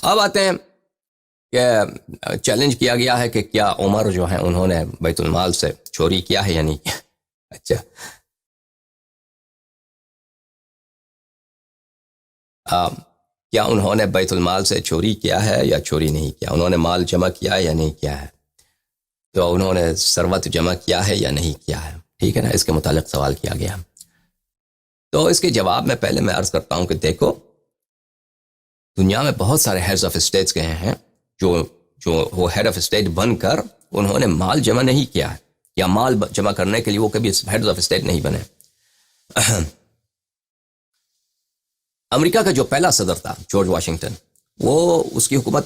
اب آتے ہیں کہ چیلنج کیا گیا ہے کہ کیا عمر جو ہیں انہوں نے بیت المال سے چوری کیا ہے یا نہیں کیا. اچھا کیا انہوں نے بیت المال سے چوری کیا ہے یا چوری نہیں کیا؟ انہوں نے مال جمع کیا ہے یا نہیں کیا ہے؟ تو انہوں نے ثروت جمع کیا ہے یا نہیں کیا ہے؟ ٹھیک ہے نا، اس کے متعلق سوال کیا گیا. تو اس کے جواب میں پہلے میں عرض کرتا ہوں کہ دیکھو، دنیا میں بہت سارے ہیڈز آف اسٹیٹس گئے ہیں جو وہ ہیڈ آف اسٹیٹ بن کر انہوں نے مال جمع نہیں کیا ہے، یا مال جمع کرنے کے لیے وہ کبھی ہیڈز آف اسٹیٹ نہیں بنے. امریکہ کا جو پہلا صدر تھا جارج واشنگٹن، وہ اس کی حکومت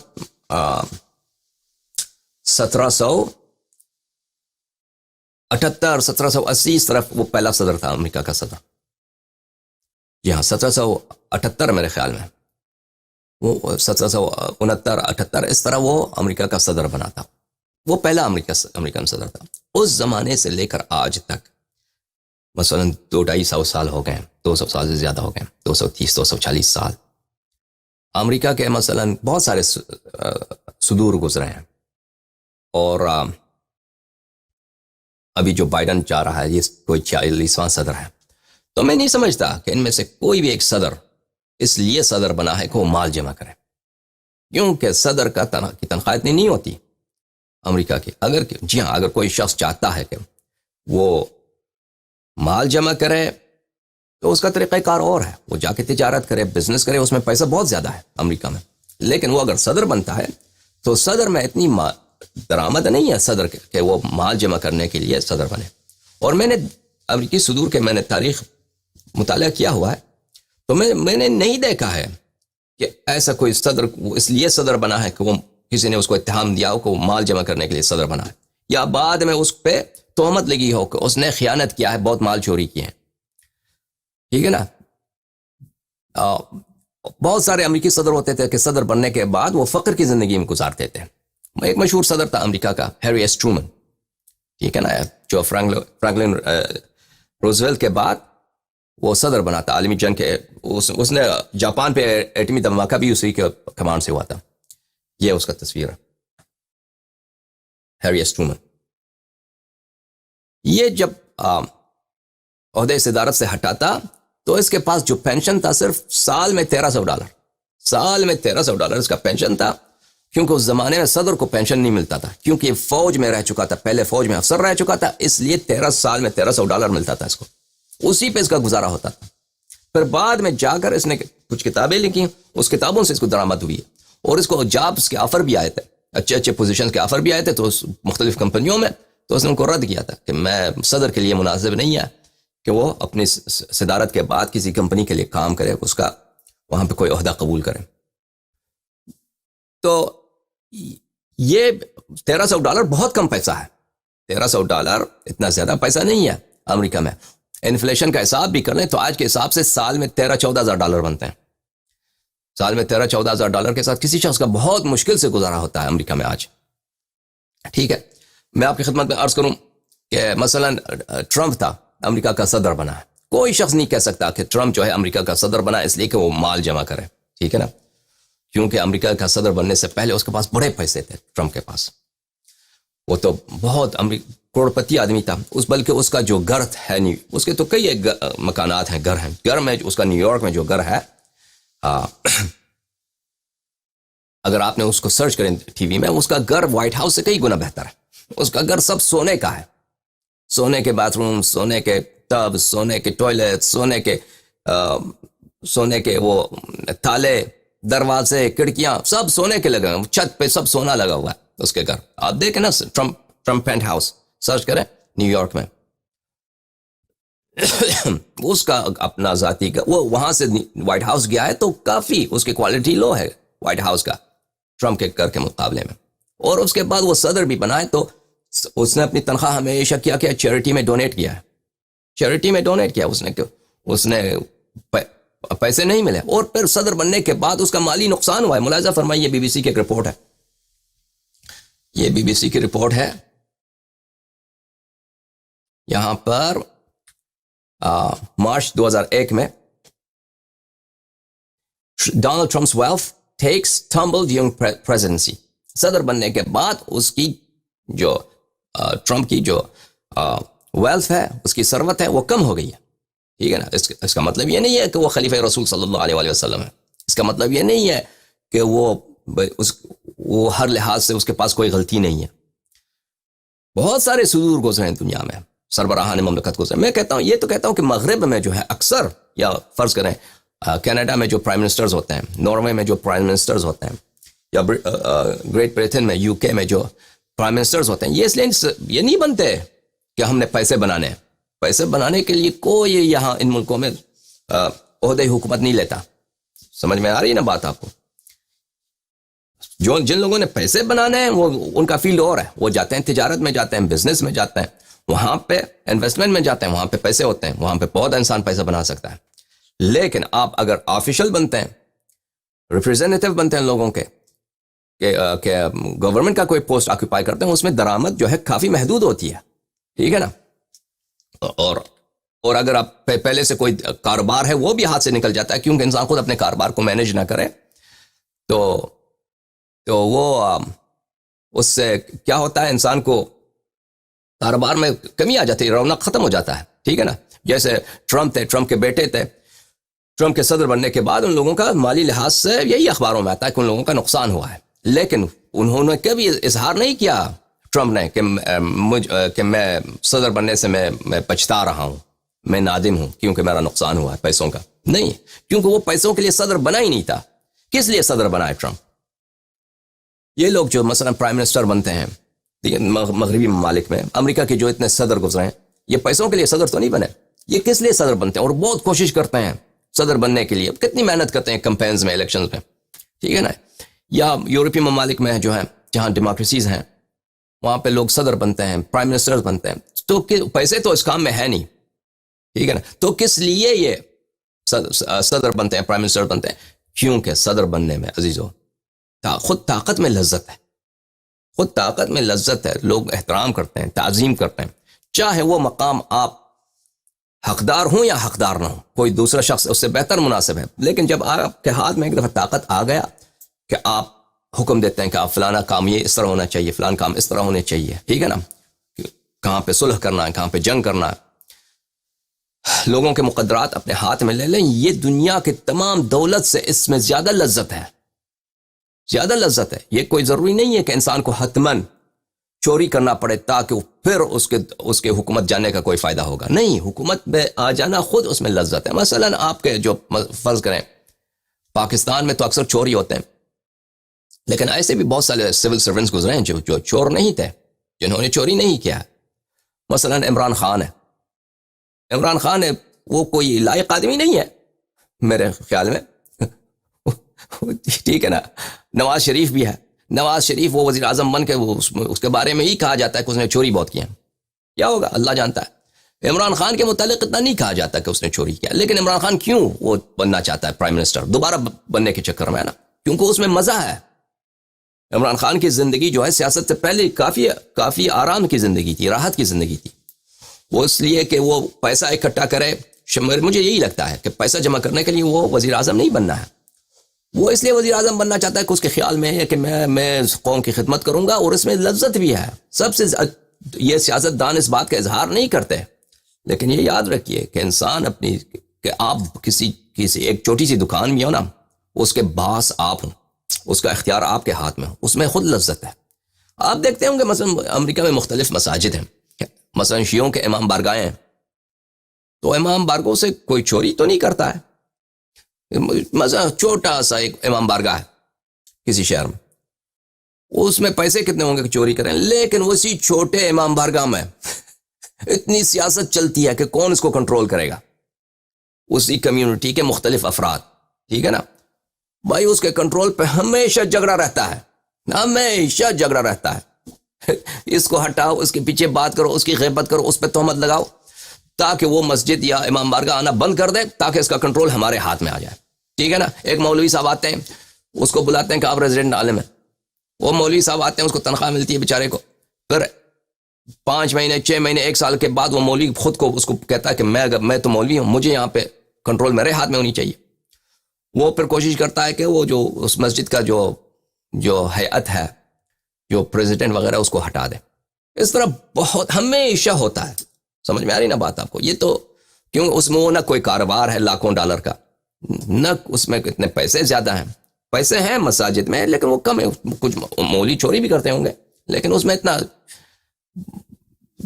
1780 اس طرف وہ پہلا صدر تھا امریکہ کا صدر. جی ہاں 1778 میرے خیال میں، وہ 1769-78 اس طرح وہ امریکہ کا صدر بنا تھا. وہ پہلا امریکن صدر تھا. اس زمانے سے لے کر آج تک مثلا 200-250 سال ہو گئے، 200 سال سے زیادہ ہو گئے، 230-240 سال. امریکہ کے مثلا بہت سارے صدور گزرے ہیں، اور ابھی جو بائیڈن چاہ رہا ہے یہ کوئی 46واں صدر ہے. تو میں نہیں سمجھتا کہ ان میں سے کوئی بھی ایک صدر اس لیے صدر بنا ہے کہ وہ مال جمع کرے، کیونکہ صدر کی تنخواہ اتنی نہیں ہوتی امریکہ کی. جی ہاں، اگر کوئی شخص چاہتا ہے کہ وہ مال جمع کرے تو اس کا طریقہ کار اور ہے، وہ جا کے تجارت کرے، بزنس کرے، اس میں پیسہ بہت زیادہ ہے امریکہ میں. لیکن وہ اگر صدر بنتا ہے تو صدر میں اتنی درآمد نہیں ہے صدر کہ وہ مال جمع کرنے کے لیے صدر بنے. اور میں نے امریکی صدور کے میں نے تاریخ مطالعہ کیا ہوا ہے، تو میں نے نہیں دیکھا ہے کہ ایسا کوئی صدر اس لیے صدر بنا ہے کہ وہ کسی نے اس کو اتہام دیا ہو کہ وہ مال جمع کرنے کے لیے صدر بنا ہے، یا بعد میں اس پہ تہمت لگی ہو کہ اس نے خیانت کیا ہے، بہت مال چوری کیے ہیں. ٹھیک ہے نا. بہت سارے امریکی صدر ہوتے تھے کہ صدر بننے کے بعد وہ فقر کی زندگی میں گزارتے تھے. ایک مشہور صدر تھا امریکہ کا، ہیری ایس ٹرومن. ٹھیک ہے نا، جو فرانکلن روزویلٹ کے بعد وہ صدر بنا تھا عالمی جنگ کے. اس نے جاپان پہ ایٹمی دھماکہ بھی اسی کے کمانڈ سے ہوا تھا. یہ اس کا تصویر ہے، ہیری ایس ٹرومن. یہ جب عہدے صدارت سے ہٹاتا تو اس کے پاس جو پینشن تھا صرف سال میں $1300. سال میں $1300 اس کا پینشن تھا، کیونکہ اس زمانے میں صدر کو پینشن نہیں ملتا تھا، کیونکہ یہ فوج میں رہ چکا تھا، پہلے فوج میں افسر رہ چکا تھا، اس لیے 13 سال میں $1300 ملتا تھا اس کو. اسی پہ اس کا گزارا ہوتا تھا. پھر بعد میں جا کر اس نے کچھ کتابیں لکھی، اس کتابوں سے اس کو درآمد ہوئی، اور اس کو جابس کے آفر بھی آئے تھے، اچھے اچھے پوزیشن کے آفر بھی آئے تھے تو مختلف کمپنیوں میں. تو اس نے ان کو رد کیا تھا کہ میں صدر کے لیے مناسب نہیں ہے کہ وہ اپنی صدارت کے بعد کسی کمپنی کے لیے کام کرے، اس کا وہاں پہ کوئی عہدہ قبول کرے. تو یہ $1300 بہت کم پیسہ ہے. $1300 اتنا زیادہ پیسہ نہیں ہے امریکہ میں. انفلیشن کا حساب بھی کر لیں تو آج کے حساب سے سال میں $13,000-14,000 بنتے ہیں. سال میں $13,000-14,000 کے ساتھ کسی شخص کا بہت مشکل سے گزارا ہوتا ہے امریکہ میں آج. ٹھیک ہے، میں آپ کی خدمت میں عرض کروں کہ مثلا ٹرمپ تھا، امریکہ کا صدر بنا ہے. کوئی شخص نہیں کہہ سکتا کہ ٹرمپ جو ہے امریکہ کا صدر بنا اس لیے کہ وہ مال جمع کرے. ٹھیک ہے نا، کیونکہ امریکہ کا صدر بننے سے پہلے اس کے پاس بڑے پیسے تھے. ٹرمپ کے پاس وہ تو بہت کروڑپتی آدمی تھا. بلکہ اس کا جو گھر ہے، اس کے تو کئی مکانات ہیں، گھر ہیں. گھر میں اس کا نیو یارک میں جو گھر ہے، اگر آپ نے اس کو سرچ کریں ٹی وی میں، اس کا گھر وائٹ ہاؤس سے کئی گنا بہتر ہے. اس کا گھر سب سونے کا ہے، سونے کے باتھ روم، سونے کے ٹب، سونے کے ٹوائلٹ، سونے کے وہ تالے، دروازے، کھڑکیاں سب سونے کے لگے ہوئے، چھت پہ سب سونا لگا ہوا ہے اس کے گھر. آپ دیکھیں نا، ٹرمپ پینٹ ہاؤس سرچ کریں نیو یارک میں. اس کا اپنا ذاتی وہ وہاں سے وائٹ ہاؤس گیا ہے تو کافی اس کی کوالٹی لو ہے وائٹ ہاؤس کا ٹرمپ کے گھر کے مقابلے میں. اور اس کے بعد وہ صدر بھی بنا ہے تو اس نے اپنی تنخواہ ہمیشہ کیا چیریٹی میں ڈونیٹ کیا ہے. چیریٹی میں ڈونیٹ کیا اس نے پیسے نہیں ملے. اور پھر صدر بننے کے بعد اس کا مالی نقصان ہوا ہے. ملاحظہ فرمائیے، یہ بی بی سی کی ایک رپورٹ ہے، یہ بی بی سی کی رپورٹ ہے. یہاں پر مارچ 2001 میں Donald ٹرمپ's wealth takes tumble during presidency. صدر بننے کے بعد اس کی جو ٹرمپ کی جو ویلتھ ہے، اس کی ثروت ہے، وہ کم ہو گئی ہے. ٹھیک ہے نا. اس کا مطلب یہ نہیں ہے کہ وہ خلیفہ رسول صلی اللہ علیہ وسلم ہے. اس کا مطلب یہ نہیں ہے کہ وہ ہر لحاظ سے اس کے پاس کوئی غلطی نہیں ہے. بہت سارے صدور گزرے ہیں دنیا میں، سربراہان مملکت گزرے. میں کہتا ہوں، یہ تو کہتا ہوں کہ مغرب میں جو ہے اکثر، یا فرض کریں کینیڈا میں جو پرائم منسٹرز ہوتے ہیں، ناروے میں جو پرائم منسٹرز ہوتے ہیں، یا گریٹ بریٹن میں، یو کے میں جو پرائم منسٹرز ہوتے ہیں، یہ اس لیے یہ نہیں بنتے کہ ہم نے پیسے بنانے ہیں. پیسے بنانے کے لیے کوئی یہاں ان ملکوں میں عہدے حکومت نہیں لیتا. سمجھ میں آ رہی ہے نا بات آپ کو؟ جن لوگوں نے پیسے بنانے ہیں وہ ان کا فیلڈ اور ہے. وہ جاتے ہیں تجارت میں، جاتے ہیں بزنس میں، جاتے ہیں وہاں پہ انویسٹمنٹ میں، جاتے ہیں وہاں پہ پیسے ہوتے ہیں، وہاں پہ بہت انسان پیسہ بنا سکتا ہے. لیکن آپ اگر آفیشل بنتے ہیں، ریپرزینٹیو بنتے ہیں لوگوں کے، کہ گورنمنٹ کا کوئی پوسٹ آکوپائی کرتے ہیں، اس میں درآمد جو ہے کافی محدود ہوتی ہے. ٹھیک ہے نا. اور اگر آپ پہلے سے کوئی کاروبار ہے وہ بھی ہاتھ سے نکل جاتا ہے، کیونکہ انسان خود اپنے کاروبار کو مینیج نہ کرے تو وہ اس سے کیا ہوتا ہے، انسان کو کاروبار میں کمی آ جاتی ہے، رونق ختم ہو جاتا ہے. ٹھیک ہے نا. جیسے ٹرمپ تھے، ٹرمپ کے بیٹے تھے، ٹرمپ کے صدر بننے کے بعد ان لوگوں کا مالی لحاظ سے یہی اخباروں میں آتا ہے کہ ان لوگوں کا نقصان ہوا ہے. لیکن انہوں نے کبھی اظہار نہیں کیا ٹرمپ نے کہ میں صدر بننے سے میں پچھتا رہا ہوں، میں نادم ہوں کیونکہ میرا نقصان ہوا ہے پیسوں کا. نہیں، کیونکہ وہ پیسوں کے لیے صدر بنا ہی نہیں تھا. کس لیے صدر بنا ہے ٹرمپ؟ یہ لوگ جو مثلا پرائم منسٹر بنتے ہیں مغربی ممالک میں، امریکہ کے جو اتنے صدر گزرے ہیں، یہ پیسوں کے لیے صدر تو نہیں بنے. یہ کس لیے صدر بنتے ہیں؟ اور بہت کوشش کرتے ہیں صدر بننے کے لیے، کتنی محنت کرتے ہیں کمپینز میں، الیکشنز میں. ٹھیک ہے نا. یا یورپی ممالک میں جو ہے جہاں ڈیموکریسیز ہیں، وہاں پہ لوگ صدر بنتے ہیں، پرائم منسٹر بنتے ہیں. تو پیسے تو اس کام میں ہے نہیں. ٹھیک ہے نا. تو کس لیے یہ صدر بنتے ہیں، پرائم منسٹر بنتے ہیں؟ کیونکہ صدر بننے میں عزیزو خود طاقت میں لذت ہے. خود طاقت میں لذت ہے. لوگ احترام کرتے ہیں، تعظیم کرتے ہیں، چاہے وہ مقام آپ حقدار ہوں یا حقدار نہ ہوں. کوئی دوسرا شخص اس سے بہتر مناسب ہے، لیکن جب آپ کے ہاتھ میں ایک دفعہ طاقت آ گیا کہ آپ حکم دیتے ہیں کہ آپ فلانا کام یہ اس طرح ہونا چاہیے، فلان کام اس طرح ہونے چاہیے. ٹھیک ہے نا. کہاں پہ صلح کرنا ہے، کہاں پہ جنگ کرنا ہے، لوگوں کے مقدرات اپنے ہاتھ میں لے لیں. یہ دنیا کے تمام دولت سے اس میں زیادہ لذت ہے، زیادہ لذت ہے. یہ کوئی ضروری نہیں ہے کہ انسان کو حتماً چوری کرنا پڑے تاکہ پھر اس کے حکومت جانے کا کوئی فائدہ ہوگا. نہیں، حکومت میں آ جانا خود اس میں لذت ہے. مثلا آپ کے جو فرض کریں پاکستان میں تو اکثر چوری ہوتے ہیں، لیکن ایسے بھی بہت سارے سول سرونٹس گزرے ہیں جو چور نہیں تھے، جنہوں نے چوری نہیں کیا. مثلا عمران خان ہے. عمران خان ہے، وہ کوئی لائق آدمی نہیں ہے میرے خیال میں. ٹھیک ہے نا. نواز شریف بھی ہے. نواز شریف وہ وزیر اعظم بن کے اس کے بارے میں ہی کہا جاتا ہے کہ اس نے چوری بہت کیا. کیا ہوگا اللہ جانتا ہے. عمران خان کے متعلق اتنا نہیں کہا جاتا کہ اس نے چوری کیا. لیکن عمران خان کیوں وہ بننا چاہتا ہے پرائم منسٹر دوبارہ بننے کے چکر میں، ہے نا؟ کیونکہ اس میں مزہ ہے. عمران خان کی زندگی جو ہے سیاست سے پہلے کافی آرام کی زندگی تھی، راحت کی زندگی تھی. وہ اس لیے کہ وہ پیسہ اکٹھا کرے. مجھے یہی لگتا ہے کہ پیسہ جمع کرنے کے لیے وہ وزیر اعظم نہیں بننا ہے. وہ اس لیے وزیر اعظم بننا چاہتا ہے کہ اس کے خیال میں ہے کہ میں قوم کی خدمت کروں گا، اور اس میں لذت بھی ہے. سب سے یہ سیاست دان اس بات کا اظہار نہیں کرتے، لیکن یہ یاد رکھیے کہ انسان کہ آپ کسی ایک چھوٹی سی دکان بھی ہو نا، اس کے باس آپ ہوں، اس کا اختیار آپ کے ہاتھ میں ہو، اس میں خود لذت ہے. آپ دیکھتے ہوں کہ مثلا امریکہ میں مختلف مساجد ہیں، مثلا شیعوں کے امام بارگاہیں ہیں، تو امام بارگاہوں سے کوئی چوری تو نہیں کرتا ہے. مثلا چھوٹا سا ایک امام بارگاہ ہے کسی شہر میں، اس میں پیسے کتنے ہوں گے کہ چوری کریں، لیکن اسی چھوٹے امام بارگاہ میں اتنی سیاست چلتی ہے کہ کون اس کو کنٹرول کرے گا. اسی کمیونٹی کے مختلف افراد، ٹھیک ہے نا بھائی، اس کے کنٹرول پہ ہمیشہ جھگڑا رہتا ہے، ہمیشہ جھگڑا رہتا ہے. اس کو ہٹاؤ، اس کے پیچھے بات کرو، اس کی غیبت کرو، اس پہ تہمت لگاؤ، تاکہ وہ مسجد یا امام بارگاہ آنا بند کر دے، تاکہ اس کا کنٹرول ہمارے ہاتھ میں آ جائے. ٹھیک ہے نا. ایک مولوی صاحب آتے ہیں، اس کو بلاتے ہیں کہ آپ ریزیڈنٹ عالم ہیں. وہ مولوی صاحب آتے ہیں، اس کو تنخواہ ملتی ہے بیچارے کو. پھر 5 مہینے 6 مہینے 1 سال کے بعد وہ مولوی خود کو اس کو کہتا ہے کہ میں تو مولوی ہوں، مجھے یہاں پہ کنٹرول میرے ہاتھ میں ہونی چاہیے. وہ پھر کوشش کرتا ہے کہ وہ جو اس مسجد کا جو ہیئت ہے، جو پریزیڈنٹ وغیرہ، اس کو ہٹا دے. اس طرح بہت ہمیشہ ہوتا ہے. سمجھ میں آ رہی نا بات آپ کو؟ یہ تو کیوں اس میں وہ نہ کوئی کاروبار ہے لاکھوں ڈالر کا، نہ اس میں اتنے پیسے زیادہ ہیں. پیسے ہیں مساجد میں لیکن وہ کم ہے. کچھ مولی چوری بھی کرتے ہوں گے لیکن اس میں اتنا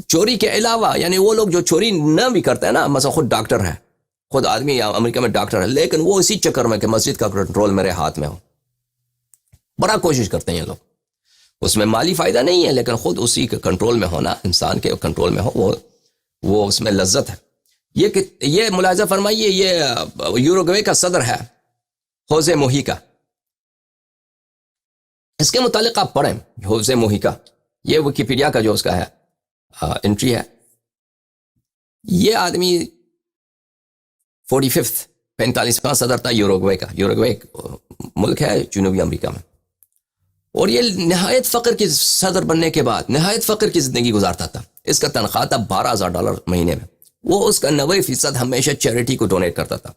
چوری کے علاوہ، یعنی وہ لوگ جو چوری نہ بھی کرتے ہیں نا، مثلا خود ڈاکٹر ہے، خود آدمی امریکہ میں ڈاکٹر ہے، لیکن وہ اسی چکر میں کہ مسجد کا کنٹرول میرے ہاتھ میں ہو، بڑا کوشش کرتے ہیں یہ لوگ. اس میں مالی فائدہ نہیں ہے لیکن خود اسی کے کنٹرول میں ہونا، انسان کے کنٹرول میں ہو، وہ اس میں لذت ہے. یہ ملاحظہ فرمائیے، یہ یوروگوے کا صدر ہے ہوزے موہیکا. اس کے متعلق آپ پڑھیں ہوزے موہیکا، یہ ویکیپیڈیا کا جو اس کا ہے انٹری ہے. یہ آدمی 45واں صدر تھا یوروگوے کا. یوروگوے ایک ملک ہے جنوبی امریکہ میں، اور یہ نہایت فقر کی صدر بننے کے بعد نہایت فقر کی زندگی گزارتا تھا. اس کا تنخواہ تھا $12,000 مہینے میں. وہ اس کا 90% ہمیشہ چیریٹی کو ڈونیٹ کرتا تھا،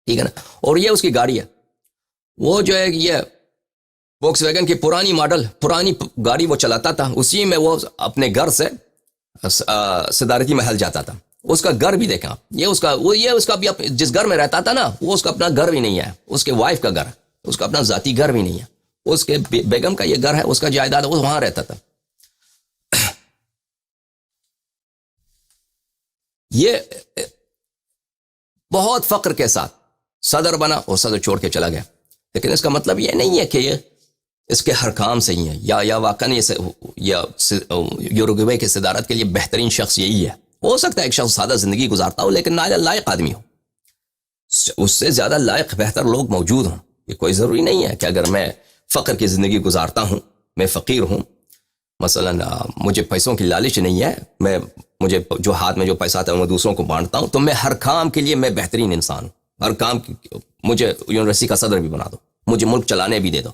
ٹھیک ہے نا. اور یہ اس کی گاڑی ہے، وہ جو ہے یہ ووکس ویگن کی پرانی گاڑی وہ چلاتا تھا. اسی میں وہ اپنے گھر سے صدارتی محل جاتا تھا. اس کا گھر بھی دیکھا، یہ اس کا بھی جس گھر میں رہتا تھا نا، وہ اس کا اپنا گھر بھی نہیں ہے، اس کے وائف کا گھر ہے، اس کا اپنا ذاتی گھر بھی نہیں ہے. اس کے بیگم کا یہ گھر ہے، اس کا جائیداد، وہ وہاں رہتا تھا. یہ بہت فقر کے ساتھ صدر بنا اور صدر چھوڑ کے چلا گیا. لیکن اس کا مطلب یہ نہیں ہے کہ یہ اس کے ہر کام صحیح ہے، یا واقعی یوروگوے کی صدارت کے لیے بہترین شخص یہی ہے. ہو سکتا ہے ایک شخص سادہ زندگی گزارتا ہو لیکن لائق آدمی ہو، اس سے زیادہ لائق بہتر لوگ موجود ہوں. یہ کوئی ضروری نہیں ہے کہ اگر میں فقر کی زندگی گزارتا ہوں، میں فقیر ہوں، مثلا مجھے پیسوں کی لالچ نہیں ہے، مجھے جو ہاتھ میں جو پیسہ آتا ہے میں دوسروں کو بانٹتا ہوں، تو میں ہر کام کے لیے میں بہترین انسان ہوں. ہر کام مجھے یونیورسٹی کا صدر بھی بنا دو، مجھے ملک چلانے بھی دے دو،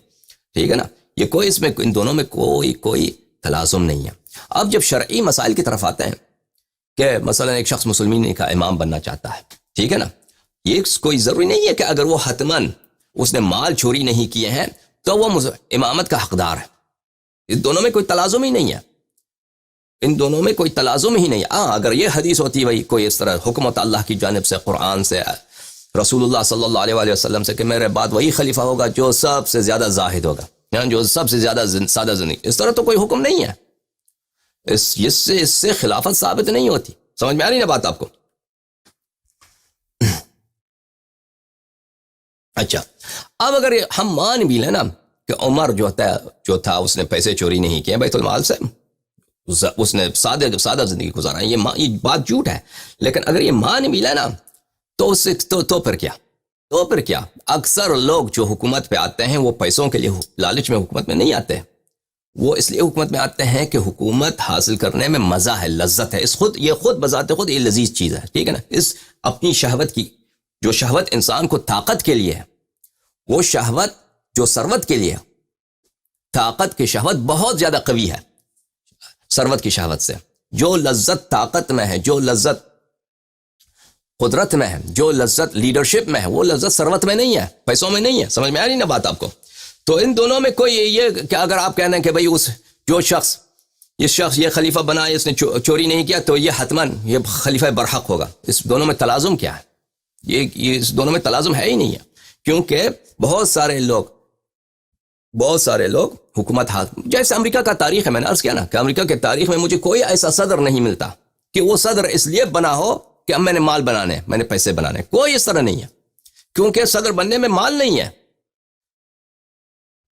ٹھیک ہے نا. یہ کوئی اس میں ان دونوں میں کوئی تلازم نہیں ہے. اب جب شرعی مسائل کی طرف آتے ہیں کہ مثلا ایک شخص مسلمین کا امام بننا چاہتا ہے، ٹھیک ہے نا، یہ کوئی ضروری نہیں ہے کہ اگر وہ حتماً اس نے مال چوری نہیں کیے ہیں تو وہ امامت کا حقدار ہے. ان دونوں میں کوئی تلازم ہی نہیں ہے، ان دونوں میں کوئی تلازم ہی نہیں ہے. اگر یہ حدیث ہوتی بھائی کوئی اس طرح حکمت اللہ کی جانب سے، قرآن سے، رسول اللہ صلی اللہ علیہ وسلم سے، کہ میرے بعد وہی خلیفہ ہوگا جو سب سے زیادہ زاہد ہوگا، جو سب سے زیادہ سادہ زندگی، اس طرح تو کوئی حکم نہیں ہے. اس سے خلافت ثابت نہیں ہوتی. سمجھ میں آ رہی نا بات آپ کو؟ اچھا، اب اگر ہم مان بھی لیں نا کہ عمر جو تھا اس نے پیسے چوری نہیں کیے بیت المال سے، اس نے سادہ زندگی گزارا، یہ بات جھوٹ ہے. لیکن اگر یہ مان بھی لیں نا تو پھر کیا اکثر لوگ جو حکومت پہ آتے ہیں وہ پیسوں کے لیے لالچ میں حکومت میں نہیں آتے. وہ اس لیے حکومت میں آتے ہیں کہ حکومت حاصل کرنے میں مزہ ہے، لذت ہے. یہ خود بذات خود یہ لذیذ چیز ہے، ٹھیک ہے نا. اس اپنی شہوت کی، جو شہوت انسان کو طاقت کے لیے ہے، وہ شہوت جو ثروت کے لیے، طاقت کی شہوت بہت زیادہ قوی ہے ثروت کی شہوت سے. جو لذت طاقت میں ہے، جو لذت قدرت میں ہے، جو لذت لیڈرشپ میں ہے، وہ لذت ثروت میں نہیں ہے، پیسوں میں نہیں ہے. سمجھ میں آ رہی نا بات آپ کو؟ تو ان دونوں میں کوئی یہ کہ اگر آپ کہنا ہے کہ بھئی یہ شخص یہ خلیفہ بنا، اس نے چوری نہیں کیا تو یہ حتماً یہ خلیفہ برحق ہوگا، اس دونوں میں تلازم کیا ہے؟ یہ اس دونوں میں تلازم ہے ہی نہیں ہے. کیونکہ بہت سارے لوگ حکومت جیسے امریکہ کا تاریخ ہے، میں نے عرض کیا نا کہ امریکہ کے تاریخ میں مجھے کوئی ایسا صدر نہیں ملتا کہ وہ صدر اس لیے بنا ہو کہ اب میں نے مال بنانے، میں نے پیسے بنانے. کوئی اس طرح نہیں ہے، کیونکہ صدر بننے میں مال نہیں ہے.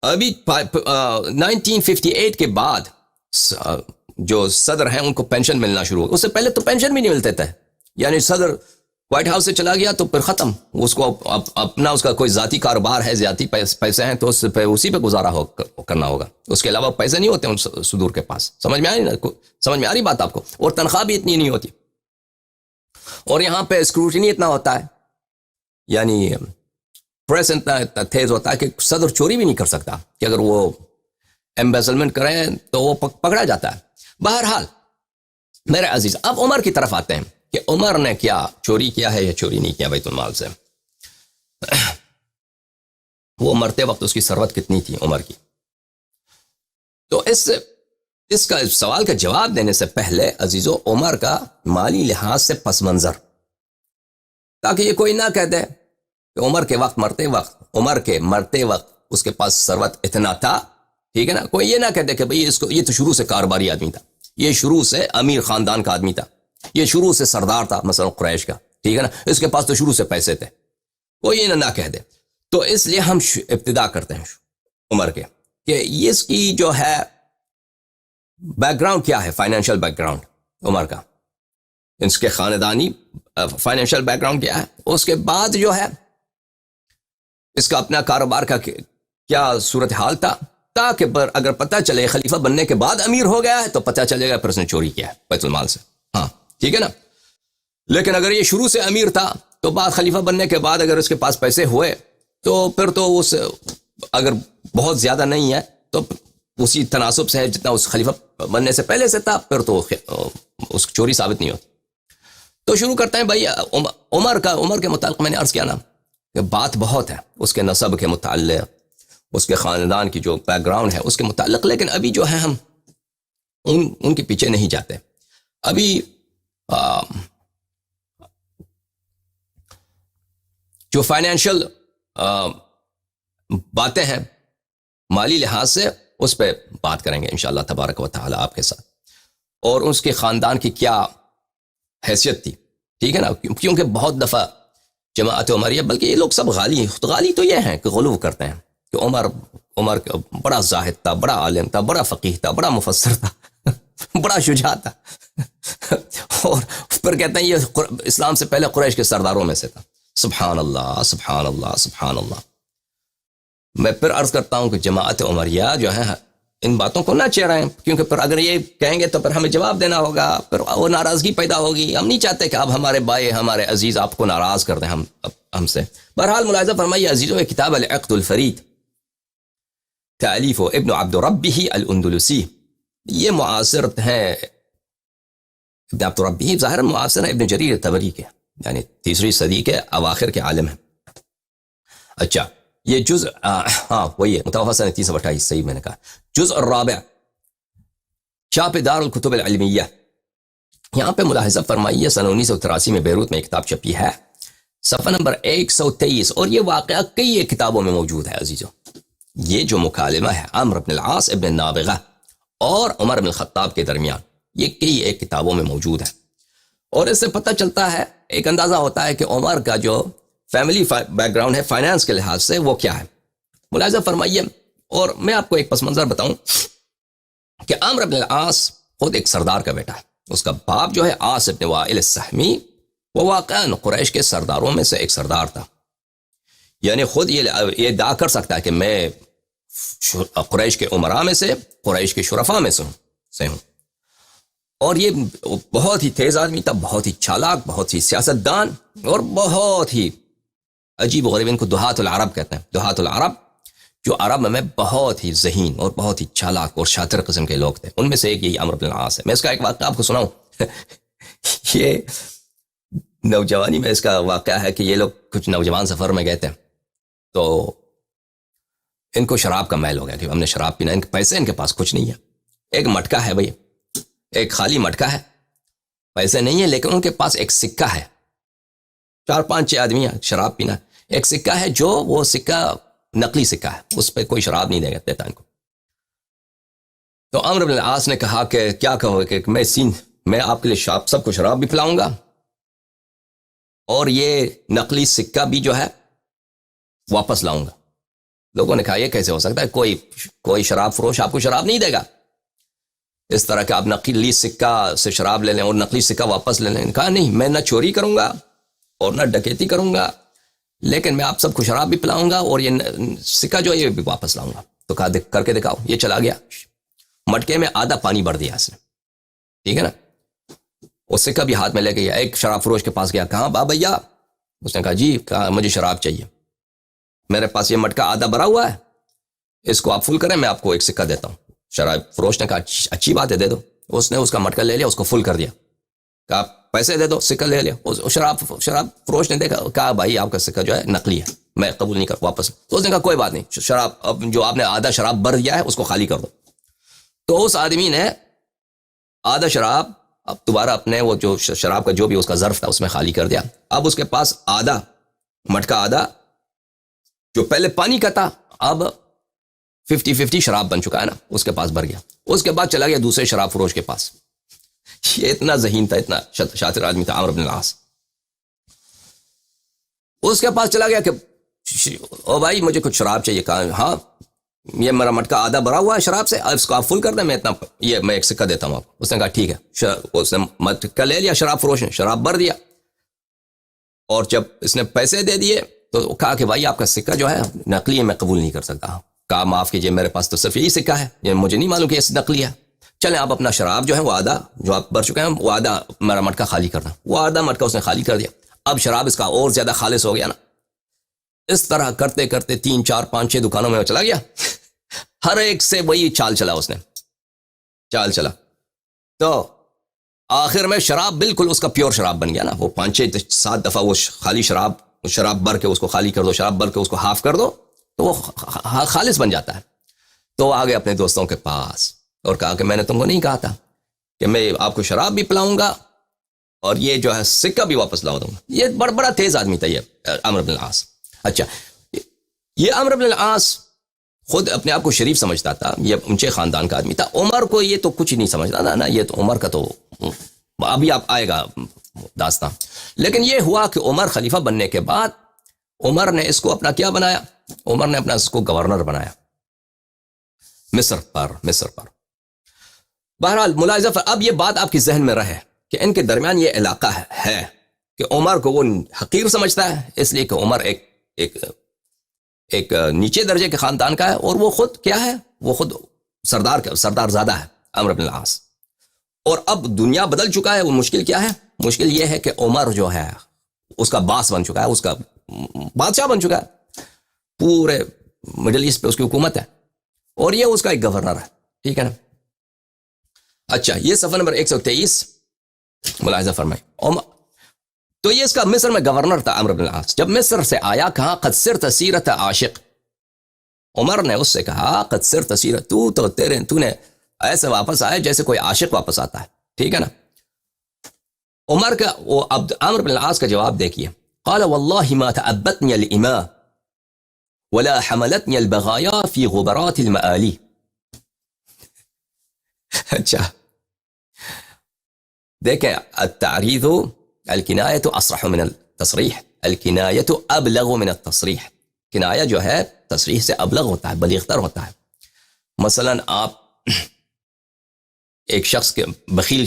ابھی 1958 کے بعد جو صدر ہیں ان کو پینشن ملنا شروع ہو گیا. اس سے پہلے تو پینشن بھی نہیں ملتے تھے. یعنی صدر وائٹ ہاؤس سے چلا گیا تو پھر ختم، اس کو اپنا اس کا کوئی ذاتی کاروبار ہے، ذاتی پیسے ہیں تو اسی پہ گزارا کرنا ہوگا. اس کے علاوہ پیسے نہیں ہوتے ان صدور کے پاس. سمجھ میں آ رہی بات آپ کو؟ اور تنخواہ بھی اتنی نہیں ہوتی. اور یہاں پہ اسکروٹنی اتنا ہوتا ہے، یعنی پریس اتنا تیز ہوتا ہے کہ صدر چوری بھی نہیں کر سکتا کہ اگر وہ ایمبیزلمنٹ کریں تو وہ پکڑا جاتا ہے. بہرحال میرے عزیز، اب عمر کی طرف آتے ہیں کہ عمر نے کیا چوری کیا ہے یا چوری نہیں کیا بیت المال سے. وہ مرتے وقت اس کی ثروت کتنی تھی عمر کی. تو اس کا سوال کا جواب دینے سے پہلے عزیزو عمر کا مالی لحاظ سے پس منظر، تاکہ یہ کوئی نہ کہہ دے کہ عمر کے مرتے وقت اس کے پاس ثروت اتنا تھا. ٹھیک ہے نا، کوئی یہ نہ کہہ دے کہ بھئی یہ تو شروع سے کاروباری آدمی تھا، یہ شروع سے امیر خاندان کا آدمی تھا، یہ شروع سے سردار تھا مثلا قریش کا. ٹھیک ہے نا، اس کے پاس تو شروع سے پیسے تھے. کوئی یہ نہ کہہ دے. تو اس لیے ہم ابتدا کرتے ہیں عمر کے کہ اس کی جو ہے بیک گراؤنڈ کیا ہے، فائنینشیل بیک گراؤنڈ عمر کا، اس کے خاندانی فائنینشیل بیک گراؤنڈ کیا ہے. اس کے بعد جو ہے اس کا اپنا کاروبار کا کیا صورتحال تھا، تاکہ اگر پتہ چلے خلیفہ بننے کے بعد امیر ہو گیا ہے تو پتہ چلے گا پھر اس نے چوری کیا ہے بیت المال سے. ہاں ٹھیک ہے نا. لیکن اگر یہ شروع سے امیر تھا تو بعد خلیفہ بننے کے بعد اگر اس کے پاس پیسے ہوئے تو پھر تو اس اگر بہت زیادہ نہیں ہے تو اسی تناسب سے ہے جتنا اس خلیفہ بننے سے پہلے سے تھا، پھر تو اس چوری ثابت نہیں ہوتی. تو شروع کرتے ہیں بھائی عمر کے متعلق میں نے عرض کیا نا کہ بات بہت ہے اس کے نسب کے متعلق، اس کے خاندان کی جو بیک گراؤنڈ ہے اس کے متعلق، لیکن ابھی جو ہے ہم ان کے پیچھے نہیں جاتے. ابھی جو فائنینشیل باتیں ہیں مالی لحاظ سے اس پہ بات کریں گے انشاءاللہ تبارک و تعالی آپ کے ساتھ، اور اس کے خاندان کی کیا حیثیت تھی. ٹھیک ہے نا، کیونکہ بہت دفعہ جماعت عمریہ بلکہ یہ لوگ سب غالی تو یہ ہیں کہ غلو کرتے ہیں کہ عمر بڑا زاہد تھا، بڑا عالم تھا، بڑا فقیہ تھا، بڑا مفسر تھا، بڑا شجاع تھا، اور پھر کہتے ہیں یہ اسلام سے پہلے قریش کے سرداروں میں سے تھا. سبحان اللہ سبحان اللہ سبحان اللہ. میں پھر عرض کرتا ہوں کہ جماعت عمریہ جو ہے ان باتوں کو نہ چہرائیں، کیونکہ پھر اگر یہ کہیں گے تو پھر ہمیں جواب دینا ہوگا، پھر وہ ناراضگی پیدا ہوگی. ہم نہیں چاہتے کہ اب ہمارے بھائی ہمارے عزیز آپ کو ناراض کر دیں ہم سے. بہرحال ملاحظہ فرمائیے عزیزو، کتاب العقد الفرید تالیف ابن عبد ربہ الاندلسی، یہ معاصر ہیں ابن عبد ربہ، ظاہر معاصر ہیں ابن جریر طبری کے، یعنی 3 صدی کے اواخر کے عالم ہیں. اچھا یہ جزء وہی ہے متوفہ سنہ 328، صحیح میں نے کہا. جزء الرابع چھاپ دار الکتب العلمیہ، یہاں پہ ملاحظہ فرمائیے سنہ 1983 میں بیروت میں ایک کتاب چھپی ہے، صفحہ نمبر 123، اور یہ واقعہ کئی کتابوں میں موجود ہے عزیزو. یہ جو مکالمہ ہے عمرو بن العاص ابن نابغہ اور عمر بن الخطاب کے درمیان، یہ کئی کتابوں میں موجود ہے. اور اس سے پتہ چلتا ہے، ایک اندازہ ہوتا ہے کہ عمر کا جو فیملی بیک گراؤنڈ ہے فائنانس کے لحاظ سے وہ کیا ہے. ملاحظہ فرمائیے، اور میں آپ کو ایک پس منظر بتاؤں کہ عمرو بن العاص خود ایک سردار کا بیٹا ہے. اس کا باپ جو ہے عاص ابن وائل السہمی، وہ واقعاً قریش کے سرداروں میں سے ایک سردار تھا. یعنی خود یہ دعا کر سکتا ہے کہ میں قریش کے امراء میں سے، قریش کے شرفاء میں سے ہوں. اور یہ بہت ہی تیز آدمی تھا، بہت ہی چالاک، بہت ہی سیاستدان، اور بہت ہی عجیب و غریب. ان کو دہات العرب کہتے ہیں، دہات العرب، جو عرب میں بہت ہی ذہین اور بہت ہی چالاک اور شاطر قسم کے لوگ تھے. ان میں سے ایک یہی عمرو بن العاص ہے. میں اس کا ایک واقعہ آپ کو سناؤں. یہ نوجوانی میں اس کا واقعہ ہے کہ یہ لوگ کچھ نوجوان سفر میں گئے تھے، تو ان کو شراب کا میل ہو گیا کہ ہم نے شراب پینا. ان کے پیسے ان کے پاس کچھ نہیں ہے. ایک مٹکا ہے بھائی، ایک خالی مٹکا ہے، پیسے نہیں ہے، لیکن ان کے پاس ایک سکہ ہے. 4-5 آدمی شراب پینا. ایک سکہ ہے جو وہ سکہ نقلی سکہ ہے، اس پہ کوئی شراب نہیں دیتا ان کو. تو عمرو بن العاص نے کہا کہ کیا کہو کہ میں آپ کے لیے سب کو شراب بھی پلاؤں گا، اور یہ نقلی سکہ بھی جو ہے واپس لاؤں گا. لوگوں نے کہا یہ کیسے ہو سکتا ہے، کوئی شراب فروش آپ کو شراب نہیں دے گا اس طرح کہ آپ نقلی سکہ سے شراب لے لیں اور نقلی سکہ واپس لے لیں. کہا نہیں، میں نہ چوری کروں گا اور نہ ڈکیتی کروں گا، لیکن میں آپ سب کو شراب بھی پلاؤں گا اور یہ سکہ جو ہے یہ بھی واپس لاؤں گا. تو کہا کر کے دکھاؤ. یہ چلا گیا، مٹکے میں آدھا پانی بھر دیا اس نے. ٹھیک ہے نا، وہ سکہ بھی ہاتھ میں لے گیا. ایک شراب فروش کے پاس گیا، کہاں بھیا؟ اس نے کہا جی، کہا مجھے شراب چاہیے، میرے پاس یہ مٹکا آدھا بھرا ہوا ہے، اس کو آپ فل کریں، میں آپ کو ایک سکہ دیتا ہوں. شراب فروش نے کہا اچھی بات ہے، دے دو. اس نے اس کا مٹکا لے لیا، اس کو فل کر دیا. کہا پیسے دے دو، سکہ لے لیا. شراب فروش نے دیکھا، کہا بھائی آپ کا سکہ جو ہے نقلی ہے. میں قبول نہیں کر واپس. تو اس نے کہا کوئی بات نہیں, شراب اب جو آپ نے آدھا شراب بھر دیا ہے اس کو خالی کر دو. تو اس آدمی نے آدھا شراب اب دوبارہ اپنے وہ جو شراب کا جو بھی اس کا ظرف تھا اس میں خالی کر دیا. اب اس کے پاس آدھا مٹکا, آدھا جو پہلے پانی کا تھا اب 50-50 شراب بن چکا ہے نا, اس کے پاس بھر گیا. اس کے بعد چلا گیا دوسرے شراب فروش کے پاس. یہ اتنا ذہین تھا, اتنا شاطر آدمی تھا عمرو بن العاص. اس کے پاس چلا گیا کہ او بھائی مجھے کچھ شراب چاہیے. کہا ہاں یہ میرا مٹکا آدھا بھرا ہوا ہے شراب سے, اس کو آپ فل کر دیں, میں اتنا یہ میں ایک سکہ دیتا ہوں آپ. اس نے کہا ٹھیک ہے. اس نے مٹکا لے لیا, شراب فروش نے شراب بھر دیا, اور جب اس نے پیسے دے دیے تو کہا کہ بھائی آپ کا سکہ جو ہے نقلی ہے, میں قبول نہیں کر سکتا. کہا معاف کیجئے, میرے پاس تو صرف یہی سکہ ہے, یہ مجھے نہیں معلوم کہ یہ نقلی ہے. چلیں آپ اپنا شراب جو ہے وہ آدھا جو آپ بھر چکے ہیں وہ آدھا میرا مٹکا خالی کرنا. وہ آدھا مٹکا اس نے خالی کر دیا. اب شراب اس کا اور زیادہ خالص ہو گیا نا. اس طرح کرتے کرتے 3 4 5 6 دکانوں میں وہ چلا گیا, ہر ایک سے وہی چال چلا, اس نے چال چلا. تو آخر میں شراب بالکل اس کا پیور شراب بن گیا نا. وہ 5 6 7 دفعہ وہ خالی شراب بھر کے اس کو خالی کر دو, شراب بھر کے اس کو ہاف کر دو, تو وہ خالص بن جاتا ہے. تو آگے اپنے دوستوں کے پاس اور کہا کہ میں نے تم کو نہیں کہا تھا کہ میں آپ کو شراب بھی پلاؤں گا اور یہ جو ہے سکہ بھی واپس لاؤ دوں گا. یہ بڑا تیز آدمی تھا یہ عمرو بن العاص. اچھا, یہ عمرو بن العاص خود اپنے آپ کو شریف سمجھتا تھا, یہ اونچے خاندان کا آدمی تھا. عمر کو یہ تو کچھ نہیں سمجھتا تھا نا, یہ تو عمر کا تو ابھی آپ آئے گا داستان. لیکن یہ ہوا کہ عمر خلیفہ بننے کے بعد عمر نے اس کو اپنا کیا بنایا, عمر نے اپنا اس کو گورنر بنایا مصر پر. بہرحال ملاحظہ پر اب یہ بات آپ کی ذہن میں رہے کہ ان کے درمیان یہ علاقہ ہے کہ عمر کو وہ حقیر سمجھتا ہے, اس لیے کہ عمر ایک نیچے درجے کے خاندان کا ہے, اور وہ خود کیا ہے, وہ خود سردار زادہ ہے عمرو بن العاص. اور اب دنیا بدل چکا ہے. وہ مشکل کیا ہے, مشکل یہ ہے کہ عمر جو ہے اس کا باس بن چکا ہے, اس کا بادشاہ بن چکا ہے, پورے مڈل ایسٹ پہ اس کی حکومت ہے, اور یہ اس کا ایک گورنر ہے. ٹھیک ہے نا. اچھا, یہ صفحہ نمبر 123 ملاحظہ فرمائیں. تو یہ اس کا مصر میں گورنر تھا عمرو بن العاص. جب مصر سے آیا کہا قد صرت سیرت عاشق. عمر نے اس سے کہا قد صرت سیرت, تو نے ایسے واپس آئے جیسے کوئی عاشق واپس آتا ہے. ٹھیک ہے نا. عمر کا وہ اب عمرو بن العاص کا جواب دیکھیے. قال والله ما تعبتني الإماء ولا حملتني البغايا في غبرات المآلي. اچھا دیکھیں, التعریض الکنایت اصرح من التصریح, الکنایت ابلغ من التصریح. کنایہ جو ہے تصریح سے ابلغ ہوتا ہے, بلیغتر ہوتا ہے. مثلا آپ ایک شخص کے بخیل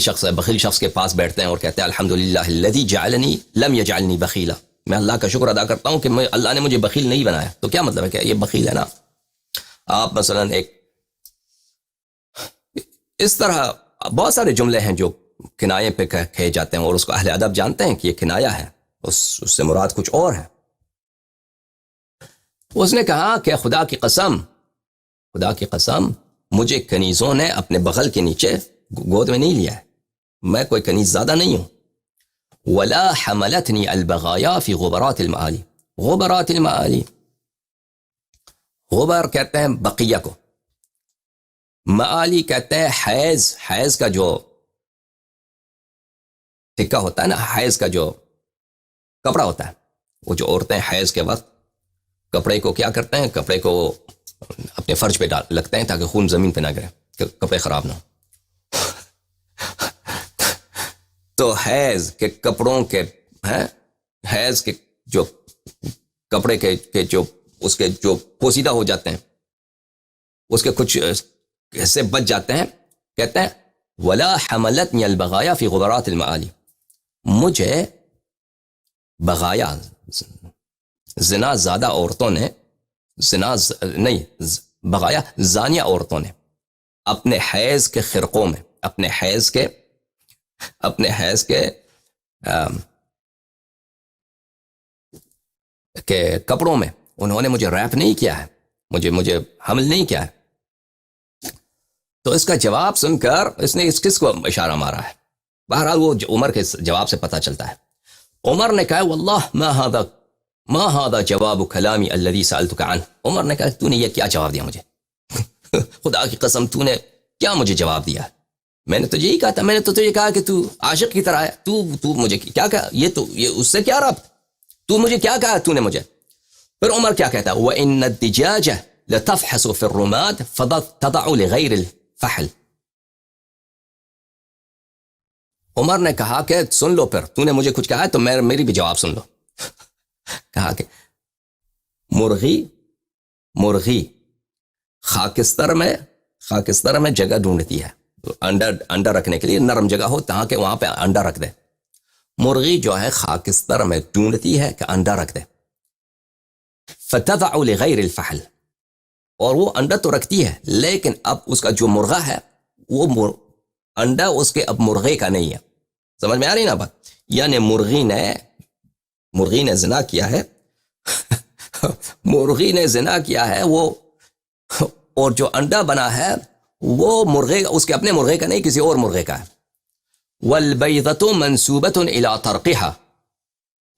شخص کے پاس بیٹھتے ہیں اور کہتے ہیں الحمدللہ الذی جعلنی لم یجعلنی بخیلا, میں اللہ کا شکر ادا کرتا ہوں کہ اللہ نے مجھے بخیل نہیں بنایا. تو کیا مطلب ہے کہ یہ بخیل ہے نا. آپ مثلا ایک اس طرح بہت سارے جملے ہیں جو کنایے پہ کہے جاتے ہیں, اور اس کو اہل ادب جانتے ہیں کہ یہ کنایہ ہے, اس سے مراد کچھ اور ہے. اس نے کہا کہ خدا کی قسم مجھے کنیزوں نے اپنے بغل کے نیچے گود میں نہیں لیا ہے, میں کوئی کنیز زیادہ نہیں ہوں. ولا حملتنی البغایا فی غبرات المعالی. غبرات المعالی, غبر کہتے ہیں بقیہ کو, معالی کہتے ہیں حیض کا جو ٹکا ہوتا ہے نا, حیض کا جو کپڑا ہوتا ہے, وہ جو عورتیں حیض کے وقت کپڑے کو کیا کرتے ہیں, کپڑے کو اپنے فرج پہ لگتے ہیں تاکہ خون زمین پہ نہ گرے, کپڑے خراب نہ ہو. تو حیض کے کپڑوں کے حیض کے جو کپڑے کے جو اس کے جو پوسیدہ ہو جاتے ہیں, اس کے کچھ حصے بچ جاتے ہیں. کہتے ہیں ولا حملتنی البغایا فی غبرات المعالی, مجھے بغایا زنا زادہ عورتوں نے, بغایا زانیہ عورتوں نے اپنے حیض کے خرقوں میں, اپنے حیض کے کپڑوں میں انہوں نے مجھے ریپ نہیں کیا ہے, مجھے حمل نہیں کیا ہے. تو اس کا جواب سن کر اس نے کس کو اشارہ مارا ہے؟ بہرحال وہ عمر کے جواب سے پتہ چلتا ہے. عمر نے کہا واللہ ما هذا ما هذا جواب کلامی الذی سألتک عنہ. عمر نے کہا تو نے یہ کیا جواب دیا مجھے؟ خدا کی قسم تو نے کیا مجھے جواب دیا؟ میں نے تو یہی کہا تھا، میں نے تو تجھے کہا کہ تو عاشق کی طرح ہے، تو مجھے کیا کہا؟ یہ اس سے کیا ربط؟ تو مجھے کیا کہا تو نے مجھے؟ پھر عمر کیا کہتا ہے؟ وَإِنَّ الدِّجَاجَ لَتَفْحَصُ فِي الرُّمَادِ فَتَضَعُ لِغَيْرِ الْفَحْلِ. عمر نے کہا کہ سن لو، پھر تو نے مجھے کچھ کہا ہے تو میری بھی جواب سن لو. کہا کہ مرغی خاکستر میں جگہ ڈھونڈتی ہے، انڈا رکھنے کے لیے نرم جگہ ہو تاکہ وہاں پہ انڈا رکھ دے. مرغی جو ہے خاکستر میں ڈھونڈتی ہے کہ انڈا رکھ دے. فَتَضَعُ لِغَيْرِ الْفَحْلِ، اور وہ انڈا تو رکھتی ہے لیکن اب اس کا جو مرغہ ہے وہ انڈا اس کے اب مرغے کا نہیں ہے. سمجھ میں آ رہی نا بات؟ یعنی مرغی نے زنا کیا ہے مرغی نے زنا کیا ہے وہ، اور جو انڈا بنا ہے وہ مرغے اس کے اپنے مرغے کا نہیں، کسی اور مرغے کا ہے. وَالْبَيْضَةُ مَنْسُوبَةٌ إِلَىٰ طَرْقِهَا،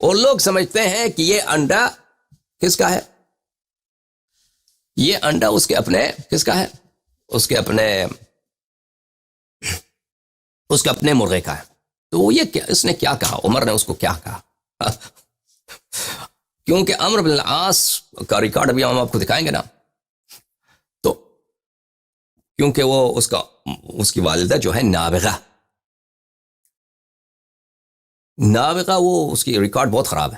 اور لوگ سمجھتے ہیں کہ یہ انڈا کس کا ہے؟ یہ انڈا اس کے اپنے کس کا ہے؟ اس کے اپنے مرغے کا ہے. تو یہ اس نے کیا کہا؟ عمر نے اس کو کیا کہا؟ کیونکہ عمرو بن العاص کا ریکارڈ ابھی ہم آپ کو دکھائیں گے نا، تو کیونکہ وہ اس کی والدہ جو ہے نابغہ، وہ اس کی ریکارڈ بہت خراب ہے،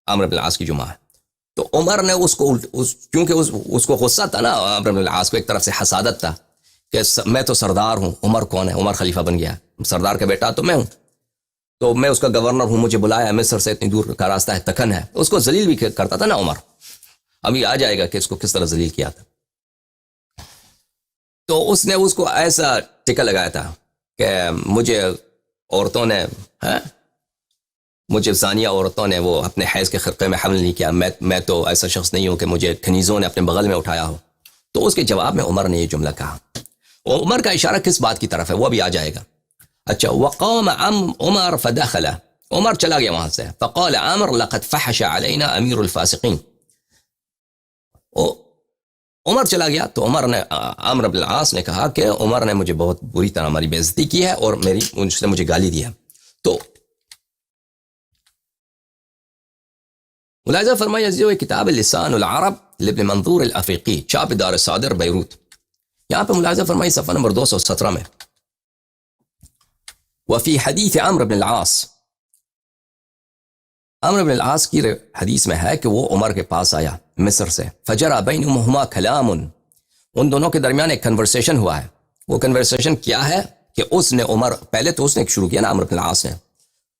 عمرو بن العاص کی جو ماں ہے. تو عمر نے اس کو کیونکہ اس کو غصہ تھا نا، عمرو بن العاص کو ایک طرف سے حسادت تھا کہ میں تو سردار ہوں، عمر کون ہے؟ عمر خلیفہ بن گیا، سردار کا بیٹا تو میں ہوں، تو میں اس کا گورنر ہوں، مجھے بلایا، مصر سے اتنی دور کا راستہ ہے، تکن ہے. اس کو ذلیل بھی کرتا تھا نا عمر. ابھی آ جائے گا کہ اس کو کس طرح ذلیل کیا تھا. تو اس نے اس کو ایسا ٹکا لگایا تھا کہ مجھے عورتوں نے مجھے زانیہ عورتوں نے وہ اپنے حیض کے خرقے میں حمل نہیں کیا، میں تو ایسا شخص نہیں ہوں کہ مجھے کنیزوں نے اپنے بغل میں اٹھایا ہو. تو اس کے جواب میں عمر نے یہ جملہ کہا. عمر کا اشارہ کس بات کی طرف ہے وہ بھی آ جائے گا. اچھا، وقام عمر فدخل، عمر چلا گیا وہاں سے. فقال عمر لقد فحش علينا امیر الفاسقین. عمر چلا گیا تو عمرو بن العاص نے کہا کہ عمر نے مجھے بہت بری طرح ہماری بے عزتی کی ہے اور اس نے مجھے گالی دیا. تو ملاحظہ فرمائیے عزیزو، کتاب لسان العرب لابن منظور الافریقی، چاپ دار صادر بیروت. یہاں پہ ملاحظہ فرمائیے صفحہ نمبر 217 میں، وفی حدیث عمرو بن العاص، عمرو بن العاص کی حدیث میں ہے کہ وہ عمر کے پاس آیا مصر سے. فجرا بینہما کلام، ان دونوں کے درمیان ایک کنورسیشن ہوا ہے. وہ کنورسیشن کیا ہے کہ اس نے پہلے تو اس نے شروع کیا نا، عمرو بن العاص نے،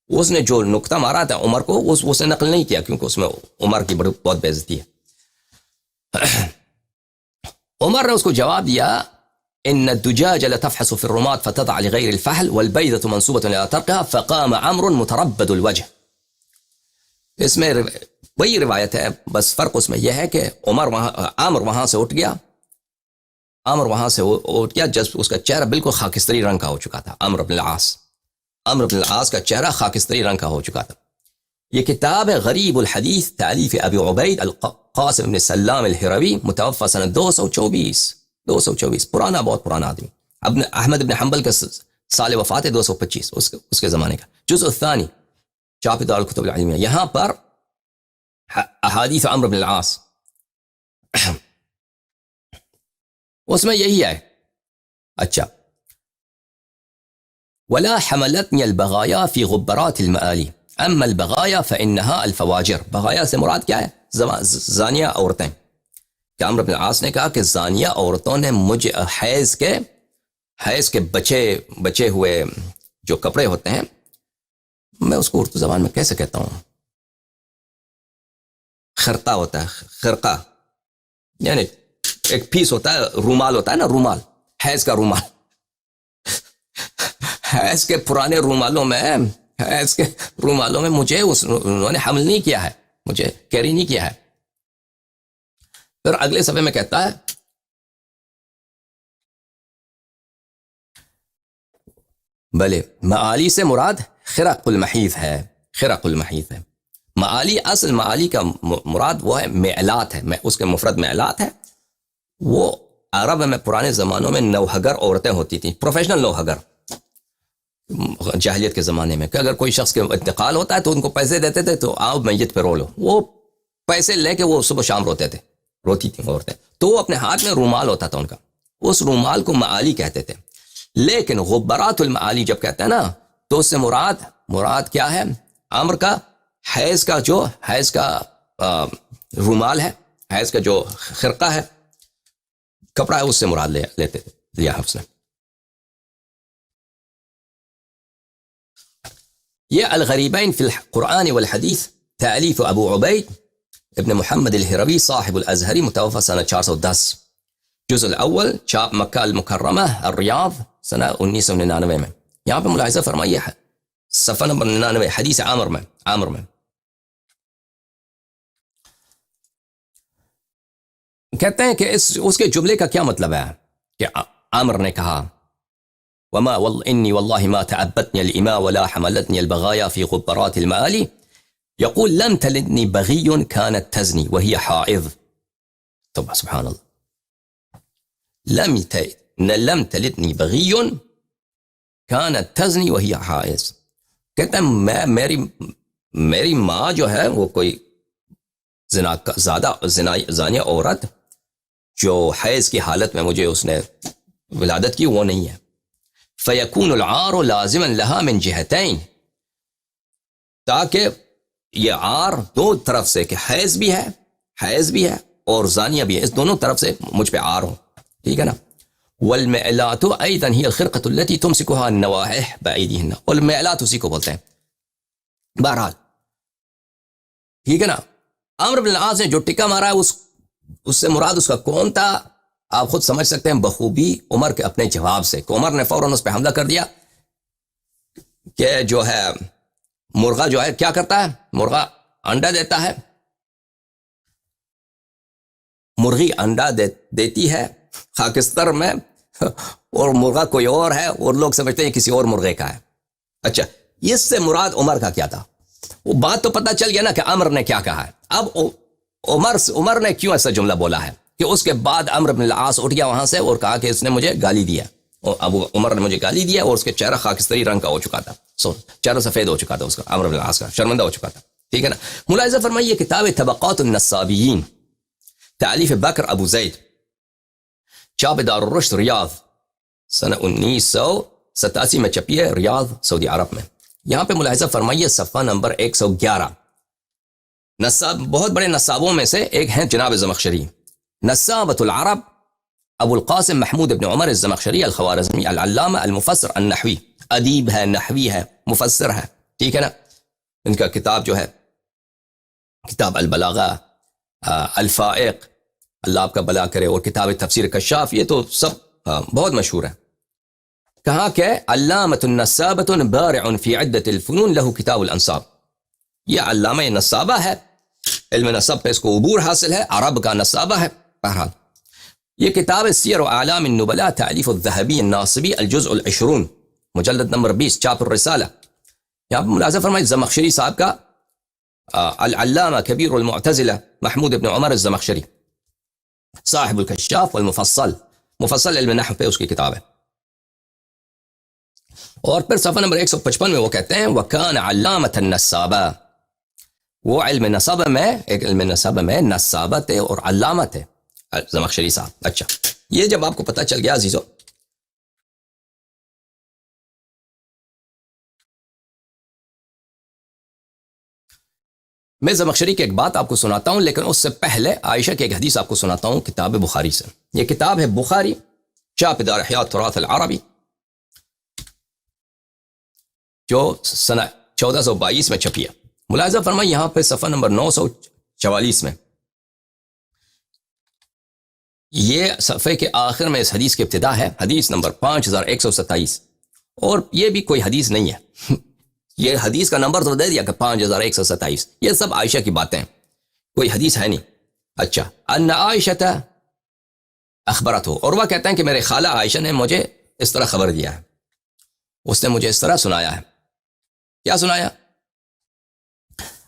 اس نے جو نقطہ مارا تھا عمر کو اس نے نقل نہیں کیا کیونکہ اس میں عمر کی بہت بے عزتی ہے. عمر نے اس کو جواب دیا، ان الدجاج لتفحص في الرماد فتضع لغير الفحل والبيضة منصوبة الى طرقها فقام عمرو متربد الوجه. اس میں وہی روایت ہے، بس فرق اس میں یہ ہے کہ عمر وہاں سے اٹھ گیا، جب اس کا چہرہ بالکل خاکستری رنگ کا ہو چکا تھا. عمرو بن العاص کا چہرہ خاکستری رنگ کا ہو چکا تھا. یہ کتاب ہے غریب الحدیث، تالیف ابی عبید القاسم بن سلام الہروی، متوفى سنہ 224، پرانا، بہت پرانا آدمی. احمد بن حنبل کا سال وفات ہے 225 اس کے زمانے کا. جزء الثانی، چاپ دار الکتب العلمیہ. یہاں پر احادیث عمرو بن العاص اس میں یہی ہے. اچھا، ولا حملتني البغايا في غبرات المآلي اما البغايا فانها الفواجر. بغایا سے مراد کیا ہے؟ زانیہ عورتیں. کہ عمرو بن العاص نے کہا کہ زانیہ عورتوں نے مجھے حیض کے بچے ہوئے جو کپڑے ہوتے ہیں، میں اس کو اردو زبان میں کیسے کہتا ہوں، خرقہ ہوتا ہے، خرقہ یعنی ایک پیس ہوتا ہے، رومال ہوتا ہے نا، رومال، حیض کا رومال. حیض کے پرانے رومالوں میں مجھے انہوں نے حمل نہیں کیا ہے، مجھے کیری نہیں کیا ہے. پھر اگلے صفحے میں کہتا ہے بلے معالی سے مراد خرق المحیط ہے. معالی، اصل معالی کا مراد وہ ہے معلات ہے، اس کے مفرد معلات ہے. وہ عرب میں پرانے زمانوں میں نوحگر عورتیں ہوتی تھیں، پروفیشنل نوحگر، جاہلیت کے زمانے میں، کہ اگر کوئی شخص کے انتقال ہوتا ہے تو ان کو پیسے دیتے تھے، تو آؤ میت پہ رو لو. وہ پیسے لے کے وہ صبح شام روتی تھیں عورتیں. تو وہ اپنے ہاتھ میں رومال ہوتا تھا ان کا، اس رومال کو معالی کہتے تھے. لیکن غبرات المعالی جب کہتے ہیں نا، تو اس سے مراد کیا ہے؟ عمر کا حیض کا رومال ہے، حیض کا جو خرقہ ہے، کپڑا ہے، اس سے مراد لیتے تھے، لیا حفظ نے. یہ الغریبین فی القرآن والحدیث تألیف ابو عبید ابن محمد الہروی صاحب الازہری، متوفى سنہ 410، جزء الاول، چاپ مکہ المکرمہ الریاض سنہ 1999 میں. یہاں پہ ملاحظہ فرمائیے صفحہ نمبر 99، حدیث عامر میں کہتے ہیں کہ اس کے جملے کا کیا مطلب ہے کہ عامر نے کہا وما انی واللہ ما تعبتنی الاماء ولا حملتنی البغایا فی غبرات المعالی يقول لم تلدنی بغی كانت تزنی وهي حائض. طبعا سبحان اللہ، لم تلدنی بغی كانت تزنی وهي حائض. کہتے ہیں میری ماں جو ہے وہ کوئی زانیہ عورت جو حیض کی حالت میں مجھے اس نے ولادت کی وہ نہیں ہے. فیکون العار لازما لها من جہتین، تاکہ یہ عار دو طرف سے، کہ حیض بھی ہے اور زانیہ بھی ہے، اس دونوں طرف سے مجھ پہ عار ہو. ٹھیک ہے نا. والمعلات ایضا هي الخرقة التي تمسكها النواحح بأيديهن، والمعلات اسی کو بولتے ہیں. بہرحال ٹھیک ہے نا. عمرو بن العاص نے جو ٹکا مارا ہے اس سے مراد اس کا کون تھا؟ آپ خود سمجھ سکتے ہیں بخوبی عمر کے اپنے جواب سے، کہ عمر نے فوراً اس پہ حملہ کر دیا کہ جو ہے مرغا جو ہے کیا کرتا ہے، مرغا انڈا دیتا ہے، مرغی انڈا دیتی ہے خاکستر میں، اور مرغا کوئی اور ہے، اور لوگ سمجھتے ہیں کسی اور مرغے کا ہے. اچھا، اس سے مراد عمر کا کیا تھا؟ وہ بات تو پتہ چل گیا نا کہ عمر نے کیا کہا ہے. اب عمر نے کیوں ایسا جملہ بولا ہے کہ اس کے بعد عمرو بن العاص اٹھ گیا وہاں سے اور کہا کہ اس نے مجھے گالی دیا، اور ابو عمر نے مجھے گالی دیا، اور اس کے چہرہ خاکستری رنگ کا ہو چکا تھا، چہرہ سفید ہو چکا تھا اس کا، عمرو بن العاص کا، شرمندہ ہو چکا تھا. ٹھیک ہے نا. ملاحظہ فرمائیے کتاب طبقات النصابیین تالیف بکر ابو زید، چاپ دار الرشد ریاض سنہ 1987 میں چھپی ہے، ریاض سعودی عرب میں. یہاں پہ ملاحظہ فرمائیے صفحہ نمبر 111. نصاب، بہت بڑے نصابوں میں سے ایک ہیں جناب زمخشری، نصابۃ العرب ابو القاسم محمود ابن عمر الزمخشری الخوارزمی العلامہ المفسر النحوی، ادیب ہے، نحوی ہے، مفسر ہے. ٹھیک ہے نا. ان کا کتاب جو ہے کتاب البلاغہ، الفائق، اللہ آپ کا بلا کرے، اور کتاب تفسیر کشاف، یہ تو سب بہت مشہور ہے. کہا کہ علامۃ النصابۃ بارع فی عدۃ الفنون لہ کتاب الانصاب. یہ علامہ نصابہ ہے، علم نصب پہ اس کو عبور حاصل ہے، عرب کا نصابہ ہے. بہرحال یہ کتاب سیر و اعلام النبلاء تالیف الذہبی الناصبی الجزء العشرون، مجلد نمبر 20، چاپ الرسالہ. یہاں پر ملاحظہ فرمائے زمخشری صاحب کا العلامہ کبیر المعتزلہ محمود ابن عمر الزمخشری صاحب الکشاف والمفصل، مفصل علم نحو پہ اس کی کتاب ہے. اور پھر صفحہ نمبر 155 میں وہ کہتے ہیں وَكَانَ عَلَّامَةَ النَّصَّابَةِ، وہ علم نصب میں، ایک علم نصب میں نصابت ہے اور علامت ہے زمخشری صاحب. اچھا، یہ جب آپ کو پتہ چل گیا عزیزو، میں زمخشری کی ایک بات آپ کو سناتا ہوں، لیکن اس سے پہلے عائشہ کی ایک حدیث آپ کو سناتا ہوں کتاب بخاری سے. یہ کتاب ہے بخاری، چاپ دار احیاء التراث العربی، جو سنہ 1422 میں چھپی ہے. ملاحظہ فرمائیں یہاں پہ صفحہ نمبر 944 میں، یہ صفحے کے آخر میں اس حدیث کی ابتدا ہے، حدیث نمبر 5127، اور یہ بھی کوئی حدیث نہیں ہے. یہ حدیث کا نمبر تو دے دیا کہ 5127، یہ سب عائشہ کی باتیں ہیں، کوئی حدیث ہے نہیں. اچھا، ان عائشہ اخبرت ہو، اور وہ کہتے ہیں کہ میرے خالہ عائشہ نے مجھے اس طرح خبر دیا ہے، اس نے مجھے اس طرح سنایا ہے. کیا سنایا؟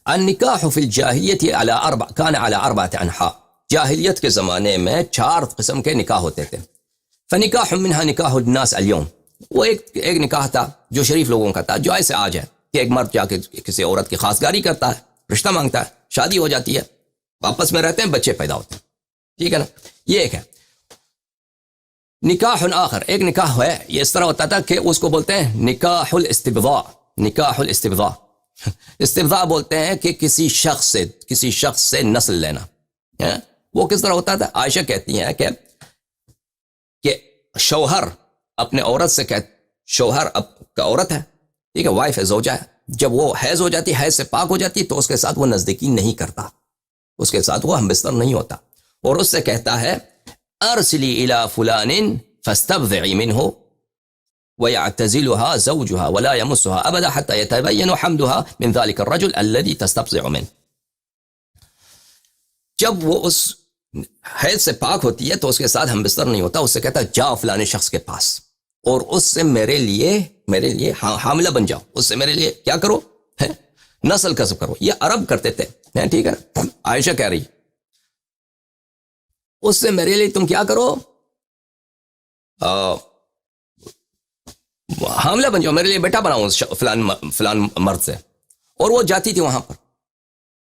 النکاح فی الجاہلیت کان علی اربعۃ انحاء، جاہلیت کے زمانے میں 4 قسم کے نکاح ہوتے تھے. فنکاح منها نکاح الناس اليوم، وہ ایک نکاح تھا جو شریف لوگوں کا تھا، جو ایسے آج ہے کہ ایک مرد جا کے کسی عورت کی خواستگاری کرتا ہے، رشتہ مانگتا ہے، شادی ہو جاتی ہے، آپس میں رہتے ہیں، بچے پیدا ہوتے ہیں. ٹھیک ہے نا، یہ ایک ہے. نکاح آخر، ایک نکاح ہے، یہ اس طرح ہوتا تھا کہ اس کو بولتے ہیں نکاح الاستبضاء. نکاح الاستبضاء، استبضاء بولتے ہیں کہ کسی شخص سے نسل لینا. وہ کس طرح ہوتا تھا؟ عائشہ کہتی ہیں کہ شوہر اپنے عورت سے شوہر کا عورت ہے، ٹھیک ہے، وائف ہے، زوجہ ہے، جب وہ حیض ہو جاتی، حیض سے پاک ہو جاتی، تو اس کے ساتھ وہ نزدیکی نہیں کرتا، اس کے ساتھ وہ ہم بستر نہیں ہوتا، اور اس سے کہتا ہے ارسلی الی فلان فاستبضعی منہ ويعتزلها زوجها ولا يمسها ابدا حتى يتبين حملها من ذلك الرجل الذي تستبضع منه. جب وہ اس حیض سے پاک ہوتی ہے تو اس کے ساتھ ہم بستر نہیں ہوتا، اس سے کہتا ہے جاؤ فلانے شخص کے پاس اور اس سے میرے لیے حاملہ بن جاؤ، اس سے میرے لیے کیا کرو، نسل کسب کرو. یہ عرب کرتے تھے، ٹھیک ہے. عائشہ کہہ رہی اس سے میرے لیے تم کیا کرو، حاملہ بن جاؤ، میرے لیے بیٹا بناؤ فلان مرد سے. اور وہ جاتی تھی وہاں پر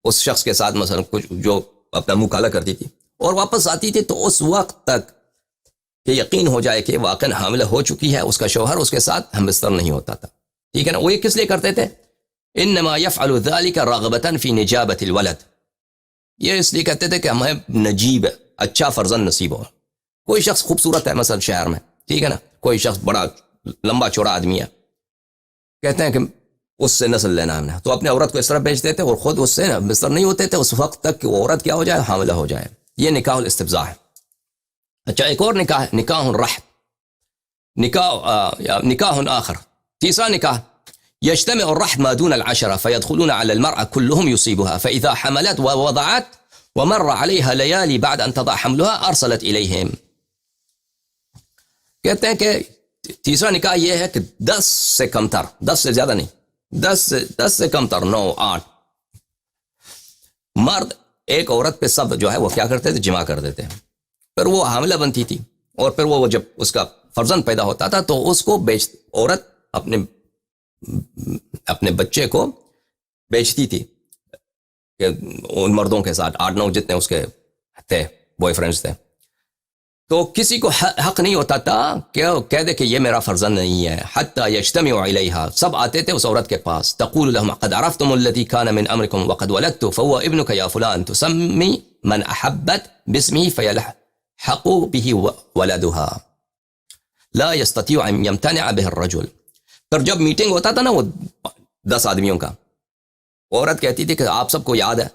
اس شخص کے ساتھ مثلا کچھ جو اپنا منہ کالا کرتی تھی، اور واپس آتی تھی تو اس وقت تک کہ یقین ہو جائے کہ واقعا حاملہ ہو چکی ہے، اس کا شوہر اس کے ساتھ ہم بستر نہیں ہوتا تھا. ٹھیک ہے نا. وہ یہ کس لیے کرتے تھے؟ انما يفعل ذلك رغبة في نجابة الولد، یہ اس لیے کہتے تھے کہ ہمیں نجیب اچھا فرزند نصیب ہو. کوئی شخص خوبصورت ہے مثلا شہر میں، ٹھیک ہے نا، کوئی شخص بڑا لمبا چوڑا آدمی ہے، کہتے ہیں کہ اس سے نسل لینا ہم نے، تو اپنے عورت کو اس طرح بیچ دیتے اور خود اس سے بستر نہیں ہوتے تھے اس وقت تک کہ وہ عورت کیا ہو جائے، حاملہ ہو جائے. یہ نکاح الاستبضاء ہے. اچھا، ایک اور نکاح ہے نکاح الرحم، نکاح آخر، تیسرا نکاح. يجتمع الرحم ما دون العشرة فيدخلون على المرأة كلهم يصيبها فإذا حملت ووضعت ومر عليها ليالي بعد أن تضع حملها أرسلت إليهم. کہتے ہیں کہ تیسرا نکاح یہ ہے کہ 10 سے کم تر، 10 سے زیادہ نہیں، 10 سے کم تر، 9 8 مرد ایک عورت پہ سب جو ہے وہ کیا کرتے تھے، جمع کر دیتے ہیں. پھر وہ حاملہ بنتی تھی اور پھر وہ جب اس کا فرزند پیدا ہوتا تھا تو اس کو عورت اپنے بچے کو بیچتی تھی کہ ان مردوں کے ساتھ 8 9 جتنے اس کے تھے بوائے فرینڈز تھے. تو کسی کو حق نہیں ہوتا تھا کہ کہہ دے کہ یہ میرا فرزند نہیں ہے. حتی یجتمع علیہا، سب آتے تھے اس عورت کے پاس. تقول لهم قد عرفتم الذي كان من امركم وقد ولدت فهو ابنك يا فلان، تسمي من احبت باسمه فيلحق به ولدها لا يستطيع ان يمتنع به الرجل. پر جب میٹنگ ہوتا تھا نا وہ 10 آدمیوں کا، عورت کہتی تھی کہ آپ سب کو یاد ہے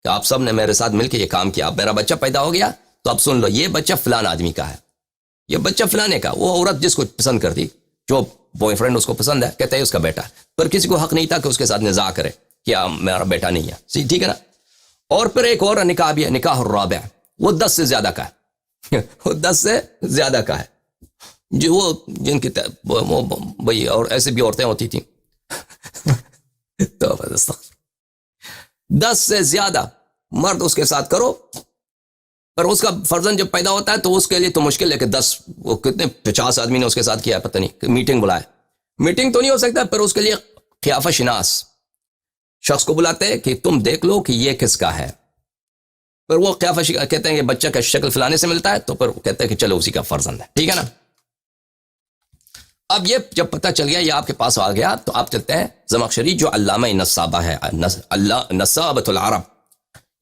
کہ آپ سب نے میرے ساتھ مل کے یہ کام کیا، اب میرا بچہ پیدا ہو گیا تو اب سن لو یہ بچہ فلان آدمی کا ہے، یہ بچہ فلانے کا. وہ عورت جس کو پسند کرتی، جو بوائے فرینڈ اس کو پسند ہے، کہتے ہیں اس کا بیٹا، پر کسی کو حق نہیں تھا کہ اس کے ساتھ نزاع کرے کہ میرا بیٹا نہیں ہے. ٹھیک ہے نا. اور پھر ایک اور نکاح بھی ہے نکاح الرابع، وہ 10 سے زیادہ کا ہے وہ 10 سے زیادہ کا ہے، جو وہ جن کی بھائی اور ایسے بھی عورتیں ہوتی تھیں تو 10 سے زیادہ مرد اس کے ساتھ کرو، پر اس کا فرزند جب پیدا ہوتا ہے تو اس کے لیے تو مشکل ہے کہ 10 وہ کتنے 50 آدمی نے اس کے ساتھ کیا پتہ نہیں، میٹنگ بلائے، میٹنگ تو نہیں ہو سکتا، پر اس کے لیے قیافہ شناس شخص کو بلاتے ہیں کہ تم دیکھ لو کہ یہ کس کا ہے. پر وہ قیافہ کہتے ہیں کہ بچہ کا شکل فلانے سے ملتا ہے، تو پھر کہتے ہیں کہ چلو اسی کا فرزند ہے. ٹھیک ہے نا. اب یہ جب پتہ چل گیا، یہ آپ کے پاس آ گیا، تو آپ چلتے ہیں زمخشری جو علامہ نصابہ ہے، نصابۃ العرب،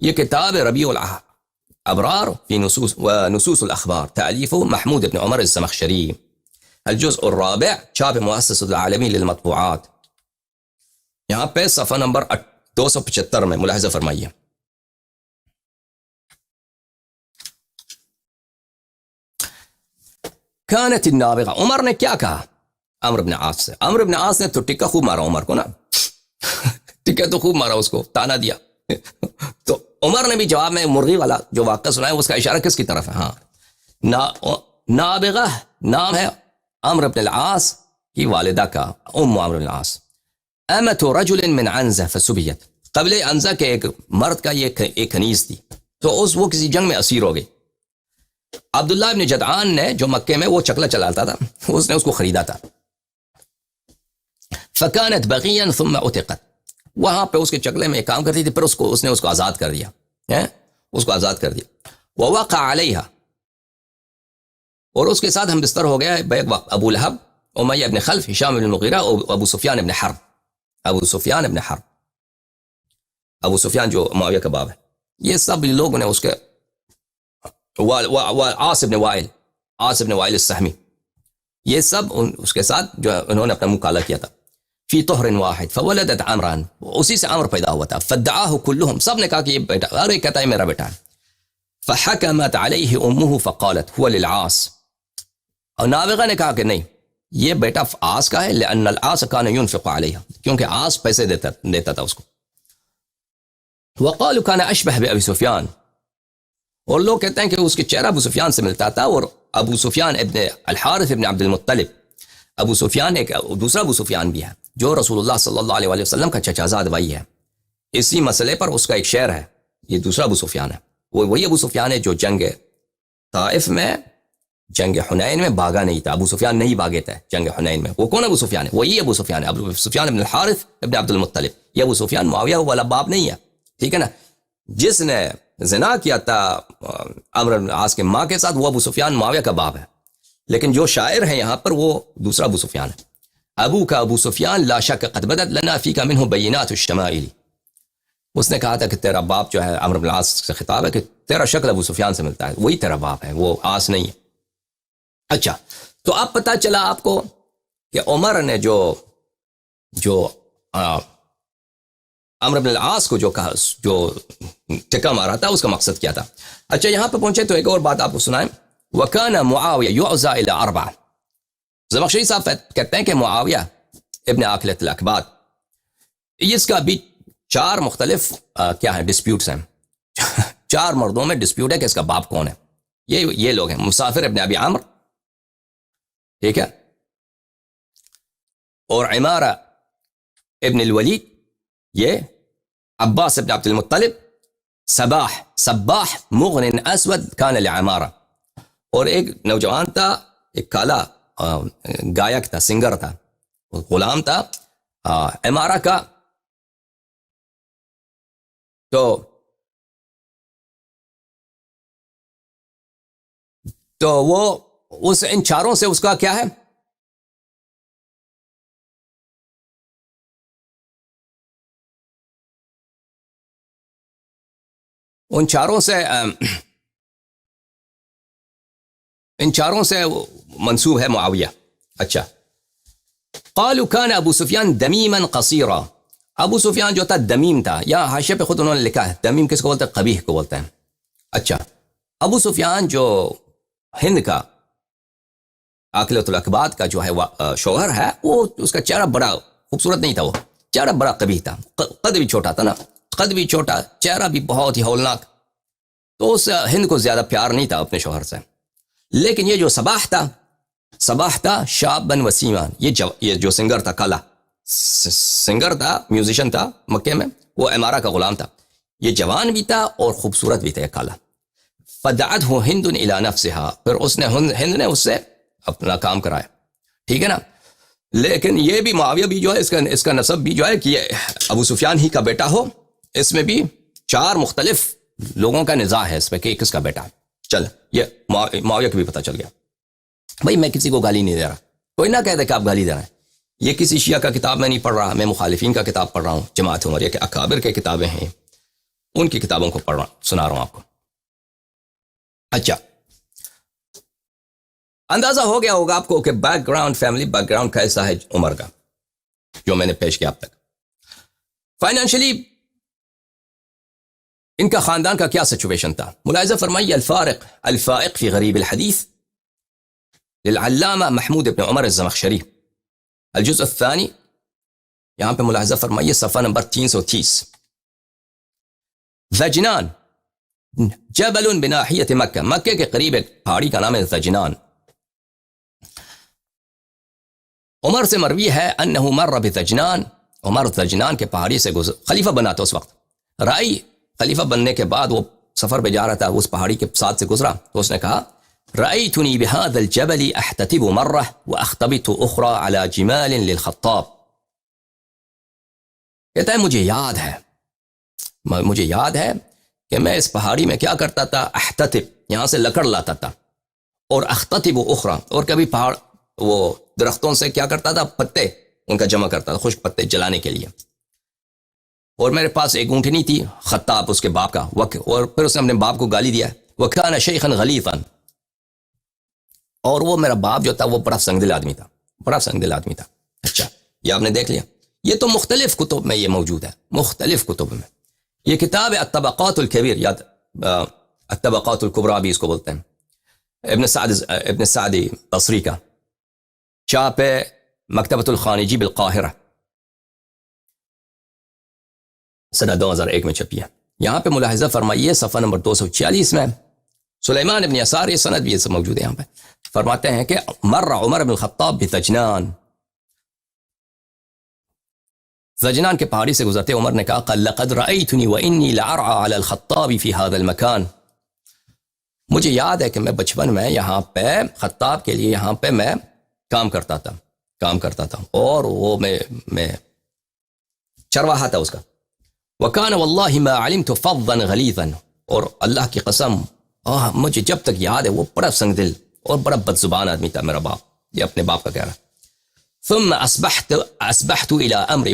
یہ کتاب ربیع الابرار فی نصوص الاخبار، تالیف محمود بن عمر الزمخشری، الجزء الرابع، چھاپ مؤسسۃ العالمی للمطبوعات. یہاں پہ صفحہ نمبر 275 میں ملاحظہ فرمائیے. كانت النابغہ، عمر نے کیا کہا عمرو بن عاص سے؟ عمرو بن عاص نے تو ٹکا خوب مارا عمر کو نا ٹکا تو خوب مارا، اس کو تانا دیا. تو عمر نے بھی جواب میں مرغی والا جو واقعہ سنایا، اس کا اشارہ کس کی طرف ہے؟ ہاں، نابغہ نام ہے عمرو بن العاص کی والدہ کا، ام عمرو بن العاص. امت رجل من عنزہ فسبیت، قبل انزا کے ایک مرد کا یہ ایک کنیز تھی، تو وہ کسی جنگ میں اسیر ہو گئی. عبداللہ ابن جدعان نے جو مکے میں وہ چکلا چلاتا تھا، اس نے اس کو خریدا تھا. فکانت بغیا ثم عتقت، وہاں پہ اس کے چکلے میں ایک کام کرتی تھی، پھر اس نے اس کو آزاد کر دیا، اس کو آزاد کر دیا. ووقع علیہا، اور اس کے ساتھ ہم بستر ہو گیا بیک وقت ابو لہب، امیہ ابن خلف، ہشام ابن المغیرہ اور ابو سفیان ابن حرب. ابو سفیان ابن حرب، ابو سفیان جو معاویہ کا باب ہے، یہ سب لوگوں نے اس کے عاص ابن وائل السہمی، یہ سب اس کے ساتھ جو انہوں نے اپنا مکالہ کیا تھا. فی طہر واحد فولدت عمران، اسی سے عمر پیدا ہوا تھا. فدعاہ کلہم، سب نے کہا کہ یہ بیٹا، ارے کہتا ہے میرا بیٹا ہے. فحکمت علیہ امہ فقالت هو للعاص، اور نابغہ نے کہا کہ نہیں، یہ بیٹا عاص کا ہے، لأن العاص کان ينفق علیہ، کیونکہ عاص پیسے دیتا تھا اس کو. وقالوا کان اشبہ بابی سفیان، اور لوگ کہتے ہیں کہ اس کے چہرہ ابو سفیان سے ملتا تھا. اور ابو سفیان ابن الحارث ابن عبد المطلب، ابو سفیان ایک دوسرا ابو سفیان بھی ہے جو رسول اللہ صلی اللہ علیہ وسلم کا چچا زاد بھائی ہے. اسی مسئلے پر اس کا ایک شعر ہے، یہ دوسرا ابو سفیان ہے. وہی ابو سفیان ہے جو جنگ طائف میں، جنگ حنین میں بھاگا نہیں تھا. ابو سفیان نہیں بھاگے تھے جنگ حنین میں. وہ کون ابو سفیان ہے؟ وہی ابو سفیان ہے، ابو سفیان ابن الحارث ابن عبد المطلب. یہ ابو سفیان معاویہ والا باپ نہیں ہے، ٹھیک ہے نا، جس نے زنا کیا تھا عمرو بن العاص کے ماں کے ساتھ، وہ ابو سفیان معاویہ کا باپ ہے. لیکن جو شاعر ہیں یہاں پر وہ دوسرا ابو سفیان ہے. ابو کا ابو سفیان لا شک قد بدت لنا فیک منہ بینات الشمائل، اس نے کہا تھا کہ تیرا باپ جو ہے، عمرو بن العاص سے خطاب ہے کہ تیرا شکل ابو سفیان سے ملتا ہے، وہی تیرا باپ ہے، وہ عاص نہیں ہے. اچھا، تو اب پتہ چلا آپ کو کہ عمر نے جو عمرو بن العاص کو جو ٹکا مارا تھا، اس کا مقصد کیا تھا. اچھا، یہاں پہ پہنچے تو ایک اور بات آپ کو سنائیں. وَكَانَ مُعَاوِيَ يُعْزَى إِلَىٰ أَرْبَعَ، زمخشری صاحب کہتے ہیں کہ معاویہ ابن عاقلۃ الاکباد، اس کا بھی 4 مختلف کیا ہیں ڈسپیوٹس ہیں. 4 مردوں میں ڈسپیوٹ ہے کہ اس کا باپ کون ہے. یہ لوگ ہیں مسافر ابن ابی عامر، ٹھیک ہے، اور عمارہ ابن الولید، یہ عباس ابن عبد المطلب، سباح مغن اسود کان لعمارہ، اور ایک نوجوان تھا، ایک کالا گائک تھا، سنگر تھا، غلام تھا عمارہ کا. تو وہ ان 4 سے اس کا کیا ہے، ان چاروں سے منسوب ہے معاویہ. اچھا، قالوا كان ابو سفیان دمیما قصیرا، ابو سفیان جو تھا دمیم تھا، یا حاشیے پہ خود انہوں نے لکھا ہے دمیم کس کو بولتے ہیں؟ قبیح کو بولتے ہیں. اچھا، ابو سفیان جو ہند کا عاقلۃ الاکباد کا جو ہے شوہر ہے، وہ اس کا چہرہ بڑا خوبصورت نہیں تھا، وہ چہرہ بڑا قبیح تھا، قد بھی چھوٹا تھا نا، قد بھی چھوٹا، چہرہ بھی بہت ہی ہولناک. تو اس ہند کو زیادہ پیار نہیں تھا اپنے شوہر سے. لیکن یہ جو سباح تھا شابن وسیمان، یہ جو سنگر تھا، کالا سنگر تھا، میوزیشن تھا مکے میں، وہ عمارہ کا غلام تھا، یہ جوان بھی تھا اور خوبصورت بھی تھا، کالا. فدعته ہند الى نفسها، پھر اس نے ہند نے اس سے اپنا کام کرایا، ٹھیک ہے نا. لیکن یہ بھی معاویہ بھی جو ہے، اس کا نسب بھی جو ہے کہ یہ ابو سفیان ہی کا بیٹا ہو، اس میں بھی 4 مختلف لوگوں کا نزاع ہے اس پہ کہ کس کا بیٹا ہے. چل، یہ معاویہ کو بھی پتہ چل گیا. بھائی میں کسی کو گالی نہیں دے رہا، کوئی نہ کہہ دے کہ آپ گالی دے رہے ہیں. یہ کسی شیعہ کا کتاب میں نہیں پڑھ رہا، میں مخالفین کا کتاب پڑھ رہا ہوں، جماعت عمریہ کے اکابر کے کتابیں ہیں، ان کی کتابوں کو پڑھ رہا ہوں، سنا رہا ہوں آپ کو. اچھا، اندازہ ہو گیا ہوگا آپ کو کہ back ground, family back ground کیسا ہے عمر کا، جو میں نے پیش کیا اب تک. فائنینشلی ان کا خاندان کا کیا سچویشن تھا؟ ملاحظہ فرمائیے الفائق فی غریب الحدیث للعلامہ محمود ابن عمر الزمخشری، الجزء الثانی، یہاں پہ ملاحظہ فرمائیے صفحہ نمبر 330. زجنان جبل بناحیت مکہ، مکہ کے قریب ایک پہاڑی کا نام ہے زجنان. عمر سے مروی ہے انہو مر بزجنان عمر زجنان کے پہاڑی سے خلیفہ بنا تھا اس وقت، رائی خلیفہ بننے کے بعد وہ سفر پہ جا رہا تھا، اس پہاڑی کے ساتھ سے گزرا تو اس نے کہا رأيتني بهذا الجبل احتتب مرة واختبط اخرى على جمال للخطاب. کہتا ہے مجھے یاد ہے کہ میں اس پہاڑی میں کیا کرتا تھا، احتتب یہاں سے لکڑ لاتا تھا، اور اختتب اخرى اور کبھی پہاڑ وہ درختوں سے کیا کرتا تھا، پتے ان کا جمع کرتا تھا، خشک پتے جلانے کے لیے. اور میرے پاس ایک اونٹنی تھی، خطاب اس کے باپ کا، اور پھر اس نے اپنے باپ کو گالی دیا، وكان شيخا غليظا، اور وہ میرا باپ جو تھا وہ بڑا سنگدل آدمی تھا. اچھا یہ آپ نے دیکھ لیا، یہ تو مختلف کتب میں یہ موجود ہے، مختلف کتب میں. یہ کتاب الطبقات الکبیر، یا الطبقات الکبریٰ بھی اس کو بولتے ہیں، ابن سعد بصری کا، چھاپ مکتبۃ الخانجی بالقاہرہ، سنہ 2001 میں چھپی ہے. یہاں پہ ملاحظہ فرمائیے صفحہ نمبر 246 میں سلیمان ابن یسار، یہ سند بھی یہ سب موجود ہے، یہاں پہ فرماتے ہیں کہ مر عمر بن الخطاب بتجنان، زجنان کے پہاڑی سے گزرتے عمر نے کہا قال لقد رأيتني وإني لأرعى على الخطاب في هذا المكان. مجھے یاد ہے کہ میں بچپن میں یہاں پہ خطاب کے لیے یہاں پہ میں کام کرتا تھا اور وہ میں چرواہا تھا اس کا. وكان والله ما علمت فظا غليظا، اور اللہ کی قسم مجھے جب تک یاد ہے وہ بڑا سنگدل اور بڑا بد زبان آدمی تھا میرا باپ، یہ اپنے باپ کا کہہ رہا. ثم اصبحت الى امر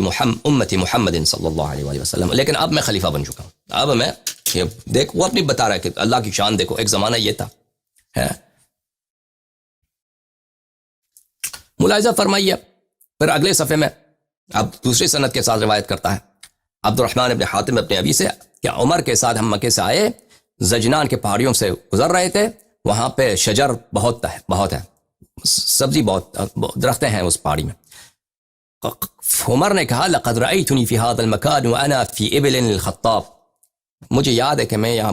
امت محمد صلی اللہ علیہ وسلم، لیکن اب میں خلیفہ بن چکا ہوں. اب میں دیکھ، وہ اپنی بتا رہا ہے کہ اللہ کی شان دیکھو، ایک زمانہ یہ تھا. ملاحظہ فرمائیے پھر اگلے صفحے میں اب دوسری سند کے ساتھ روایت کرتا ہے عبد الرحمن ابن حاتم اپنے ابی سے کہ عمر کے ساتھ ہم مکے سے آئے، زجنان کے پہاڑیوں سے گزر رہے تھے، وہاں پہ شجر بہت ہے، سبزی بہت درختیں ہیں اس پہاڑی میں. عمر نے کہا لقد رأيتني في هذا المكان وانا في ابل للخطاب، مجھے یاد ہے کہ میں یہاں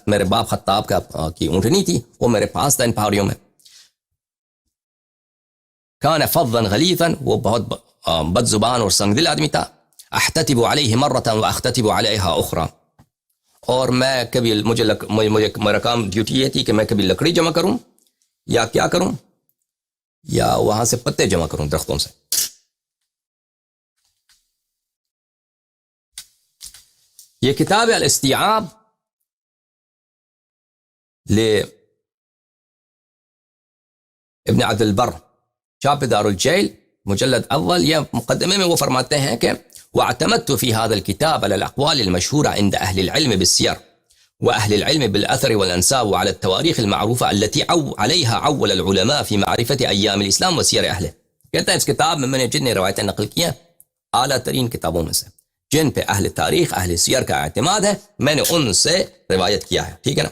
میرے باپ خطاب کی اونٹنی تھی، وہ میرے پاس تھا ان پہاڑیوں میں. كان فظا غليظا، وہ بہت بد زبان اور سنگدل آدمی تھا. احتتب عليه مرة واختتب عليها اخرى، اور میں کبھی مجھے میرا کام ڈیوٹی یہ تھی کہ میں کبھی لکڑی جمع کروں یا کیا کروں، یا وہاں سے پتے جمع کروں درختوں سے. یہ کتاب الاستیعاب ابن عبد البر، چھاپ دار الجیل، مجلد اول. یہ مقدمے میں وہ فرماتے ہیں کہ واعتمدت في هذا الكتاب على الأقوال المشهورة عند أهل العلم بالسير وأهل العلم بالأثر والأنساب وعلى التواريخ المعروفة التي عليها عول العلماء في معرفة أيام الإسلام وسير أهله. کہتا ہے اس کتاب میں نے جتنے روایتیں نقل کی ہیں اعلیٰ ترین کتابوں میں سے جن پہ اہل تاریخ اہل سیر کا اعتماد ہے، میں نے ان سے روایت کیا ہے. ٹھیک ہے نا.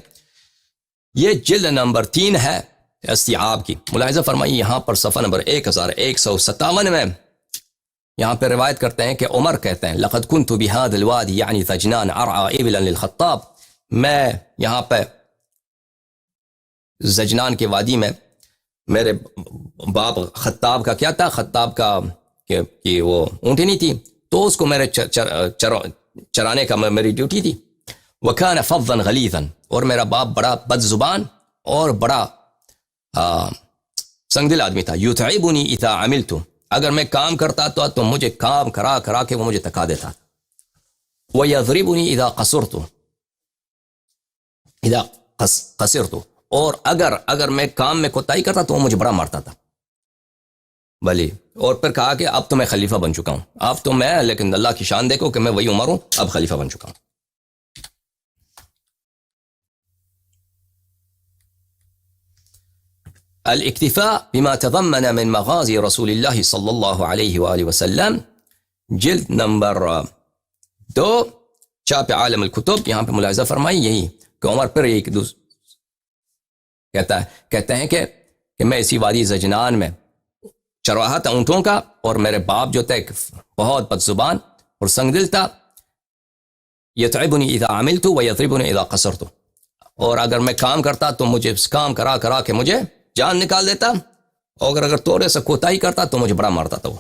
یہ جلد نمبر 3 ہے استیعاب کی. ملاحظہ فرمائیے یہاں پر صفحہ نمبر 1157 میں یہاں پہ روایت کرتے ہیں کہ عمر کہتے ہیں لقد كنت بهذا الوادي يعني ثجنان ارعى ابلا للخطاب، میں یہاں پہ زجنان کے وادی میں میرے باپ خطاب کا کیا تھا، خطاب کا کہ وہ اونٹنی تھی، تو اس کو میرے چرانے کا میری ڈیوٹی تھی. وكان فظا غليظا، اور میرا باپ بڑا بد زبان اور بڑا سنگدل آدمی تھا. يتعبني اذا عملت، اگر میں کام کرتا تو مجھے کام کرا کے وہ مجھے تکا دیتا. وَيَضْرِبُنِي اِذَا قَصِرْتُ، اور اگر میں کام میں کوتاہی کرتا تو وہ مجھے بڑا مارتا تھا. بلی، اور پھر کہا کہ اب تو میں خلیفہ بن چکا ہوں، اب تو میں، لیکن اللہ کی شان دیکھو کہ میں وہی عمر ہوں، اب خلیفہ بن چکا ہوں. الاکتفاء بما تضمن من مغازی رسول اللہ صلی اللہ علیہ وآلہ وسلم، جلد نمبر 2، چھاپ عالم الکتب. یہاں پہ ملاحظہ فرمائی یہی کہ عمر پھر ایک کہتے ہیں کہ میں اسی وادی زجنان میں چرواہا تھا اونٹوں کا، اور میرے باپ جو تھا بہت بد زبان اور سنگدل تھا. یتعبنی اذا عملت ویضربنی اذا قصرت، اور اگر میں کام کرتا تو مجھے کام کرا کے مجھے جان نکال دیتا، اور اگر تھوڑے سے کوتاہی کرتا تو مجھے بڑا مارتا تھا وہ.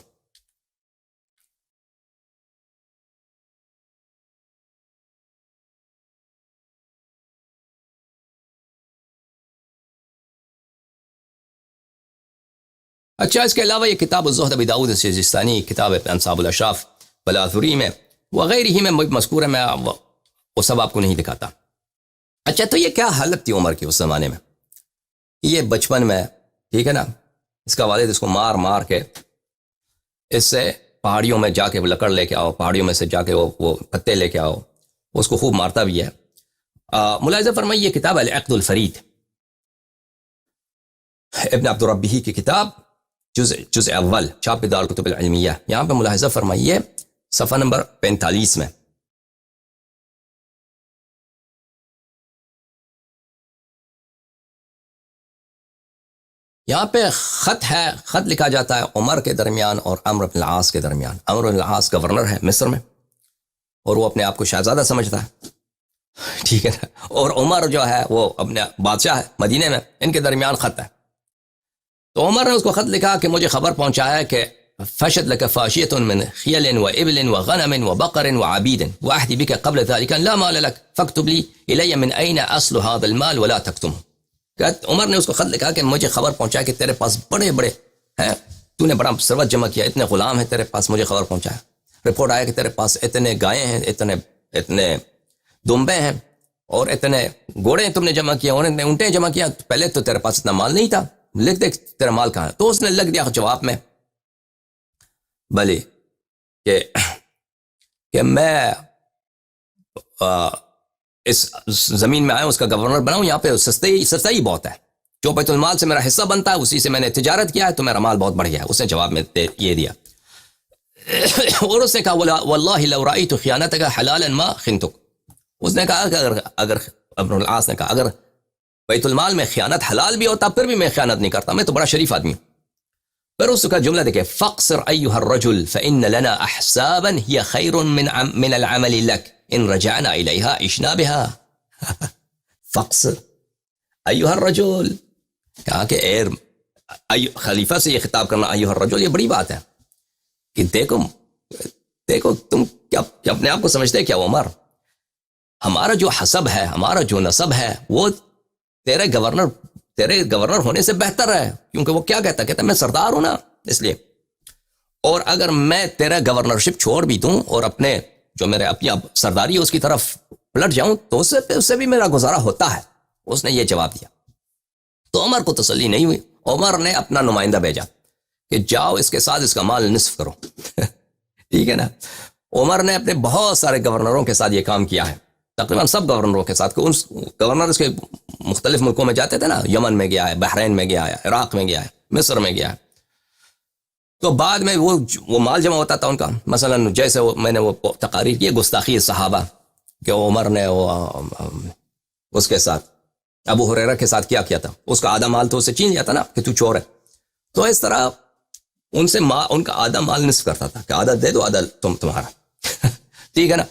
اچھا اس کے علاوہ یہ کتاب الزہد ابی داؤد سجستانی، کتاب انصاب الاشراف بلاثری میں وغیرہ ہی میں مذکور ہے، میں وہ سب آپ کو نہیں دکھاتا۔ اچھا تو یہ کیا حالت تھی عمر کی اس زمانے میں؟ یہ بچپن میں، ٹھیک ہے نا، اس کا والد اس کو مار مار کے اس سے پہاڑیوں میں جا کے وہ لکڑ لے کے آؤ، پہاڑیوں میں سے جا کے وہ پتے لے کے آؤ، اس کو خوب مارتا بھی ہے۔ ملاحظہ فرمائیے، یہ کتاب العقد الفرید ابن عبد الربیہ کی کتاب، جزء اول، چھاپ دار الکتب العلمیہ۔ یہاں پہ ملاحظہ فرمائیے صفحہ نمبر 45 میں، یہاں پہ خط ہے، خط لکھا جاتا ہے عمر کے درمیان اور عمرو بن العاص کے درمیان۔ عمرو بن العاص گورنر ہے مصر میں، اور وہ اپنے آپ کو شہزادہ سمجھتا ہے، ٹھیک ہے نا، اور عمر جو ہے وہ اپنے بادشاہ ہے مدینے میں، ان کے درمیان خط ہے۔ تو عمر نے اس کو خط لکھا کہ مجھے خبر پہنچایا کہ فشد لك فاشية من خيل وإبل وغنم وبقر وعبيد وأحدي بك قبل ذلك لا مال لك فاكتب لي إلي من أين أصل هذا المال ولا تكتمه۔ کہ عمر نے اس کو خط لکھا کہ مجھے خبر پہنچایا کہ تیرے پاس بڑے بڑے ہیں، تو نے بڑا ثروت جمع کیا، اتنے غلام ہیں تیرے پاس، مجھے خبر پہنچایا، رپورٹ آیا کہ تیرے پاس اتنے گائیں ہیں، اتنے دمبے ہیں، اور اتنے گھوڑے تم نے جمع کیا، اور اتنے اونٹیں جمع کیا، پہلے تو تیرے پاس اتنا مال نہیں تھا، لکھ دے تیرا مال کہاں ہے۔ تو اس نے لکھ دیا جواب میں بلی کہ میں اس زمین میں آیا ہوں، اس کا گورنر بناؤں، یہاں پہ سستائی بہت ہے، جو بیت المال سے میرا حصہ بنتا ہے اسی سے میں نے تجارت کیا ہے، تو میرا مال بہت بڑھ گیا ہے۔ اس نے جواب میں یہ دیا، اور اس نے کہا واللہ لو رأیت خیانتک حلالا ما خنتک۔ اس نے کہا کہ اگر ابن العاص نے کہا اگر بیت المال میں خیانت حلال بھی ہوتا پھر بھی میں خیانت نہیں کرتا، میں تو بڑا شریف آدمی ہوں۔ پھر اس کا جملہ دیکھیں، فاقصر ایھا الرجل فإن لنا احسابا هي خير من العمل لك ان رجعنا الیہا عشنا بها۔ فاقصر ایھا الرجل، کہا کہ اے خلیفہ سے یہ خطاب کرنا، ایھا الرجل، یہ بڑی بات ہے کہ دیکھو تم کیا اپنے آپ کو سمجھتے کیا عمر، ہمارا جو حسب ہے، ہمارا جو نسب ہے، وہ تیرے گورنر ہونے سے بہتر ہے، کیونکہ وہ کیا کہتا ہے میں سردار ہوں نا، اس لیے، اور اگر میں تیرا گورنرشپ چھوڑ بھی دوں اور اپنے جو میرے اپنی سرداری ہے اس کی طرف پلٹ جاؤں تو اس سے بھی میرا گزارا ہوتا ہے۔ اس نے یہ جواب دیا۔ تو عمر کو تسلی نہیں ہوئی، عمر نے اپنا نمائندہ بھیجا کہ جاؤ اس کے ساتھ اس کا مال نصف کرو۔ ٹھیک ہے نا، عمر نے اپنے بہت سارے گورنروں کے ساتھ یہ کام کیا ہے، تقریباً سب گورنروں کے ساتھ، کہ گورنر اس کے مختلف ملکوں میں جاتے تھے نا، یمن میں گیا ہے، بحرین میں گیا ہے، عراق میں گیا ہے، مصر میں گیا ہے، تو بعد میں وہ مال جمع ہوتا تھا ان کا، مثلا جیسے میں نے وہ تقاریر کی گستاخی صحابہ کہ عمر نے اس کے ساتھ ابو ہریرہ کے ساتھ کیا تھا، اس کا آدھا مال تو اسے چھین لیا تھا نا کہ تو چور ہے، تو اس طرح ان کا آدھا مال نصف کرتا تھا کہ آدھا دے دو، آدھا تمہارا۔ ٹھیک ہے نا،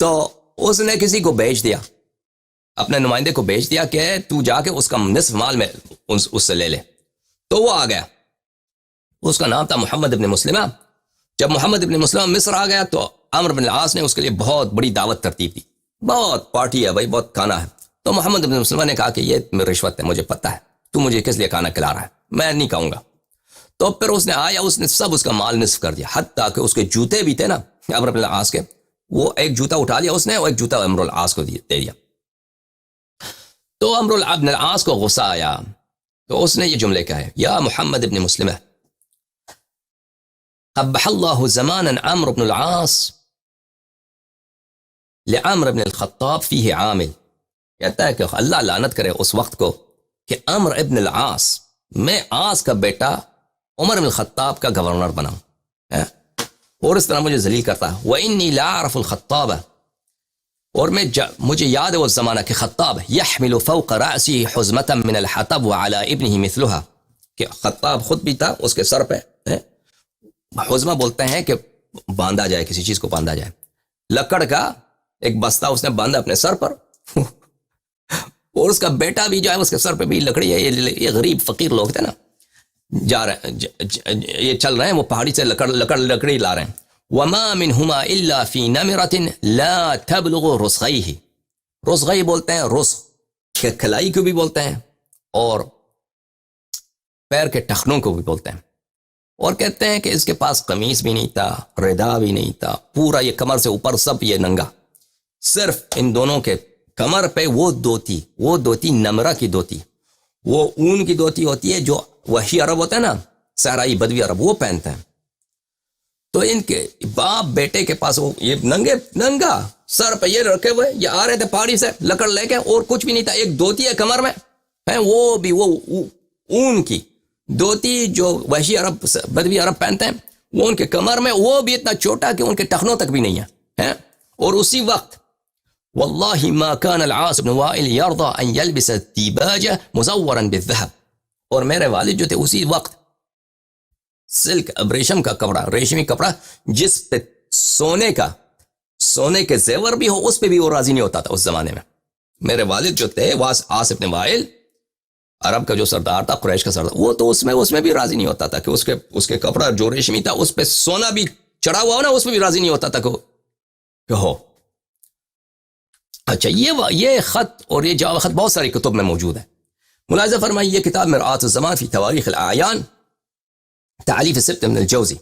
تو اس نے کسی کو بھیج دیا، اپنے نمائندے کو بھیج دیا کہ تو جا کے اس کا نصف مال میں اس سے لے لے۔ تو وہ آ گیا، اس کا نام تھا محمد ابن مسلمہ۔ جب محمد ابن مسلمہ مصر آ گیا تو عمرو بن العاص نے اس کے لیے بہت بڑی دعوت ترتیب دی، بہت پارٹی ہے بھائی، بہت کھانا ہے۔ تو محمد ابن مسلمہ نے کہا کہ یہ رشوت ہے، مجھے پتہ ہے، تو مجھے کس لیے کھانا کھلا رہا ہے، میں نہیں کھاؤں گا۔ تو پھر اس نے آیا، اس نے سب اس کا مال نصف کر دیا، حتیٰ کہ اس کے جوتے بھی تھے نا عمرو بن العاص کے، وہ ایک جوتا اٹھا لیا اس نے، اور ایک جوتا عمرو العاص کو دے دیا۔ تو عمرو بن العاص کو غصہ آیا، تو اس نے یہ جملے کہے، یا محمد ابن مسلمہ قبح اللہ زمانا عمرو بن العاص لعمر بن الخطاب فیہ عامل، کہتا ہے کہ اللہ لعنت کرے اس وقت کو کہ عمر ابن العاص، میں عاص کا بیٹا عمر بن الخطاب کا گورنر بناؤں، اور اس طرح مجھے ذلیل کرتا ہے۔ وَإِنِّي لَأَعْرَفُ الْخَطَّابَ، اور مجھے یاد ہے وہ زمانہ کہ خطاب يحمل فوق رأسه حزمة من الحطب وعلى ابنه مثلها، کہ خطاب خود بھی تھا، اس کے سر پہ حزمہ بولتے ہیں کہ باندھا جائے، کسی چیز کو باندھا جائے، لکڑ کا ایک بستہ اس نے باندھا اپنے سر پر، اور اس کا بیٹا بھی جو ہے اس کے سر پہ بھی لکڑی ہے۔ یہ غریب فقیر لوگ تھے نا، جا رہے ہیں، یہ چل رہے ہیں، وہ پہاڑی سے لکڑی لا رہے ہیں۔ وما منهما الا في نمرة لا تبلغ رسغيه، رسغی بولتے ہیں، رسغ کھلائی کو بھی بولتے ہیں، اور پیر کے ٹخنوں کو بھی بولتے ہیں۔ اور کہتے ہیں کہ اس کے پاس قمیص بھی نہیں تھا، ردا بھی نہیں تھا، پورا یہ کمر سے اوپر سب یہ ننگا، صرف ان دونوں کے کمر پہ وہ دھوتی نمرہ کی دھوتی، وہ اون کی دھوتی ہوتی ہے جو وحشی عرب ہوتا ہے نا، صحرائی بدوی عرب، وہ پہنتے ہیں. تو ان کے باپ بیٹے کے پاس وہ یہ ننگا سر پہ یہ رکھے ہوئے، یہ آ رہے تھے پہاڑی سے لکڑ لے کے، اور کچھ بھی نہیں تھا، ایک دھوتی ہے کمر میں ہے، وہ بھی وہ اون کی دھوتی جو وحشی عرب بدوی عرب پہنتے ہیں، وہ ان کے کمر میں، وہ بھی اتنا چھوٹا کہ ان کے ٹخنوں تک بھی نہیں ہے. اور اسی وقت واللہ ما كان العاص بن وائل يرضى ان يلبس الديباج مزورا بالذهب، اور میرے والد جو تھے اسی وقت سلک ریشم کا کپڑا، ریشمی کپڑا جس پہ سونے کے زیور بھی ہو، اس پہ بھی وہ راضی نہیں ہوتا تھا اس زمانے میں. میرے والد جو تھے عاص بن وائل، عرب کا جو سردار تھا، قریش کا سردار، وہ تو اس میں بھی راضی نہیں ہوتا تھا کہ اس کے کپڑا جو ریشمی تھا اس پہ سونا بھی چڑھا ہوا ہو نا، اس میں بھی راضی نہیں ہوتا تھا کہ ہو. اچھا، یہ خط اور یہ جواب خط بہت ساری کتب میں موجود ہے. ملاحظہ فرمائیے، یہ کتاب مرآۃ الزمان فی تواریخ الاعیان، تعلیف سبت من الجوزی،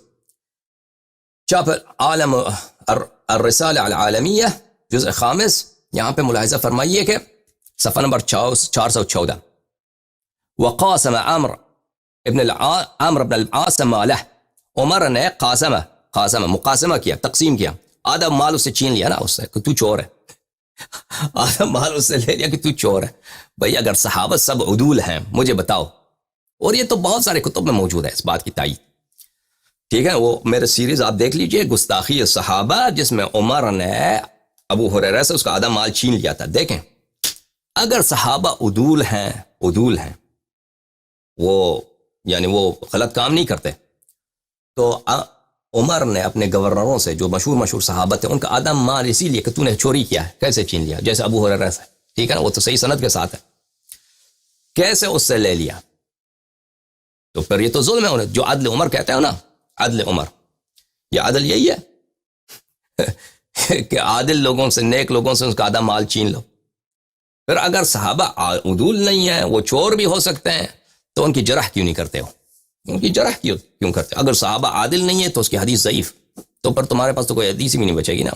چاپ عالم الرسالہ العالمیہ، جزء 5. یہاں پہ ملاحظہ فرمائیے کہ صفحہ نمبر 414. وقاسم عمرو بن العاص مالہ، عمر نے قاسم مقاسمہ کیا، تقسیم کیا، آدھا مال اس سے چھین لیا نا، اس سے کہ تو چور ہے، آدھا مال اس سے لے لیا کہ تو چور ہے. بھئی اگر صحابہ سب عدول ہیں مجھے بتاؤ، اور یہ تو بہت سارے کتب میں موجود ہے اس بات کی تائید. ٹھیک ہے، وہ میرے سیریز آپ دیکھ لیجئے، گستاخی صحابہ، جس میں عمر نے ابو ہریرہ سے اس کا آدھا مال چھین لیا تھا. دیکھیں، اگر صحابہ عدول ہیں وہ یعنی وہ غلط کام نہیں کرتے، تو عمر نے اپنے گورنروں سے جو مشہور صحابہ تھے ان کا آدھا مال اسی لیے کہ تو نے چوری کیا ہے، کیسے چھین لیا، جیسے ابو ہریرہ سے، ٹھیک ہے نا، وہ تو صحیح سند کے ساتھ ہے، کیسے اس سے لے لیا. تو پھر یہ تو ظلم ہے انہیں، جو عدل عمر کہتے ہیں نا، عدل عمر، یہ عدل یہی ہے کہ عادل لوگوں سے، نیک لوگوں سے اس کا آدھا مال چھین لو. پھر اگر صحابہ عدول نہیں ہیں، وہ چور بھی ہو سکتے ہیں، تو ان کی جرح کیوں نہیں کرتے ہو؟ ان کی جرح کیوں کرتے؟ اگر صحابہ عادل نہیں ہے تو اس کی حدیث ضعیف، تو پھر تمہارے پاس تو کوئی حدیث بھی نہیں بچے گی نا.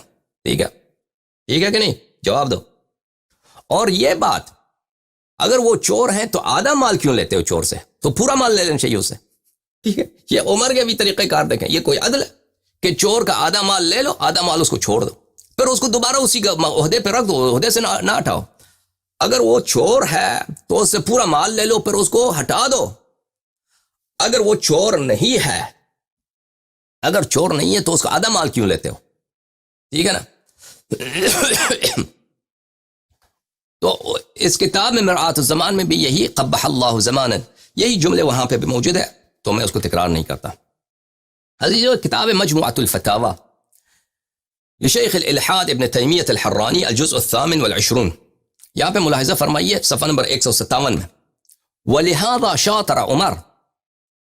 ٹھیک ہے کہ نہیں؟ جواب دو. اور یہ بات، اگر وہ چور ہیں تو آدھا مال کیوں لیتے ہو چور سے؟ تو پورا مال لے لینا چاہیے اس سے. ٹھیک ہے، یہ عمر کے بھی طریقہ کار دیکھیں، یہ کوئی عدل ہے کہ چور کا آدھا مال لے لو، آدھا مال اس کو چھوڑ دو، پھر اس کو دوبارہ اسی کا عہدے پہ رکھ دو، عہدے سے نہ ہٹاؤ. اگر وہ چور ہے تو اس سے پورا مال لے لو، پھر اس کو ہٹا دو. اگر وہ چور نہیں ہے، تو اس کا آدھا مال کیوں لیتے ہو؟ ٹھیک ہے نا. تو اس کتاب میں مرآۃ الزمان میں بھی یہی قبح اللہ زمانا، یہی جملے وہاں پہ بھی موجود ہے، تو میں اس کو تکرار نہیں کرتا. عزیزو، کتاب مجموعۃ الفتاوی لشیخ الالحاد ابن تیمیہ الحرانی، الجزء 28، یہاں پہ ملاحظہ فرمائیے صفحہ نمبر 157 میں، وَلِهَذَا شَاطَرَ عمر،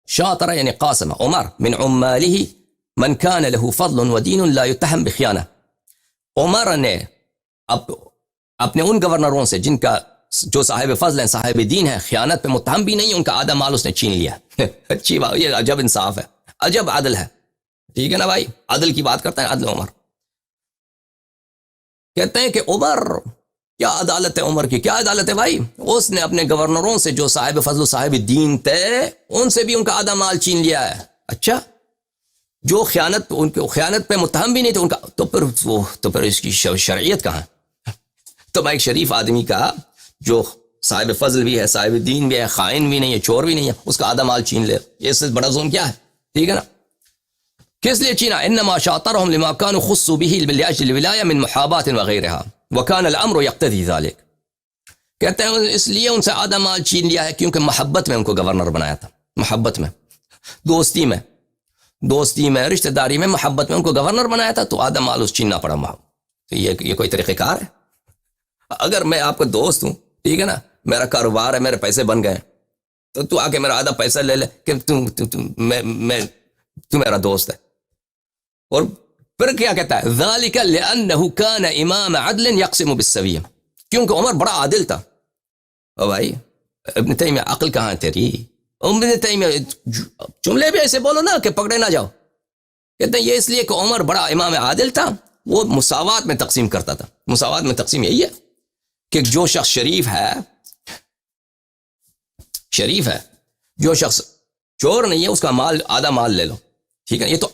شاطر یعنی قاسم، عمر من عماله من كان له فضل ودين لا يتهم بخیانہ. عمر نے اپنے ان گورنروں سے جن کا جو صاحب فضل ہیں، صاحب دین ہیں، خیانت پہ متہم بھی نہیں، ان کا آدھا مال اس نے چھین لیا. اچھی بات، یہ عجب انصاف ہے، عجب عدل ہے. ٹھیک ہے نا بھائی، عدل کی بات کرتے ہیں، عدل عمر. کہتے ہیں کہ عمر، کیا عدالت ہے عمر کی، کیا عدالت ہے بھائی، اس نے اپنے گورنروں سے جو صاحب فضل و صاحب دین تھے ان سے بھی ان کا آدھا مال چھین لیا ہے. اچھا، جو ان کے خیانت پہ متہم بھی نہیں تھے ان کا، تو پھر اس کی شرعیت کہاں؟ تو میں ایک شریف آدمی کا جو صاحب فضل بھی ہے، صاحب دین بھی ہے، خائن بھی نہیں ہے، چور بھی نہیں ہے، اس کا آدھا مال چھین لے، یہ اس سے بڑا ظلم کیا ہے؟ ٹھیک ہے نا. کس لیے چھینا؟ انما شاطرهم لما كانوا خصوا به لاجل الولايه من محابات وغيرها وكان الامر يقتضي ذلك. کہتے ہیں اس لیے ان سے آدھا مال چھین لیا ہے کیونکہ محبت میں ان کو گورنر بنایا تھا، محبت میں، دوستی میں، رشتہ داری میں، محبت میں ان کو گورنر بنایا تھا، تو آدھا مال اس چھیننا پڑا وہاں. تو یہ کوئی طریقہ کار ہے؟ اگر میں آپ کا دوست ہوں، ٹھیک ہے نا، میرا کاروبار ہے، میرے پیسے بن گئے، تو آ کے میرا آدھا پیسہ لے لے کہ تو میرا دوست ہے. اور پھر کیا کہتا ہے؟ ذالک لأنه كان امام عدل يقسم بالسویہ، کیونکہ عمر بڑا عادل تھا. او بھائی ابن تیمیہ، عقل کہاں ہے تیری؟ ابن تیمیہ جملے بھی ایسے بولو نا کہ پکڑے نہ جاؤ. کہتے ہیں یہ اس لیے کہ عمر بڑا امام عادل تھا, وہ مساوات میں تقسیم کرتا تھا. مساوات میں تقسیم یہی ہے کہ جو شخص شریف ہے, جو شخص چور نہیں ہے, اس کا مال آدھا مال لے لو, ٹھیک ہے. یہ تو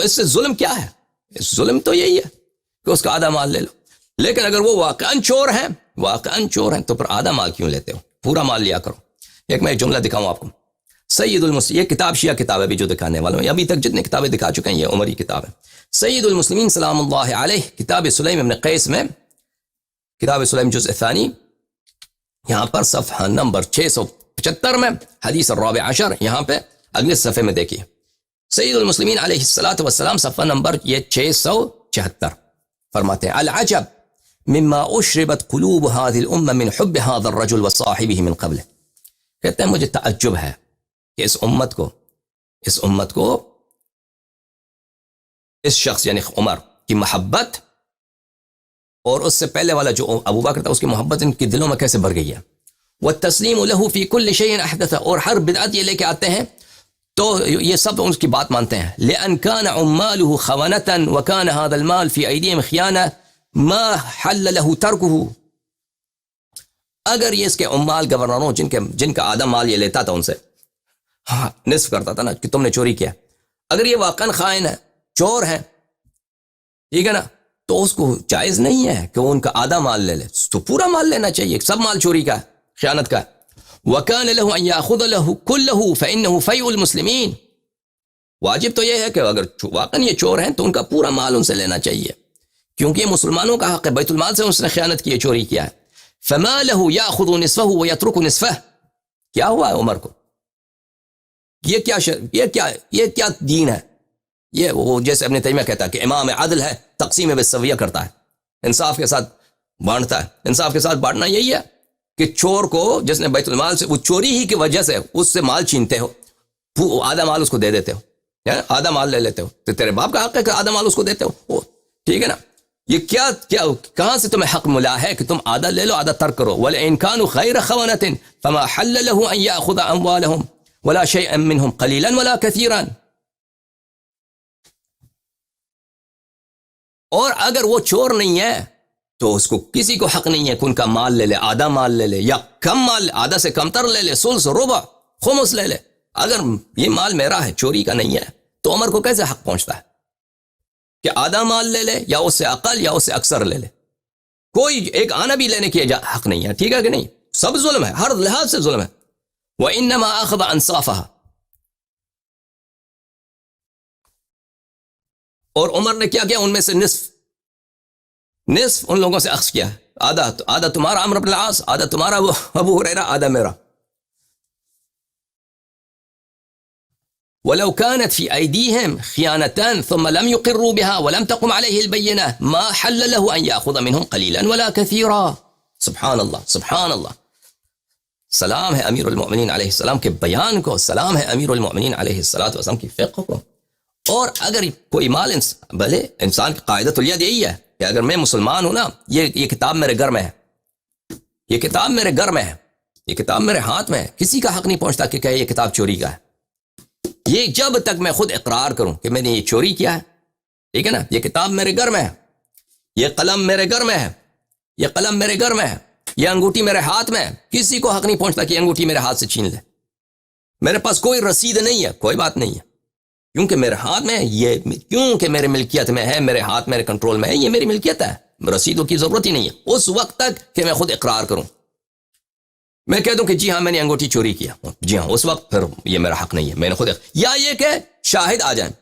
اس سے ظلم کیا ہے؟ ظلم تو یہی ہے کہ اس کا آدھا مال لے لو. لیکن اگر وہ واقعاً چور ہیں تو پھر آدھا مال کیوں لیتے ہو؟ پورا مال لیا کرو. ایک میں جملہ دکھاؤں آپ کو. سید المسلمین, یہ کتاب شیعہ کتاب ہے بھی جو دکھانے والا ہوں, ابھی تک جتنے کتابیں دکھا چکے ہیں یہ عمری کتاب ہے. سید المسلمین سلام اللہ علیہ, کتاب سلیم ابن قیس میں, کتاب سلیم جزء ثانی, یہاں پر صفحہ نمبر 675 میں حدیث الرابع عشر, یہاں پہ اگلے صفحے میں دیکھیے. سید المسلمین علیہ الصلوۃ والسلام صفحہ نمبر یہ 674 فرماتے ہیں العجب مما اشربت قلوب هذه الامه من حب هذا الرجل وصاحبه من قبله. کہتے ہیں مجھے تعجب ہے کہ اس امت کو اس شخص یعنی عمر کی محبت اور اس سے پہلے والا جو ابو بکر تھا اس کی محبت ان کے دلوں میں کیسے بھر گئی ہے. والتسلیم له في كل شيء احدث, اور ہر بدعت یہ لے کے آتے ہیں تو یہ سب ان کی بات مانتے ہیں. لأن كان عماله خونة وكان هذا المال في أيديهم خيانة ما حل له تركه. اگر یہ اس کے عمال گورنروں جن کا آدھا مال یہ لیتا تھا ان سے, نصف کرتا تھا نا کہ تم نے چوری کیا, اگر یہ واقعا خائن ہے, چور ہے, ٹھیک ہے نا, تو اس کو جائز نہیں ہے کہ وہ ان کا آدھا مال لے لے, تو پورا مال لینا چاہیے, سب مال چوری کا, خیانت کا. وَكَانَ لَهُ أَن يَأْخُذَ لَهُ كُلَّهُ فَإِنَّهُ فَيْءُ الْمُسْلِمِينَ. واجب تو یہ ہے کہ اگر واقعا یہ چور ہیں تو ان کا پورا مال ان سے لینا چاہیے, کیونکہ یہ مسلمانوں کا حق ہے, بیت المال سے اس نے خیانت کی ہے, چوری کیا ہے. فَمَا لَهُ يَأْخُذُ نِصْفَهُ وَيَتْرُكُ نِصْفَهُ. کیا ہوا ہے عمر کو؟ یہ کیا دین ہے؟ یہ وہ جیسے ابن تیمیہ کہتا ہے کہ امام عدل ہے, تقسیم بالسویہ کرتا ہے, انصاف کے ساتھ بانٹتا ہے. انصاف کے ساتھ بانٹنا یہی ہے کہ چور کو جس نے بیت المال سے, وہ چوری ہی کی وجہ سے اس سے مال چھینتے ہو, آدھا مال اس کو دے دیتے ہو, آدھا مال لے لیتے ہو, تو تیرے باپ کا حق ہے کہ آدھا مال اس کو دیتے ہو, ٹھیک ہے نا. یہ کیا کہاں سے تمہیں حق ملا ہے کہ تم آدھا لے لو آدھا ترک کرو؟ وَلَئِن كَانُوا خَيْرَ خَوَنَةٍ فَمَا حَلَّ لَهُ أَن يَأْخُذَ أَمْوَالَهُمْ وَلَا شَيْئًا مِّنْهُمْ قَلِيلًا وَلَا كَثِيرًا. اور اگر وہ چور نہیں ہے تو اس کو کسی کو حق نہیں ہے کہ ان کا مال لے لے, آدھا مال لے لے, یا کم مال, آدھا سے کم تر لے لے, سلس, ربع, خمس لے لے. اگر یہ مال میرا ہے, چوری کا نہیں ہے, تو عمر کو کیسے حق پہنچتا ہے کہ آدھا مال لے لے, یا اس سے اقل یا اس سے اکثر لے لے؟ کوئی ایک آنا بھی لینے کی حق نہیں ہے, ٹھیک ہے کہ نہیں؟ سب ظلم ہے, ہر لحاظ سے ظلم ہے. وَإِنَّمَا أَخَذَ أَنصَافَهَا. اور عمر نے کیا کیا؟ ان میں سے نصف ان لوگوں سے اخذ کیا, آدھا تمہارا عمرو بن العاص, آدھا تمہارا ابو ہریرہ, آدھا میرا. ولو كانت في أيديهم خيانة ثم لم يقروا بها ولم تقم عليه البينة ما حل له أن يأخذ منهم قليلا ولا كثيرا. سبحان اللہ, سبحان اللہ. سلام ہے امیر المؤمنین علیہ السلام کے بیان کو, سلام ہے امیر المؤمنین علیہ السلام کی فقہ کو. اور اگر کوئی مال بھلے انسان کی قاعدۃ الید یہی ہے کہ اگر میں مسلمان ہوں نا, یہ کتاب میرے گھر میں ہے, یہ کتاب میرے گھر میں ہے, یہ کتاب میرے ہاتھ میں ہے, کسی کا حق نہیں پہنچتا کہ کہے یہ کتاب چوری کا ہے. یہ جب تک میں خود اقرار کروں کہ میں نے یہ چوری کیا ہے, ٹھیک ہے نا, یہ کتاب میرے گھر میں ہے, یہ قلم میرے گھر میں ہے, یہ قلم میرے گھر میں ہے, یہ انگوٹھی میرے ہاتھ میں ہے, کسی کو حق نہیں پہنچتا کہ یہ انگوٹھی میرے ہاتھ سے چھین لے. میرے پاس کوئی رسید نہیں ہے, کوئی بات نہیں ہے, کیونکہ میرے ہاتھ میں یہ, کیونکہ میرے ملکیت میں ہے, میرے ہاتھ میرے کنٹرول میں ہے, یہ میری ملکیت ہے, رسیدوں کی ضرورت ہی نہیں ہے اس وقت تک کہ میں خود اقرار کروں. میں کہہ دوں کہ جی ہاں میں نے انگوٹھی چوری کیا, جی ہاں, اس وقت پھر یہ میرا حق نہیں ہے, میں نے خود یا یہ کہ شاہد آ جائیں,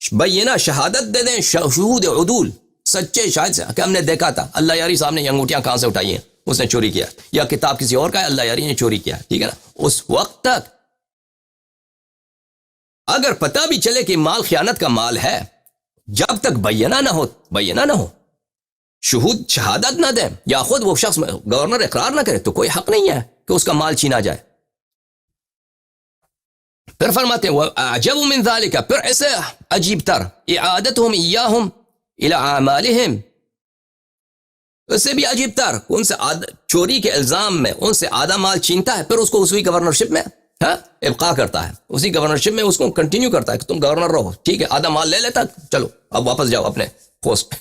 بینہ شہادت دے دیں, شہود عدول, سچے شاہد سے کہ ہم نے دیکھا تھا اللہ یاری صاحب نے یہ انگوٹھیاں کہاں سے اٹھائی ہیں, اس نے چوری کیا, یا کتاب کسی اور کا ہے, اللہ یاری نے چوری کیا, ٹھیک ہے نا. اس وقت تک اگر پتہ بھی چلے کہ مال خیانت کا مال ہے, جب تک بینہ نہ ہو, شہود شہادت نہ دیں, یا خود وہ شخص گورنر اقرار نہ کرے, تو کوئی حق نہیں ہے کہ اس کا مال چھینا جائے. پھر فرماتے ہیں وَأَعْجَبُ مِنْ ذَلِكَ, پھر ایسے عجیب تر اعادتهم ایاہم الى اعمالہم, اس سے بھی عجیب تر ان سے چوری کے الزام میں ان سے آدھا مال چھینتا ہے, پھر اس کو اسی گورنرشپ میں ہاں ابقاء کرتا ہے اسی گورنرشپ میں، اس کو کنٹینیو کرتا ہے کہ تم گورنر رہو، ٹھیک ہے، آدھا مال لے لیتا، چلو اب واپس جاؤ اپنے پوسٹ پہ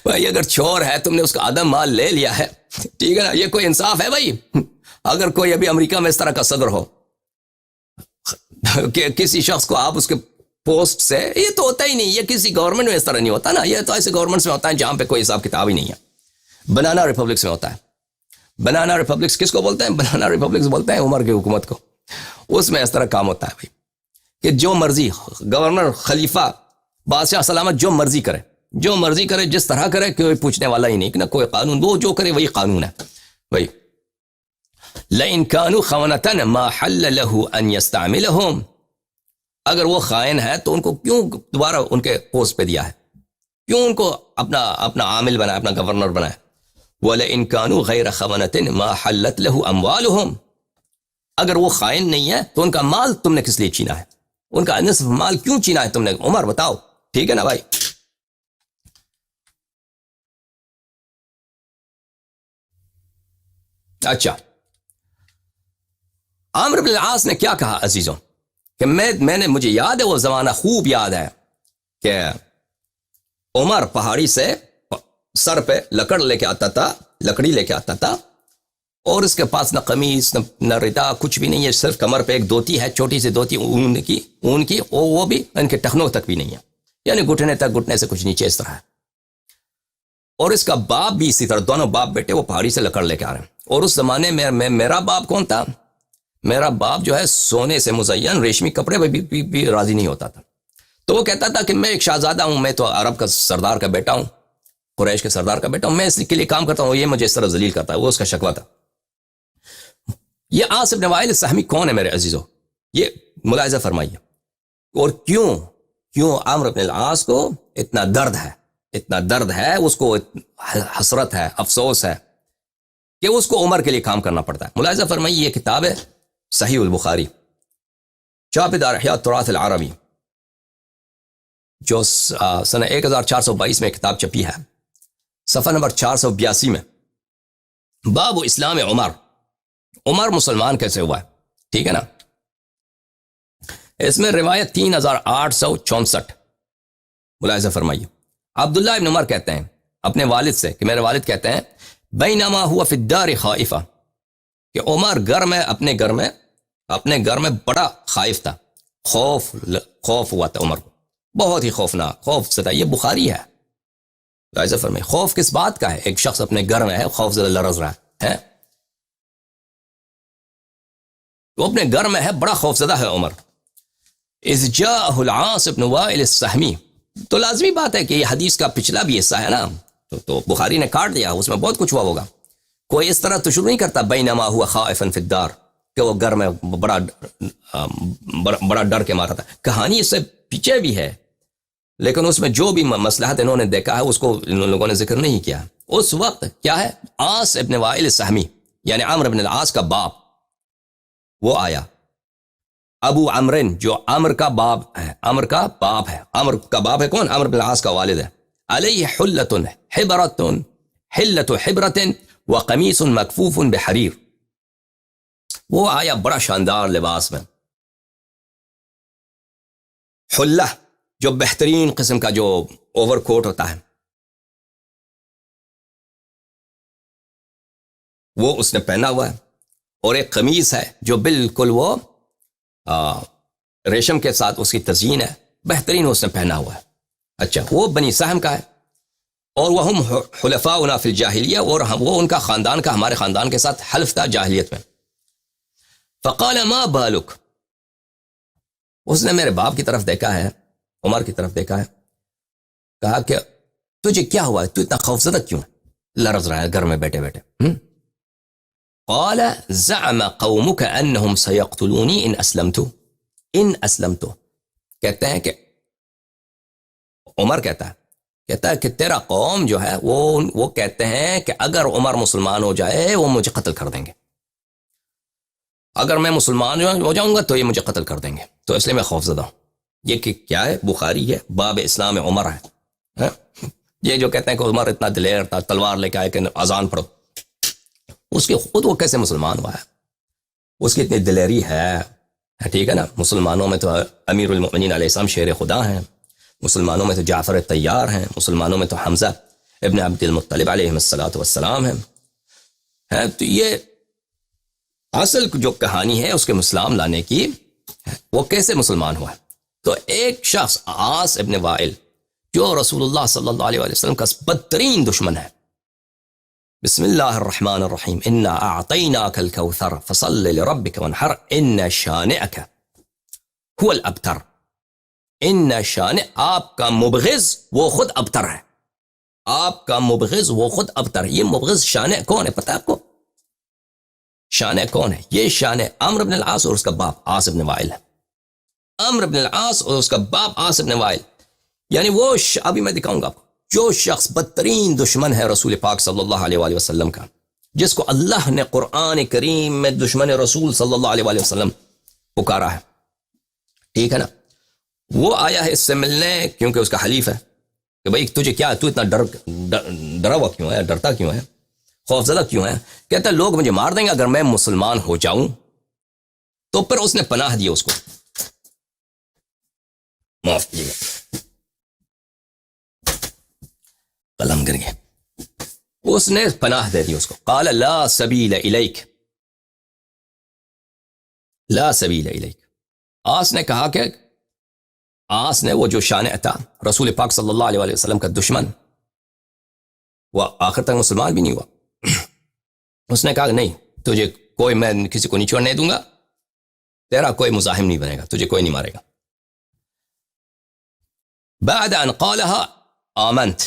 بھائی اگر چور ہے تم نے اس کا آدھا مال لے لیا ہے، ٹھیک ہے نا، یہ کوئی انصاف ہے بھائی؟ اگر کوئی ابھی امریکہ میں اس طرح کا صدر ہو کہ کسی شخص کو آپ اس کے پوسٹ سے، یہ تو ہوتا ہی نہیں، یہ کسی گورنمنٹ میں اس طرح نہیں ہوتا نا، یہ تو ایسے گورنمنٹس میں ہوتا ہے جہاں پہ کوئی حساب کتاب ہی نہیں ہے۔ بنانا ریپبلکس میں ہوتا ہے۔ بنانا ریپبلکس کس کو بولتے ہیں؟ بنانا ریپبلکس بولتے ہیں عمر کی حکومت کو۔ اس میں اس طرح کام ہوتا ہے بھائی کہ جو مرضی گورنر، خلیفہ، بادشاہ سلامت جو مرضی کرے، جو مرضی کرے، جس طرح کرے، کوئی پوچھنے والا ہی نہیں کہ نہ کوئی قانون، وہ جو کرے وہی قانون ہے بھائی۔ لَإِن كَانُوا خَوَنَةً مَا حَلَّ لَهُ أَن يَسْتَعْمِلَهُمْ، اگر وہ خائن ہے تو ان کو کیوں دوبارہ ان کے پوسٹ پہ دیا ہے، کیوں ان کو اپنا عامل بنایا، اپنا گورنر بنایا۔ وَلَئِن كَانُوا غَيْرَ خَوَنَةٍ مَا حَلَّتْ لَهُ أَمْوَالُهُمْ، اگر وہ خائن نہیں ہے تو ان کا مال تم نے کس لیے چھینا ہے، ان کا نصف مال کیوں چھینا ہے تم نے؟ عمر بتاؤ، ٹھیک ہے نا بھائی۔ اچھا، عامر بن العاص نے کیا کہا عزیزوں کہ میں نے، مجھے یاد ہے وہ زمانہ خوب یاد ہے کہ عمر پہاڑی سے سر پہ لکڑ لے کے آتا تھا، لکڑی لے کے آتا تھا، اور اس کے پاس نہ قمیص نہ ردا، کچھ بھی نہیں ہے، صرف کمر پہ ایک دھوتی ہے، چھوٹی سی دھوتی اون کی، وہ بھی ان کے ٹخنوں تک بھی نہیں ہے، یعنی گھٹنے تک، گھٹنے سے کچھ نیچے اس طرح ہے۔ اور اس کا باپ بھی اسی طرح، دونوں باپ بیٹے وہ پہاڑی سے لکڑ لے کے آ رہے ہیں۔ اور اس زمانے میں میرا باپ کون تھا؟ میرا باپ جو ہے سونے سے مزین ریشمی کپڑے پہ بھی راضی نہیں ہوتا تھا، تو وہ کہتا تھا کہ میں ایک شہزادہ ہوں، میں تو عرب کا سردار کا بیٹا ہوں، قریش کے سردار کا بیٹا ہوں، میں اس کے لیے کام کرتا ہوں، یہ مجھے اس طرح ذلیل کرتا ہے، وہ اس کا شکوہ تھا۔ یہ عاص بن وائل السہمی کون ہے میرے عزیزو؟ یہ ملاحظہ فرمائیے، اور کیوں عامر بن العاص کو اتنا درد ہے، اس کو حسرت ہے، افسوس ہے کہ اس کو عمر کے لیے کام کرنا پڑتا ہے۔ ملاحظہ فرمائیے، یہ کتاب ہے صحیح البخاری، چاپ دار احیاء التراث العربی، جو سنہ 1422 میں کتاب چھپی ہے، صفحہ نمبر 482 میں، باب اسلام عمر مسلمان کیسے ہوا ہے، ٹھیک ہے نا۔ اس میں روایت 3864، ملاحظہ فرمائیے۔ عبداللہ ابن عمر کہتے ہیں اپنے والد سے کہ میرے والد کہتے ہیں، بینما ہوا فی الدار خائفہ، کہ عمر اپنے گھر میں بڑا خائف تھا، خوف ہوا تھا عمر کو، بہت ہی خوفناک، خوف زدہ۔ یہ بخاری ہے، ملاحظہ فرمائیے، خوف کس بات کا ہے؟ ایک شخص اپنے گھر میں ہے، خوف زدہ، لرز رہا ہے، وہ اپنے گھر میں ہے، بڑا خوف زدہ ہے عمر۔ اذ جاءہ العاص بن وائل السہمی، تو لازمی بات ہے کہ یہ حدیث کا پچھلا بھی حصہ ہے نا، تو بخاری نے کاٹ دیا، اس میں بہت کچھ ہوا ہوگا۔ کوئی اس طرح تو شروع نہیں کرتا بینما ہوا خائفا فی الدار، کہ وہ گھر میں بڑا ڈر کے مارا تھا۔ کہانی اس سے پیچھے بھی ہے، لیکن اس میں جو بھی مصلحت انہوں نے دیکھا ہے اس کو ان لوگوں نے ذکر نہیں کیا۔ اس وقت کیا ہے، عاص ابن وائل السہمی یعنی عمرو بن العاص کا باپ وہ آیا، ابو عمرن جو عمر کا باپ ہے، عمر کا باپ ہے کون؟ عمرو بن العاص کا والد ہے۔ علیہ حلت حبرت وقمیص مکفوف بحریر، وہ آیا بڑا شاندار لباس میں، حلہ جو بہترین قسم کا جو اوور کوٹ ہوتا ہے وہ اس نے پہنا ہوا ہے، اور ایک قمیص ہے جو بالکل وہ ریشم کے ساتھ اس کی تزئین ہے، بہترین اس نے پہنا ہوا ہے۔ اچھا، وہ بنی سہم کا ہے، اور وہ ہم حلفاؤنا فی الجاہلیہ، اور وہ ان کا خاندان کا ہمارے خاندان کے ساتھ حلف تھا جاہلیت میں۔ فقال ما بالک، اس نے میرے باپ کی طرف دیکھا ہے، عمر کی طرف دیکھا ہے، کہا کہ تجھے کیا ہوا ہے، تو اتنا خوفزدہ کیوں ہے، لرز رہا ہے گھر میں بیٹھے بیٹھے۔ قال زعم قومك انهم سيقتلوني ان اسلمت، کہتے ہیں کہ عمر کہتا ہے کہ تیرا قوم جو ہے وہ کہتے ہیں کہ اگر عمر مسلمان ہو جائے وہ مجھے قتل کر دیں گے، اگر میں مسلمان ہو جاؤں گا تو یہ مجھے قتل کر دیں گے، تو اس لیے میں خوف زدہ ہوں۔ یہ کہ کیا ہے، بخاری ہے، باب اسلام عمر ہے۔ یہ جو کہتے ہیں کہ عمر اتنا دلیر تھا، تلوار لے کے آئے کہ اذان پڑھو، اس کے خود وہ کیسے مسلمان ہوا ہے؟ اس کی اتنی دلیری ہے، ٹھیک ہے نا. مسلمانوں میں تو امیر المؤمنین علیہ السلام شیر خدا ہیں، مسلمانوں میں تو جعفر طیار ہیں، مسلمانوں میں تو حمزہ ابن عبد المطلب علیہ السلام ہیں. تو یہ اصل جو کہانی ہے اس کے اسلام لانے کی، وہ کیسے مسلمان ہوا. تو ایک شخص عاص ابن وائل جو رسول اللہ صلی اللہ علیہ وسلم کا بدترین دشمن ہے. بسم اللہ الرحمن الرحیم انا اعطیناک الکوثر فصل لربک وانحر ان شانئک هو الابتر. ان شانئ، آپ کا مبغض وہ خود ابتر ہے، آپ کا مبغض وہ خود ابتر. یہ مبغض شانئ کون ہے پتہ ہے آپ کو؟ شانئ کون ہے؟ یہ شانئ عمرو بن العاص اور اس کا باپ عاص بن وائل ہے. عمرو بن العاص اور اس کا باپ عاص بن وائل، یعنی وہ ابھی میں دکھاؤں گا آپ کو، جو شخص بدترین دشمن ہے رسول پاک صلی اللہ علیہ وآلہ وسلم کا، جس کو اللہ نے قرآن کریم میں دشمن رسول صلی اللہ علیہ وآلہ وسلم پکارا ہے، ٹھیک ہے نا. وہ آیا ہے اس سے ملنے کیونکہ اس کا حلیف ہے کہ بھئی تجھے کیا، تو اتنا ڈرا ہوا کیوں ہے، ڈرتا کیوں ہے، خوف زدہ کیوں ہے؟ کہتا ہے لوگ مجھے مار دیں گے اگر میں مسلمان ہو جاؤں. تو پھر اس نے پناہ دی، اس کو معاف کیجیے گا، قلم گر گیا، اس نے پناہ دے دی اس کو. قال لا سبیل الیک، لا سبیل الیک. آس نے کہا کہ آس نے، وہ جو شانئ تھا رسول پاک صلی اللہ علیہ وسلم کا دشمن، وہ آخر تک مسلمان بھی نہیں ہوا. اس نے کہا نہیں، تجھے کوئی، میں کسی کو نہیں چھوڑنے دوں گا، تیرا کوئی مزاحم نہیں بنے گا، تجھے کوئی نہیں مارے گا. بعد ان قالها آمنت،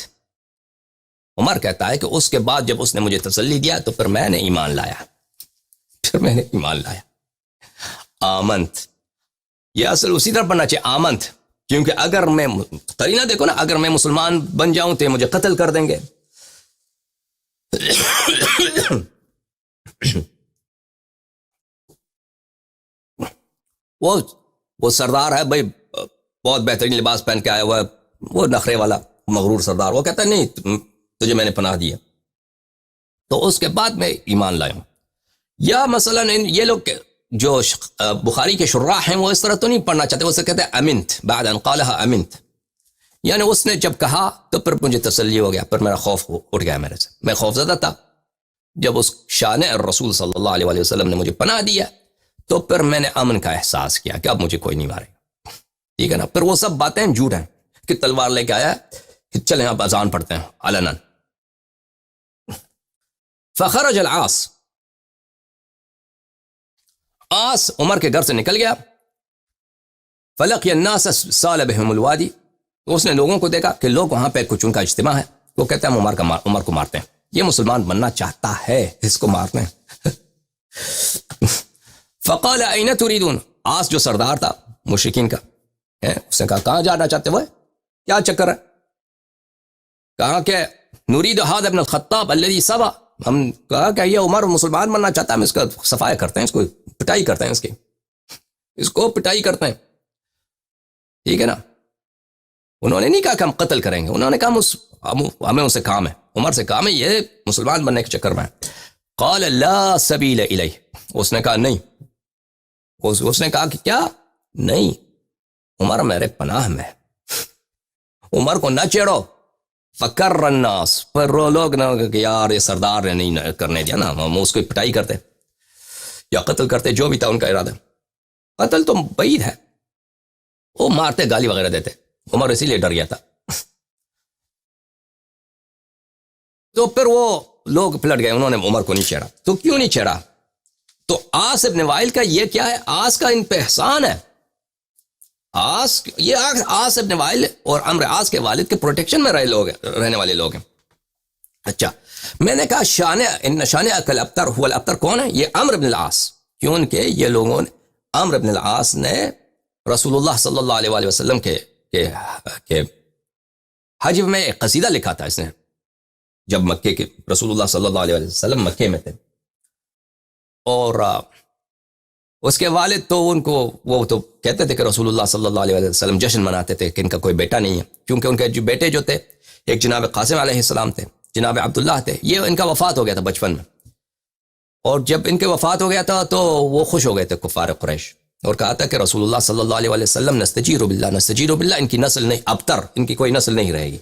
عمر کہتا ہے کہ اس کے بعد جب اس نے مجھے تسلی دیا تو پھر میں نے ایمان لایا، پھر میں نے ایمان لایا. آمنت، یہ اصل اسی طرح پڑھنا چاہیے آمنت، کیونکہ اگر میں قرینہ دیکھو نا، اگر میں مسلمان بن جاؤں تو یہ مجھے قتل کر دیں گے. وہ سردار ہے بھائی، بہت بہترین لباس پہن کے آیا ہوا ہے، وہ نخرے والا مغرور سردار، وہ کہتا ہے نہیں تجھے میں نے پناہ دیا. تو اس کے بعد میں ایمان لایا. یا مثلا یہ لوگ جو بخاری کے شراح ہیں وہ اس طرح تو نہیں پڑھنا چاہتے، وہ سے کہتے ہیں امنت، بعد ان قالها امنت، یعنی اس نے جب کہا تو پھر مجھے تسلی ہو گیا، پھر میرا خوف اٹھ گیا میرے سے، میں خوف زدہ تھا. جب اس شان الرسول صلی اللہ علیہ وآلہ وسلم نے مجھے پناہ دیا تو پھر میں نے امن کا احساس کیا کہ اب مجھے کوئی نہیں مارے گا، ٹھیک ہے نا. پھر وہ سب باتیں جھوٹ ہیں کہ تلوار لے کے آیا کہ چلیں اب اذان پڑھتے ہیں علنا. فخرج العاص، آس عمر کے گھر سے نکل گیا. فلقی الناس سال بهم الوادی، اس نے لوگوں کو دیکھا کہ لوگ وہاں پہ کچھ ان کا اجتماع ہے، وہ کہتے ہیں عمر کو مارتے ہیں، یہ مسلمان بننا چاہتا ہے، اس کو مارتے ہیں. فقال این تریدون، آس جو سردار تھا مشرکین کا، اس نے کہا کہاں جانا چاہتے ہو، کیا چکر ہے؟ کہا کہ نرید هذا ابن الخطاب الذي سبا، ہم کہا کہ یہ عمر مسلمان بننا چاہتا ہے، ہم اس کا صفایا کرتے ہیں، اس کو پٹائی کرتے ہیں، اس کو پٹائی کرتے ہیں، ٹھیک ہے نا. انہوں نے نہیں کہا کہ ہم قتل کریں گے، انہوں نے کہا ہمیں ان سے کام ہے، عمر سے کام ہے، یہ مسلمان بننے کے چکر میں. قال لا سبیل الیہ، اس نے کہا نہیں، اس نے کہا کہ کیا نہیں، عمر میرے پناہ میں، عمر کو نہ چھیڑو. فکر الناس، پر لوگ نہ کہ یار یہ سردار نے نہیں کرنے دیا نا، ہم اس کو پٹائی کرتے یا قتل کرتے، جو بھی تھا ان کا ارادہ. قتل تو بعید ہے، وہ مارتے، گالی وغیرہ دیتے، عمر اسی لیے ڈر گیا تھا. تو پھر وہ لوگ پلٹ گئے، انہوں نے عمر کو نہیں چھیڑا. تو کیوں نہیں چھیڑا؟ تو آس ابن وائل کا یہ کیا ہے، آس کا ان پہ احسان ہے. آس ابن وائل اور عمرو عاص کے والد کے پروٹیکشن میں رہنے والے لوگ ہیں. اچھا، میں نے کہا ان شانئک الابتر هو الابتر کون ہے؟ یہ عمرو بن العاص، کیونکہ یہ لوگوں نے، عمرو بن العاص نے رسول اللہ صلی اللہ علیہ وآلہ وسلم کے حج میں ایک قصیدہ لکھا تھا. اس نے جب مکے کے رسول اللہ صلی اللہ علیہ وسلم مکے میں تھے، اور اس کے والد تو ان کو، وہ تو کہتے تھے کہ رسول اللہ صلی اللہ علیہ وسلم جشن مناتے تھے کہ ان کا کوئی بیٹا نہیں ہے، کیونکہ ان کے جو بیٹے جو تھے، ایک جناب قاسم علیہ السلام تھے، جناب عبداللہ تھے، یہ ان کا وفات ہو گیا تھا بچپن میں. اور جب ان کے وفات ہو گیا تھا تو وہ خوش ہو گئے تھے کفار قریش، اور کہا تھا کہ رسول اللہ صلی اللہ علیہ وسلم نستجیر باللہ نستجیر باللہ، ان کی نسل نہیں، ابتر ان کی کوئی نسل نہیں رہے گی.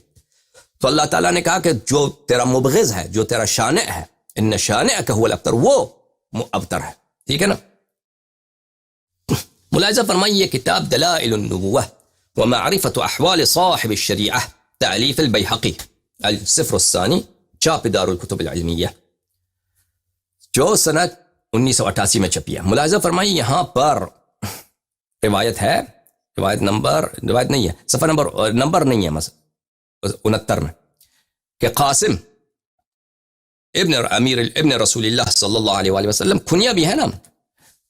تو اللہ تعالیٰ نے کہا کہ جو تیرا مبغض ہے، جو تیرا شانع ہے، ان شانعک هو الابتر، وہ ابتر ہے. ٹھیک ہے نا. ملاحظہ فرمائیے یہ کتاب دلائل النبوہ ومعرفت احوال صاحب الشریعہ تألیف البیہقی، الصفر الثانی، چاپ دار الکتب العلمیہ، جو سنہ 1988 میں چھپی ہے. ملاحظہ فرمائیے یہاں پر روایت ہے، روایت نہیں ہے، صفحہ نمبر نہیں ہے، مثلا 69 میں، کہ قاسم ابن رسول اللہ صلی اللہ علیہ وآلہ وسلم، کنیا بھی ہے نا،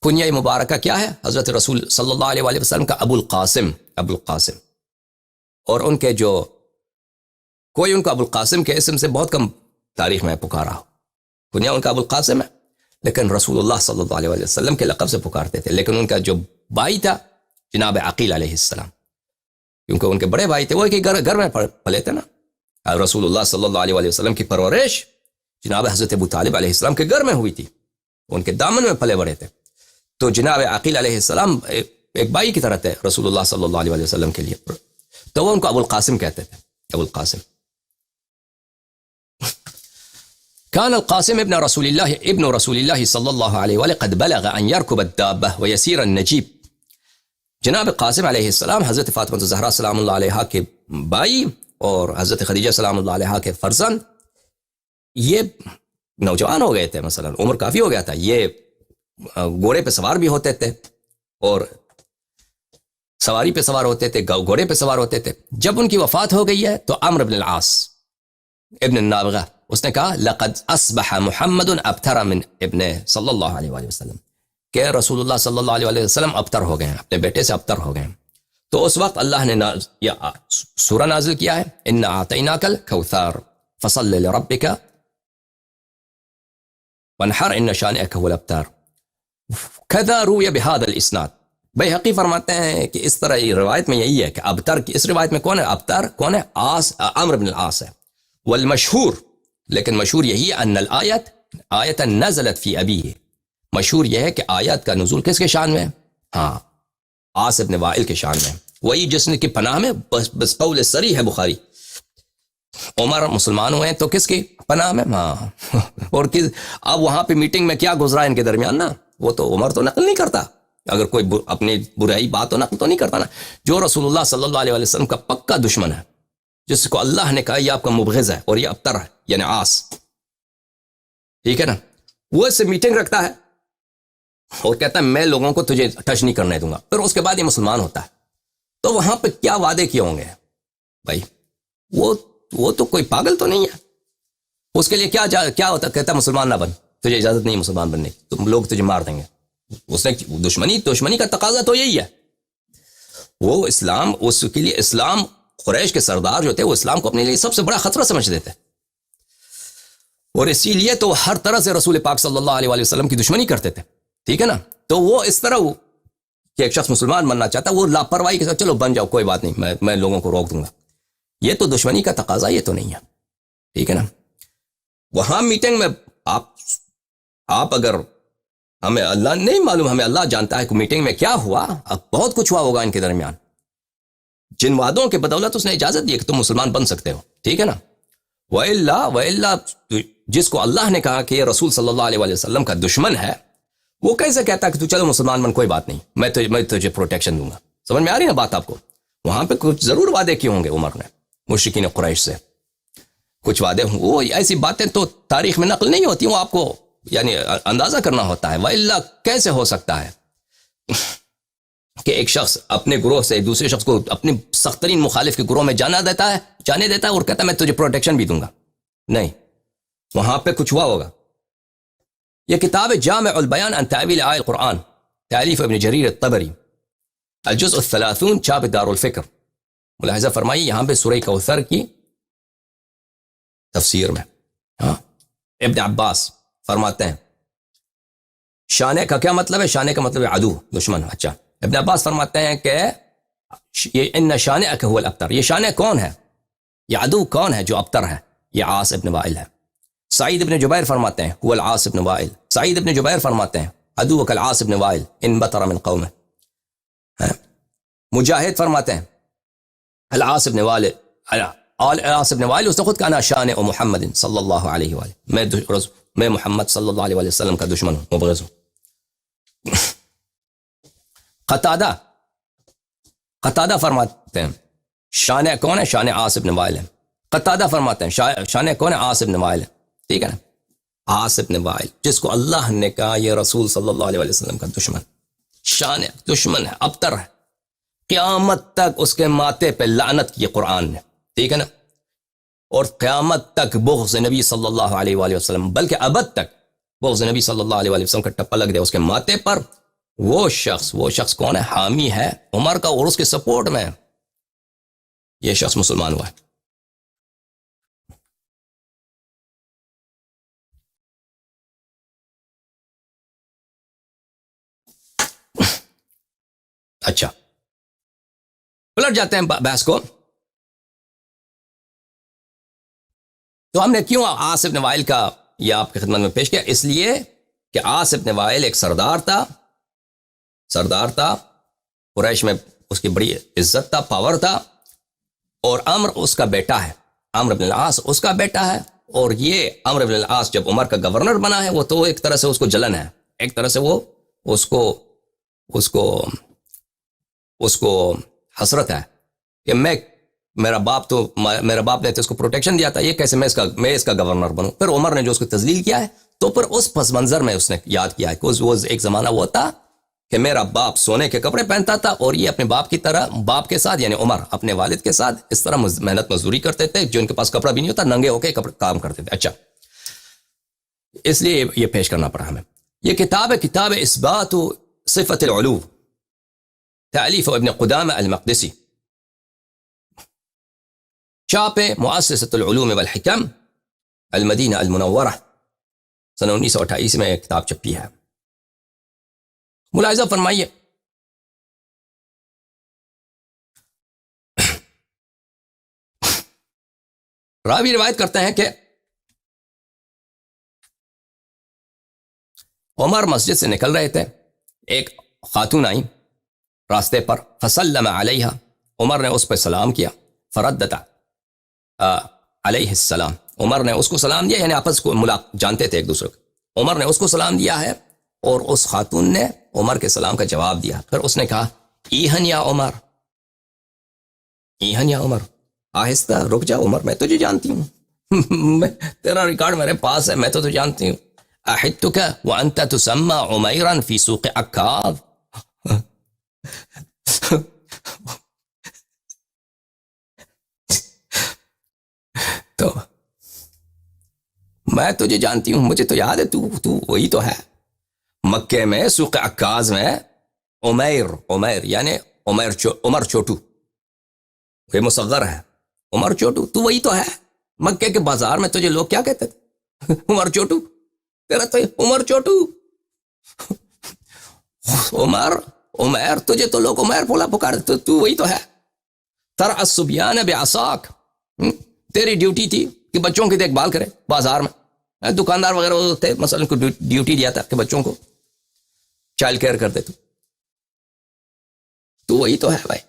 کنیا مبارکہ کیا ہے؟ حضرت رسول صلی اللہ علیہ وآلہ وسلم کا ابو القاسم. اور ان کے جو کوئی ان کو ابو القاسم کے اسم سے بہت کم تاریخ میں پکارا ہو. کنیا ان کا ابو القاسم ہے، لیکن رسول اللہ صلی اللہ علیہ وسلم کے لقب سے پکارتے تھے. لیکن ان کا جو بھائی تھا جناب عقیل علیہ السلام، کیونکہ ان کے بڑے بھائی تھے، وہ ایک گھر میں پلے تھے نا. رسول اللہ صلی اللہ علیہ وسلم کی پرورش جناب حضرت ابو طالب علیہ السلام کے گھر میں ہوئی تھی، ان کے دامن میں پلے بڑے تھے. تو جناب عقیل علیہ السلام ایک بھائی کی طرح تھے رسول اللہ صلی اللہ علیہ وسلم کے لیے، تو وہ ان کو ابو القاسم کہتے تھے، ابو القاسم. كان القاسم ابن رسول الله صلی اللہ علیہ وآلہ قد بلغ ان يركب الدابة ويسير النجيب. جناب قاسم علیہ السلام حضرت فاطمہ الزہرا سلام اللہ علیہا کے بھائی اور حضرت خدیجہ سلام اللہ علیہا کے فرزند، یہ نوجوان ہو گئے تھے، مثلا عمر کافی ہو گیا تھا. یہ گھوڑے پہ سوار بھی ہوتے تھے اور سواری پہ سوار ہوتے تھے، گھوڑے پہ سوار ہوتے تھے. جب ان کی وفات ہو گئی ہے تو عمرو بن العاص ابن النابغہ اس نے کہا لقد اصبح محمد ابتر من ابن صلی اللہ علیہ وآلہ وسلم، کہ رسول اللہ صلی اللہ علیہ وسلم ابتر ہو گئے ہیں، اپنے بیٹے سے ابتر ہو گئے ہیں. تو اس وقت اللہ نے سورہ نازل کیا ہے، انا اعطیناک الکوثر فصل لربک وانحر ان شانئک هو الابتر. کذا روی بهذا الاسناد. بیہقی فرماتے ہیں کہ اس طرح روایت میں یہی ہے کہ ابتر کی، اس روایت میں کون ہے ابتر؟ کون ہے؟ عمرو بن العاص ہے. والمشہور، لیکن مشہور یہی ہے، ان آیت نزلت فی ابیہ، مشہور یہ ہے کہ آیت کا نزول کس کے شان میں ہے؟ ہاں، عاص بن وائل کے شان میں، وہی جس نے کی پناہ میں، بس قول صریح ہے بخاری. عمر مسلمان ہوئے ہیں تو کس کی پناہ میں؟ ہاں. اور اب وہاں پہ میٹنگ میں کیا گزرا ان کے درمیان نا، وہ تو عمر تو نقل نہیں کرتا، اگر کوئی اپنی برائی بات تو نقل تو نہیں کرتا نا. جو رسول اللہ صلی اللہ علیہ وسلم کا پکا دشمن ہے، جس کو اللہ نے کہا یہ آپ کا مبغض ہے اور یہ ابتر ہے، یعنی عاص، ٹھیک ہے نا، وہ اس سے میٹنگ رکھتا ہے اور کہتا ہے میں لوگوں کو تجھے ٹچ نہیں کرنے دوں گا. پھر اس کے بعد یہ مسلمان ہوتا ہے. تو وہاں پہ کیا وعدے کیے ہوں گے بھائی؟ وہ تو کوئی پاگل تو نہیں ہے. اس کے لیے کیا ہوتا، کہتا مسلمان نہ بن، تجھے اجازت نہیں مسلمان بننے کی، تم لوگ تجھے مار دیں گے. اس نے دشمنی کا تقاضا تو یہی ہے. وہ اسلام، اس کے لیے اسلام، قریش کے سردار جو تھے وہ اسلام کو اپنے لیے سب سے بڑا خطرہ سمجھتے تھے، اور اسی لیے تو ہر طرح سے رسول پاک صلی اللہ علیہ وسلم کی دشمنی کرتے تھے. ٹھیک ہے نا. تو وہ اس طرح کہ ایک شخص مسلمان بننا چاہتا، وہ لاپرواہی کے ساتھ چلو بن جاؤ کوئی بات نہیں، میں لوگوں کو روک دوں گا، یہ تو دشمنی کا تقاضا یہ تو نہیں ہے. ٹھیک ہے نا. وہاں میٹنگ میں آپ اگر، ہمیں اللہ نہیں معلوم، ہمیں اللہ جانتا ہے کہ میٹنگ میں کیا ہوا. اب بہت کچھ ہوا ہوگا ان کے درمیان، جن وعدوں کے بدولت اس نے اجازت دی کہ تم مسلمان بن سکتے ہو. ٹھیک ہے نا. وَإِلَّا جس کو اللہ نے کہا کہ یہ رسول صلی اللہ علیہ وسلم کا دشمن ہے، وہ کیسے کہتا کہ تو چلو مسلمان بن، کوئی بات نہیں، میں تجھے پروٹیکشن دوں گا. سمجھ میں آ رہی نا بات آپ کو؟ وہاں پہ کچھ ضرور وعدے کیے ہوں گے عمر نے مشرکین قریش سے، کچھ وعدے ہوں. وہ ایسی باتیں تو تاریخ میں نقل نہیں ہوتی، وہ آپ کو یعنی اندازہ کرنا ہوتا ہے. وَإِلَّا کیسے ہو سکتا ہے کہ ایک شخص اپنے گروہ سے دوسرے شخص کو اپنی سخت ترین مخالف کے گروہ میں جانے دیتا ہے اور کہتا ہے میں تجھے پروٹیکشن بھی دوں گا؟ نہیں، وہاں پہ کچھ ہوا ہوگا. یہ کتاب جامع البیان عن تأویل آیات القرآن، تالیف ابن جریر الطبری، الجزء 30، چاپ دار الفکر. ملاحظہ فرمائیے یہاں پہ سورہ کوثر کی تفسیر میں ابن عباس فرماتے ہیں شانے کا کیا مطلب ہے؟ شانے کا مطلب ہے عدو، دشمن. اچھا، ابن عباس فرماتے ہیں کہ یہ ان شانئک هو الابتر، یہ شانے کون ہے، یہ عدو کون ہے جو ابتر ہے؟ یہ عاص ابن وائل ہے. سعید ابن جبیر فرماتے ہیں هو العاص بن وائل، سعید ابن جبیر فرماتے ہیں عدوک العاص بن وائل ان بطر من قومه. مجاہد فرماتے ہیں العاص بن وائل، العاص بن وائل اس نے خود کہا انا شان او محمد صلی اللہ علیہ وآلہ، میں محمد صلی اللہ علیہ وسلم کا دشمن ہوں، مبغض ہوں. قتادہ فرماتے ہیں شان کون ہے؟ شان عاص بن وائل ہے. قتادہ فرماتے ہیں شان کون ہے؟ عاص بن وائل ہے. ٹھیک ہے نا، عاص بن وائل جس کو اللہ نے کہا یہ رسول صلی اللہ علیہ وسلم کا دشمن، شان دشمن ہے، ابتر ہے، قیامت تک اس کے ماتھے پہ لعنت کی قرآن نے. ٹھیک ہے نا، اور قیامت تک بغض نبی صلی اللہ علیہ وآلہ وسلم، بلکہ ابد تک بغض نبی صلی اللہ علیہ وآلہ وسلم کا ٹپا لگ دے اس کے ماتھے پر. وہ شخص کون ہے؟ حامی ہے عمر کا اور اس کے سپورٹ میں یہ شخص مسلمان ہوا ہے. اچھا، پلٹ جاتے ہیں بحث کو. تو ہم نے کیوں عاص بن وائل کا یہ آپ کی خدمت میں پیش کیا؟ اس لیے کہ عاص بن وائل ایک سردار تھا قریش میں، اس کی بڑی عزت تھا، پاور تھا، اور عمر اس کا بیٹا ہے، عمرو بن العاص اس کا بیٹا ہے. اور یہ عمرو بن العاص جب عمر کا گورنر بنا ہے، وہ تو ایک طرح سے اس کو جلن ہے، ایک طرح سے وہ اس کو حسرت ہے کہ میرا باپ نے تو اس کو پروٹیکشن دیا تھا، یہ کیسے میں اس کا گورنر بنوں. پھر عمر نے جو اس کو تذلیل کیا ہے، تو پھر اس پس منظر میں اس نے یاد کیا ہے کہ وہ ایک زمانہ وہ تھا کہ میرا باپ سونے کے کپڑے پہنتا تھا اور یہ اپنے باپ کی طرح، باپ کے ساتھ یعنی عمر اپنے والد کے ساتھ اس طرح محنت مزدوری کرتے تھے، جو ان کے پاس کپڑا بھی نہیں ہوتا، ننگے ہو کے کام کرتے تھے. اچھا، اس لیے یہ پیش کرنا پڑا ہمیں. یہ کتاب ہے کتاب اثبات صفت العلو، تألیف ابن قدامہ المقدسی، چاپ مؤسسۃ العلوم والحکم المدینہ المنورہ، سن 1928 میں ایک کتاب چھپی ہے. ملاحظہ فرمائیے، راوی روایت کرتے ہیں کہ عمر مسجد سے نکل رہے تھے، ایک خاتون آئی راستے پر، فسلم علیہا، عمر نے اس پہ سلام کیا، فردت علیہ السلام، عمر نے اس کو سلام دیا، یعنی آپس کو جانتے تھے ایک دوسرے کو. عمر نے اس کو سلام دیا ہے اور اس خاتون نے عمر کے سلام کا جواب دیا. پھر اس نے کہا ایہن یا عمر، ایہن یا عمر، آہستہ، رک جا عمر، میں تجھے جانتی ہوں، تیرا ریکارڈ میرے پاس ہے، میں تو تجھے جانتی ہوں. احدتک وانت تسمى عمیرا فی سوق عکاظ. تو میں تجھے جانتی ہوں، مجھے تو یاد ہے، تو وہی تو ہے. مکے میں سوق عکاظ میں عمیر یعنی عمر چھوٹو، یہ مصغر ہے، عمر چھوٹو، تو وہی تو ہے. مکے کے بازار میں تجھے لوگ کیا کہتے تھے؟ عمر چھوٹو، تیرا تو عمر چھوٹو، عمیر، تجھے تو لوگ عمیر بولا پکارتے، تو وہی تو ہے. ترعى الصبيان بعصاك، تیری ڈیوٹی تھی کہ بچوں کی دیکھ بھال کرے بازار میں. دکاندار وغیرہ تھے مثلا کو ڈیوٹی دیا تھا کہ بچوں کو چائلڈ کیئر کرتے. تو وہی تو ہے بھائی،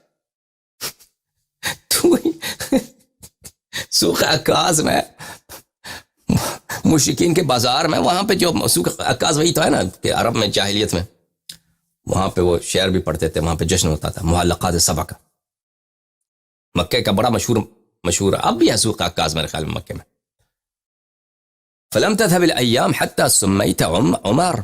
تو وہی. سوق عکاظ میں، مشرکین کے بازار میں، وہاں پہ جو سوق عکاظ وہی تو ہے نا کہ عرب میں جاہلیت میں وہاں پہ وہ شعر بھی پڑھتے تھے، وہاں پہ جشن ہوتا تھا معلقات سبع کا. مکے کا بڑا مشہور اب بھی ہے سوق عکاظ میرے خیال میں مکے میں. فلم تذهب الايام حتى سميت عمر،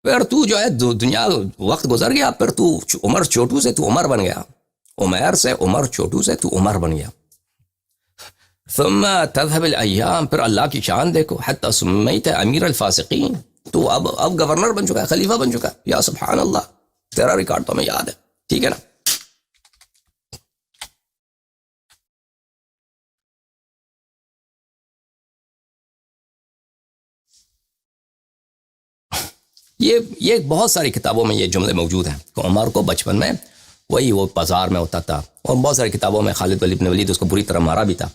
پھر تو جو ہے دنیا وقت گزر گیا، پھر تو عمر چھوٹو سے تو عمر بن گیا، عمیر سے عمر چھوٹو سے تو عمر بن گیا. ثم تذهب الايام، پھر اللہ کی شان دیکھو، حتى سميت امیر الفاسقین، تو اب گورنر بن چکا ہے، خلیفہ بن چکا ہے. یا سبحان اللہ، تیرا ریکارڈ تو ہمیں یاد ہے. ٹھیک ہے نا. یہ بہت ساری کتابوں میں یہ جملے موجود ہیں کہ عمر کو بچپن میں وہی وہ بازار میں ہوتا تھا، اور بہت ساری کتابوں میں خالد بن ولید اس کو بری طرح مارا بھی تھا.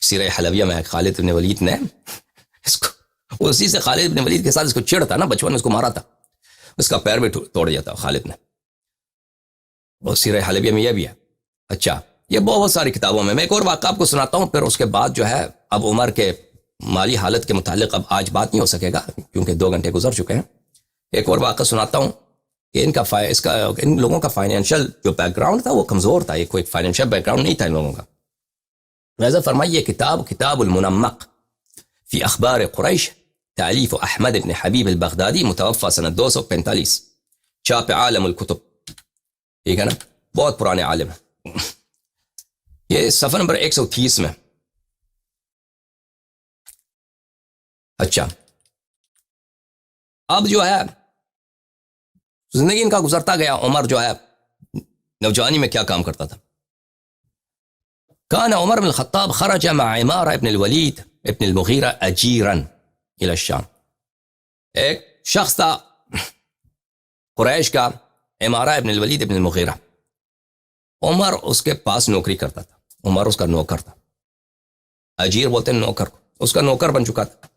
سیرہ حلبیہ میں خالد بن ولید نے اس کو اسی سے خالد بن ولید کے ساتھ اس کو چھیڑا تھا نا، بچپن میں اس کو مارا تھا، اس کا پیر بھی توڑ دیا تھا خالد نے، اور سیرہ حلبیہ میں یہ بھی ہے۔ اچھا، یہ بہت ساری کتابوں میں ایک اور واقعہ آپ کو سناتا ہوں، پھر اس کے بعد جو ہے اب عمر کے مالی حالت کے متعلق اب آج بات نہیں ہو سکے گا کیونکہ 2 گھنٹے گزر چکے ہیں۔ ایک اور واقعہ سناتا ہوں کہ ان لوگوں کا فائنینشل جو بیک گراؤنڈ تھا وہ کمزور تھا، یہ کوئی فائنینشل بیک گراؤنڈ نہیں تھا ان لوگوں کا۔ لہذا فرمائیے کتاب المنمق فی اخبار قریش، تالیف احمد بن حبیب البغدادی، متوفى سنہ 245، چھاپ عالم الکتب، ٹھیک ہے نا، بہت پرانے عالم ہیں۔ یہ صفحہ نمبر 130 میں۔ اچھا، اب جو ہے زندگی ان کا گزرتا گیا، عمر جو ہے نوجوانی میں کیا کام کرتا تھا۔ كان عمر بن الخطاب خرج مع عمارة ابن الولید ابن المغیرہ اجیرا الى الشام، ایک شخص تھا قریش کا، عمارہ ابن الولید ابن المغیرہ، عمر اس کے پاس نوکری کرتا تھا، عمر اس کا نوکر تھا، اجیر بولتے ہیں نوکر کو، اس کا نوکر بن چکا تھا۔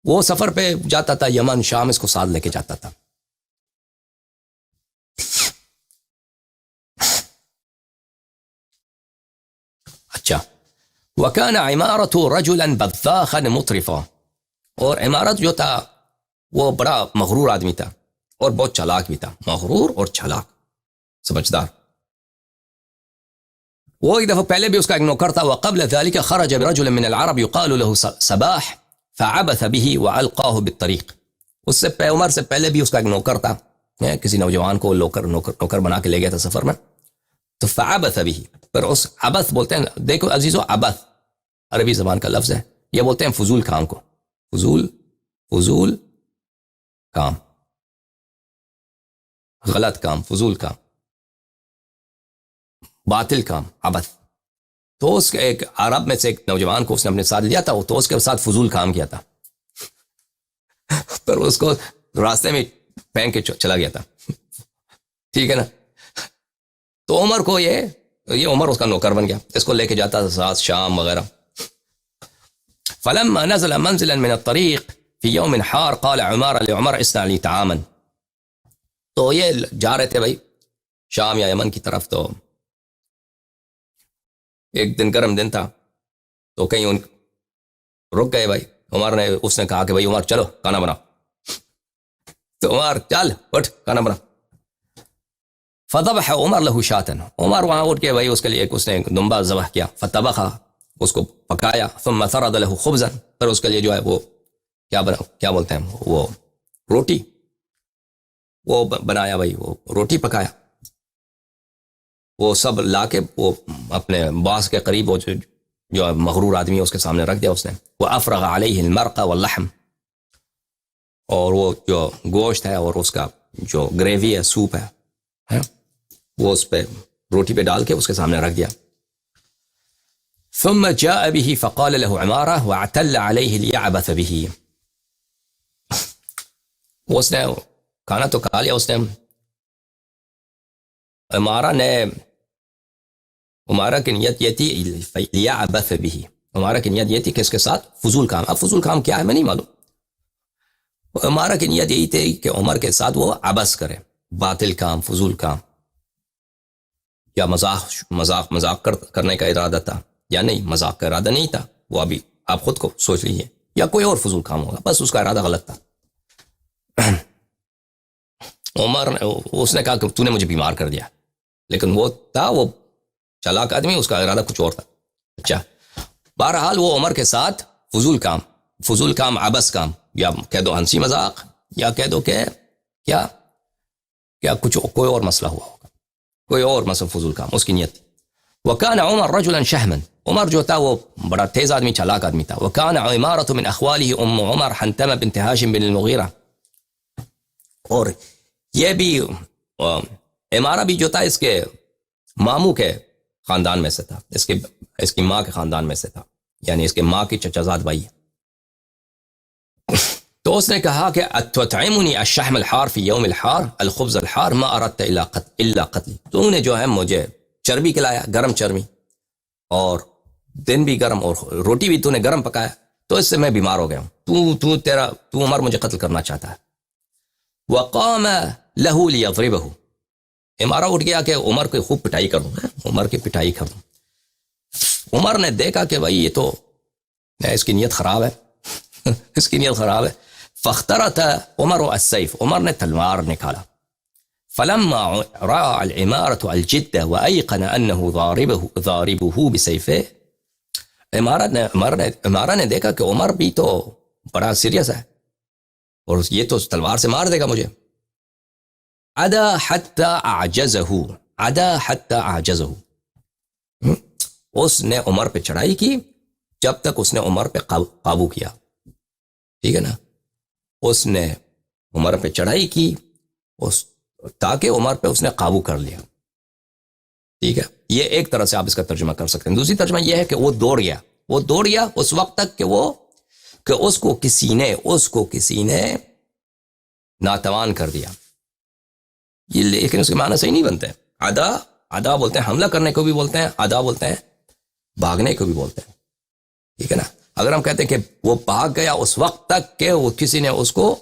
وہ سفر پہ جاتا تھا یمن شام، اس کو ساتھ لے کے جاتا تھا۔ اچھا، وكان عمارة رجلا بذاخا مطرفا، اور عمارت جو تھا وہ بڑا مغرور آدمی تھا اور بہت چالاک بھی تھا، مغرور اور چالاک، سمجھدار۔ وہ ایک دفعہ پہلے بھی اس کا ایک نوکر تھا، وقبل ذلك خرج برجل من العرب يقال له صباح فعبث به والقاه بالطريق، اس سے عمر سے پہلے بھی اس کا ایک نوکر تھا، کسی نوجوان کو نوکر بنا کے لے گیا تھا سفر میں، تو فعبث به، پر اس عبث بولتے ہیں، دیکھو عزیزو، عبث عربی زبان کا لفظ ہے، یہ بولتے ہیں فضول کام کو، فضول کام، غلط کام، فضول کام، باطل کام، عبث۔ تو اس کے ایک عرب میں سے ایک نوجوان کو اس نے اپنے ساتھ لیا تھا، تو اس کے ساتھ فضول کام کیا تھا، پر اس کو راستے میں پھینک کے چلا گیا تھا، ٹھیک ہے نا۔ تو عمر کو یہ عمر اس کا نوکر بن گیا، اس کو لے کے جاتا تھا ساتھ شام وغیرہ۔ فلما نزل منزلا من الطريق في يوم حار قال عمار لعمر اصنع لي طعاما، تو یہ جا رہے تھے بھائی شام یا یمن کی طرف، تو ایک دن گرم دن تھا، تو کہیں ان رک گئے بھائی، عمر نے اس نے کہا کہ بھائی عمر چلو کھانا بناؤ، تو عمر چل اٹھ کھانا بنا۔ فذبح عمر له شاة، عمر وہاں اٹھ کے بھائی اس کے لیے اس نے دمبا ذبح کیا، فطبخا، اس کو پکایا، ثم ثرد له خبزا، پھر اس کے لیے جو ہے وہ کیا بولتے ہیں وہ روٹی، وہ بنایا بھائی، وہ روٹی پکایا، وہ سب لا کے وہ اپنے باس کے قریب وہ جو مغرور آدمی ہے اس کے سامنے رکھ دیا اس نے۔ وافرغ علیہ المرق واللحم، اور وہ جو گوشت ہے اور اس کا جو گریوی ہے، سوپ ہے، وہ اس پہ روٹی پہ ڈال کے اس کے سامنے رکھ دیا۔ ثم جاء به فقال له عمارة واعتل عليه ليعبث به، اس نے کھانا تو کھا لیا، اس نے عمارہ کی نیت یہ تھی لیعبث به، عمارہ کی نیت یہ تھی کہ اس کے ساتھ فضول کام، اب فضول کام کیا ہے میں نہیں معلوم، عمارہ کی نیت یہی تھی کہ عمر کے ساتھ وہ عبث کرے، باطل کام، فضول کام، یا مذاق کرنے کا ارادہ تھا یا نہیں، مذاق کا ارادہ نہیں تھا، وہ ابھی آپ خود کو سوچ لیجیے، یا کوئی اور فضول کام ہوگا، بس اس کا ارادہ غلط تھا۔ عمر نے اس نے کہا کہ تو نے مجھے بیمار کر دیا، لیکن وہ تھا وہ چالاک آدمی، اس کا ارادہ کچھ اور تھا۔ اچھا، بہرحال وہ عمر کے ساتھ فضول کام، عبث کام، یا کہہ دو ہنسی مذاق، یا کہہ دو کہ کیا کچھ کوئی اور مسئلہ ہوا ہوگا، کوئی اور مسئلہ، فضول کام اس کی نیت تھی۔ وكان عمر رجلا شهما، عمر جو تھا وہ بڑا تیز آدمی، چالاک آدمی تھا۔ وكان عمارة من اخواله عمر حنتمہ بنت ہاشم بن المغیرہ، اور یہ بھی عمارہ بھی جو تھا اس کے ماموں کے خاندان میں سے تھا، اس کی ماں کے خاندان میں سے تھا، یعنی اس کے ماں کی چچا زاد بھائی۔ تو اس نے کہا کہ اتطعمنی الشحم الحار فی یوم الحار الخبز الحار ما اردت الا قتلی، تو نے جو ہے مجھے چربی کھلایا، گرم چربی، اور دن بھی گرم اور روٹی بھی تو نے گرم پکایا، تو اس سے میں بیمار ہو گیا ہوں، تو عمر مجھے قتل کرنا چاہتا ہے۔ وقام له ليضربه، عمارہ اٹھ گیا کہ عمر کی خوب پٹائی کروں، عمر کی پٹائی کروں۔ عمر نے دیکھا کہ بھائی یہ تو اس کی نیت خراب ہے اس کی نیت خراب ہے۔ فاخترت عمر السيف، عمر نے تلوار نکالا۔ فلما راى العمارة الجد وأيقن أنه ضاربه بسيفه، عمارہ نے دیکھا کہ عمر بھی تو بڑا سیریس ہے اور یہ تو تلوار سے مار دے گا مجھے۔ عدا حتى اعجزه، عدا حتى اعجزه، اس نے عمر پہ چڑھائی کی جب تک اس نے عمر پہ قابو کیا، ٹھیک ہے نا، اس نے عمر پہ چڑھائی کی تاکہ عمر پہ اس نے قابو کر لیا، ٹھیک ہے۔ یہ ایک طرح سے آپ اس کا ترجمہ کر سکتے ہیں۔ دوسری ترجمہ یہ ہے کہ وہ دوڑ گیا اس وقت تک کہ اس کو کسی نے ناتوان کر دیا۔ یہ لیکن اس کے معنی صحیح نہیں بنتے۔ ادا بولتے ہیں حملہ کرنے کو بھی بولتے ہیں، ادا بولتے ہیں بھاگنے کو بھی بولتے ہیں، ٹھیک ہے نا۔ اگر ہم کہتے ہیں کہ وہ بھاگ گیا اس وقت تک کہ وہ کسی نے اس کو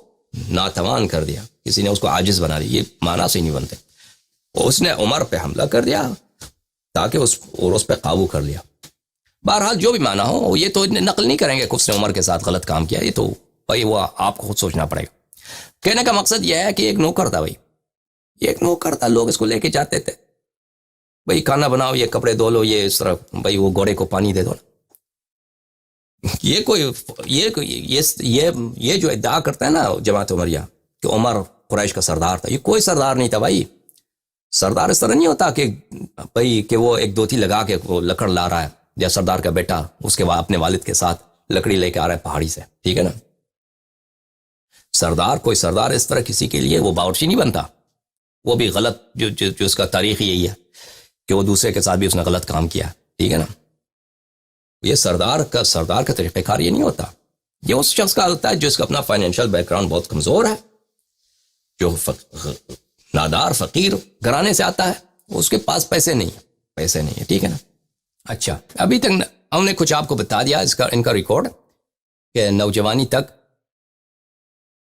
ناتوان کر دیا، کسی نے اس کو عاجز بنا دیا، یہ معنی صحیح نہیں بنتے۔ اس نے عمر پہ حملہ کر دیا تاکہ اس پہ قابو کر لیا۔ بہرحال جو بھی معنی ہو، یہ تو نقل نہیں کریں گے کہ اس نے عمر کے ساتھ غلط کام کیا، یہ تو بھائی وہ آپ کو خود سوچنا پڑے گا۔ کہنے کا مقصد یہ ہے کہ ایک نوکر تھا، بھائی ایک نوکر تھا، لوگ اس کو لے کے جاتے تھے، بھئی کھانا بناؤ، یہ کپڑے دھو لو، یہ اس طرح، بھئی وہ گھوڑے کو پانی دے دو۔ یہ جو ادعا کرتا ہے نا جماعت عمریہ کہ عمر قریش کا سردار تھا، یہ کوئی سردار نہیں تھا بھائی۔ سردار اس طرح نہیں ہوتا کہ بھئی کہ وہ ایک دوتی لگا کے وہ لکڑ لا رہا ہے، یا سردار کا بیٹا اس کے اپنے والد کے ساتھ لکڑی لے کے آ رہا ہے پہاڑی سے، ٹھیک ہے نا۔ کوئی سردار اس طرح کسی کے لیے وہ باورچی نہیں بنتا، وہ بھی غلط، جو اس کا تاریخ یہی ہے کہ وہ دوسرے کے ساتھ بھی اس نے غلط کام کیا، ٹھیک ہے نا۔ یہ سردار کا طریقہ کار یہ نہیں ہوتا، یہ اس شخص کا ہوتا ہے جو اس کا اپنا فائنینشیل بیک گراؤنڈ بہت کمزور ہے، جو نادار فقیر گھرانے سے آتا ہے، اس کے پاس پیسے نہیں ہیں، ٹھیک ہے نا۔ اچھا، ابھی تک ہم نے کچھ آپ کو بتا دیا ان کا ریکارڈ کہ نوجوانی تک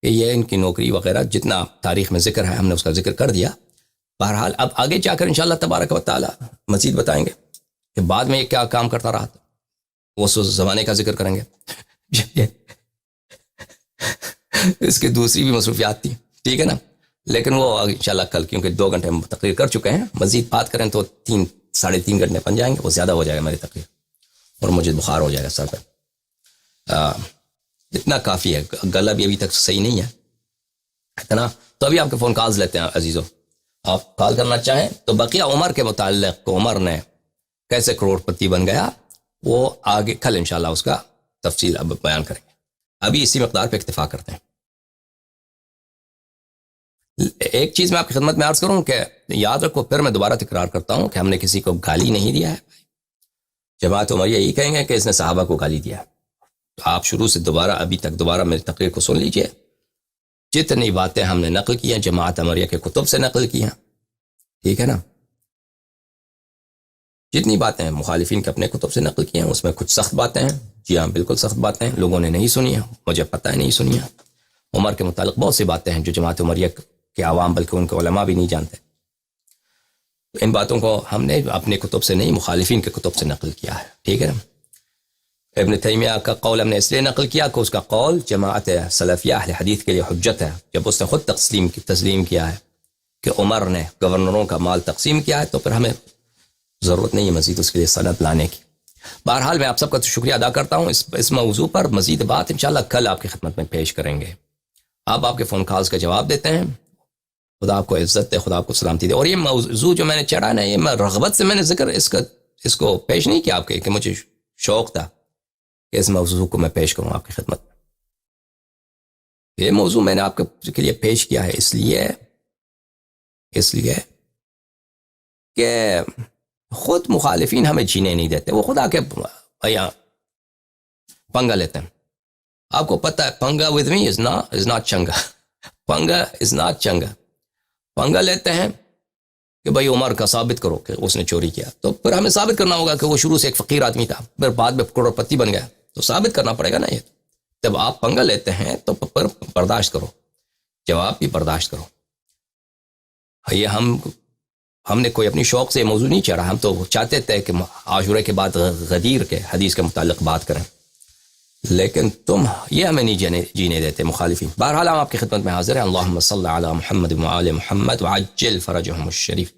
کہ یہ ان کی نوکری وغیرہ جتنا تاریخ میں ذکر ہے ہم نے اس کا ذکر کر دیا۔ بہرحال اب آگے جا کر انشاءاللہ تبارک و تعالی مزید بتائیں گے کہ بعد میں یہ کیا کام کرتا رہا تھا، وہ زمانے کا ذکر کریں گے اس کی دوسری بھی مصروفیات تھی، ٹھیک ہے نا۔ لیکن وہ انشاءاللہ کل، کیونکہ 2 گھنٹے ہم تقریر کر چکے ہیں، مزید بات کریں تو 3-3.5 گھنٹے بن جائیں گے، وہ زیادہ ہو جائے گا میری تقریر، اور مجھے بخار ہو جائے گا سر پہ۔ اتنا کافی ہے، گلا بھی ابھی تک صحیح نہیں ہے اتنا۔ تو ابھی آپ کے فون کالز لیتے ہیں عزیزو، آپ کال کرنا چاہیں تو بقیہ عمر کے متعلق عمر نے کیسے کروڑ پتی بن گیا، وہ آگے کل انشاءاللہ اس کا تفصیل اب بیان کریں گے۔ ابھی اسی مقدار پہ اکتفا کرتے ہیں۔ ایک چیز میں آپ کی خدمت میں عرض کروں کہ یاد رکھو، پھر میں دوبارہ تکرار کرتا ہوں کہ ہم نے کسی کو گالی نہیں دیا ہے۔ جماعت عمریہ یہی کہیں گے کہ اس نے صحابہ کو گالی دیا، تو آپ شروع سے ابھی تک دوبارہ میری تقریر کو سن لیجئے۔ جتنی باتیں ہم نے نقل کی ہیں جماعت عمریہ کے کتب سے نقل کی ہیں، ٹھیک ہے نا۔ جتنی باتیں مخالفین کے اپنے کتب سے نقل کی ہیں، اس میں کچھ سخت باتیں ہیں، جی ہاں بالکل سخت باتیں ہیں، لوگوں نے نہیں سنی ہیں، مجھے پتہ ہے نہیں سنی ہیں۔ عمر کے متعلق بہت سی باتیں ہیں جو جماعت عمریہ کے عوام بلکہ ان کے علماء بھی نہیں جانتے۔ ان باتوں کو ہم نے اپنے کتب سے نہیں، مخالفین کے کتب سے نقل کیا ہے، ٹھیک ہے نا۔ ابن تیمیہ کا قول ہم نے اس لیے نقل کیا کہ اس کا قول جماعت سلفیہ اہل حدیث کے لیے حجت ہے۔ جب اس نے خود تسلیم کیا ہے کہ عمر نے گورنروں کا مال تقسیم کیا ہے، تو پھر ہمیں ضرورت نہیں ہے مزید اس کے لیے سند لانے کی۔ بہرحال میں آپ سب کا شکریہ ادا کرتا ہوں۔ اس موضوع پر مزید بات انشاءاللہ کل آپ کی خدمت میں پیش کریں گے۔ آپ کے فون کالز کا جواب دیتے ہیں۔ خدا آپ کو عزت دے، خدا آپ کو سلامتی دے۔ اور یہ موضوع جو میں نے چڑھا نا، یہ میں رغبت سے میں نے ذکر اس کو پیش نہیں کیا آپ کے، کہ مجھے شوق تھا کہ اس موضوع کو میں پیش کروں آپ کی خدمت میں۔ یہ موضوع میں نے آپ کے لیے پیش کیا ہے اس لیے کہ خود مخالفین ہمیں جینے نہیں دیتے، وہ خدا کے پنگا لیتے ہیں۔ آپ کو پتہ ہے پنگا with me is not چنگا، پنگا is not چنگا۔ پنگا لیتے ہیں کہ بھائی عمر کا ثابت کرو کہ اس نے چوری کیا، تو پھر ہمیں ثابت کرنا ہوگا کہ وہ شروع سے ایک فقیر آدمی تھا، پھر بعد میں کروڑ پتی بن گیا، تو ثابت کرنا پڑے گا نا یہ۔ جب آپ پنگا لیتے ہیں تو پھر برداشت کرو، جواب بھی برداشت کرو۔ یہ ہم نے کوئی اپنی شوق سے موضوع نہیں چڑھا، ہم تو چاہتے تھے کہ عاشورہ کے بعد غدیر کے حدیث کے متعلق بات کریں، لیکن تم یہ ہمیں نہیں جینے دیتے مخالفین۔ بہرحال ہم آپ کی خدمت میں حاضر ہیں۔ اللہم صلی علی محمد وعلی محمد وعجل فرجہم الشریف۔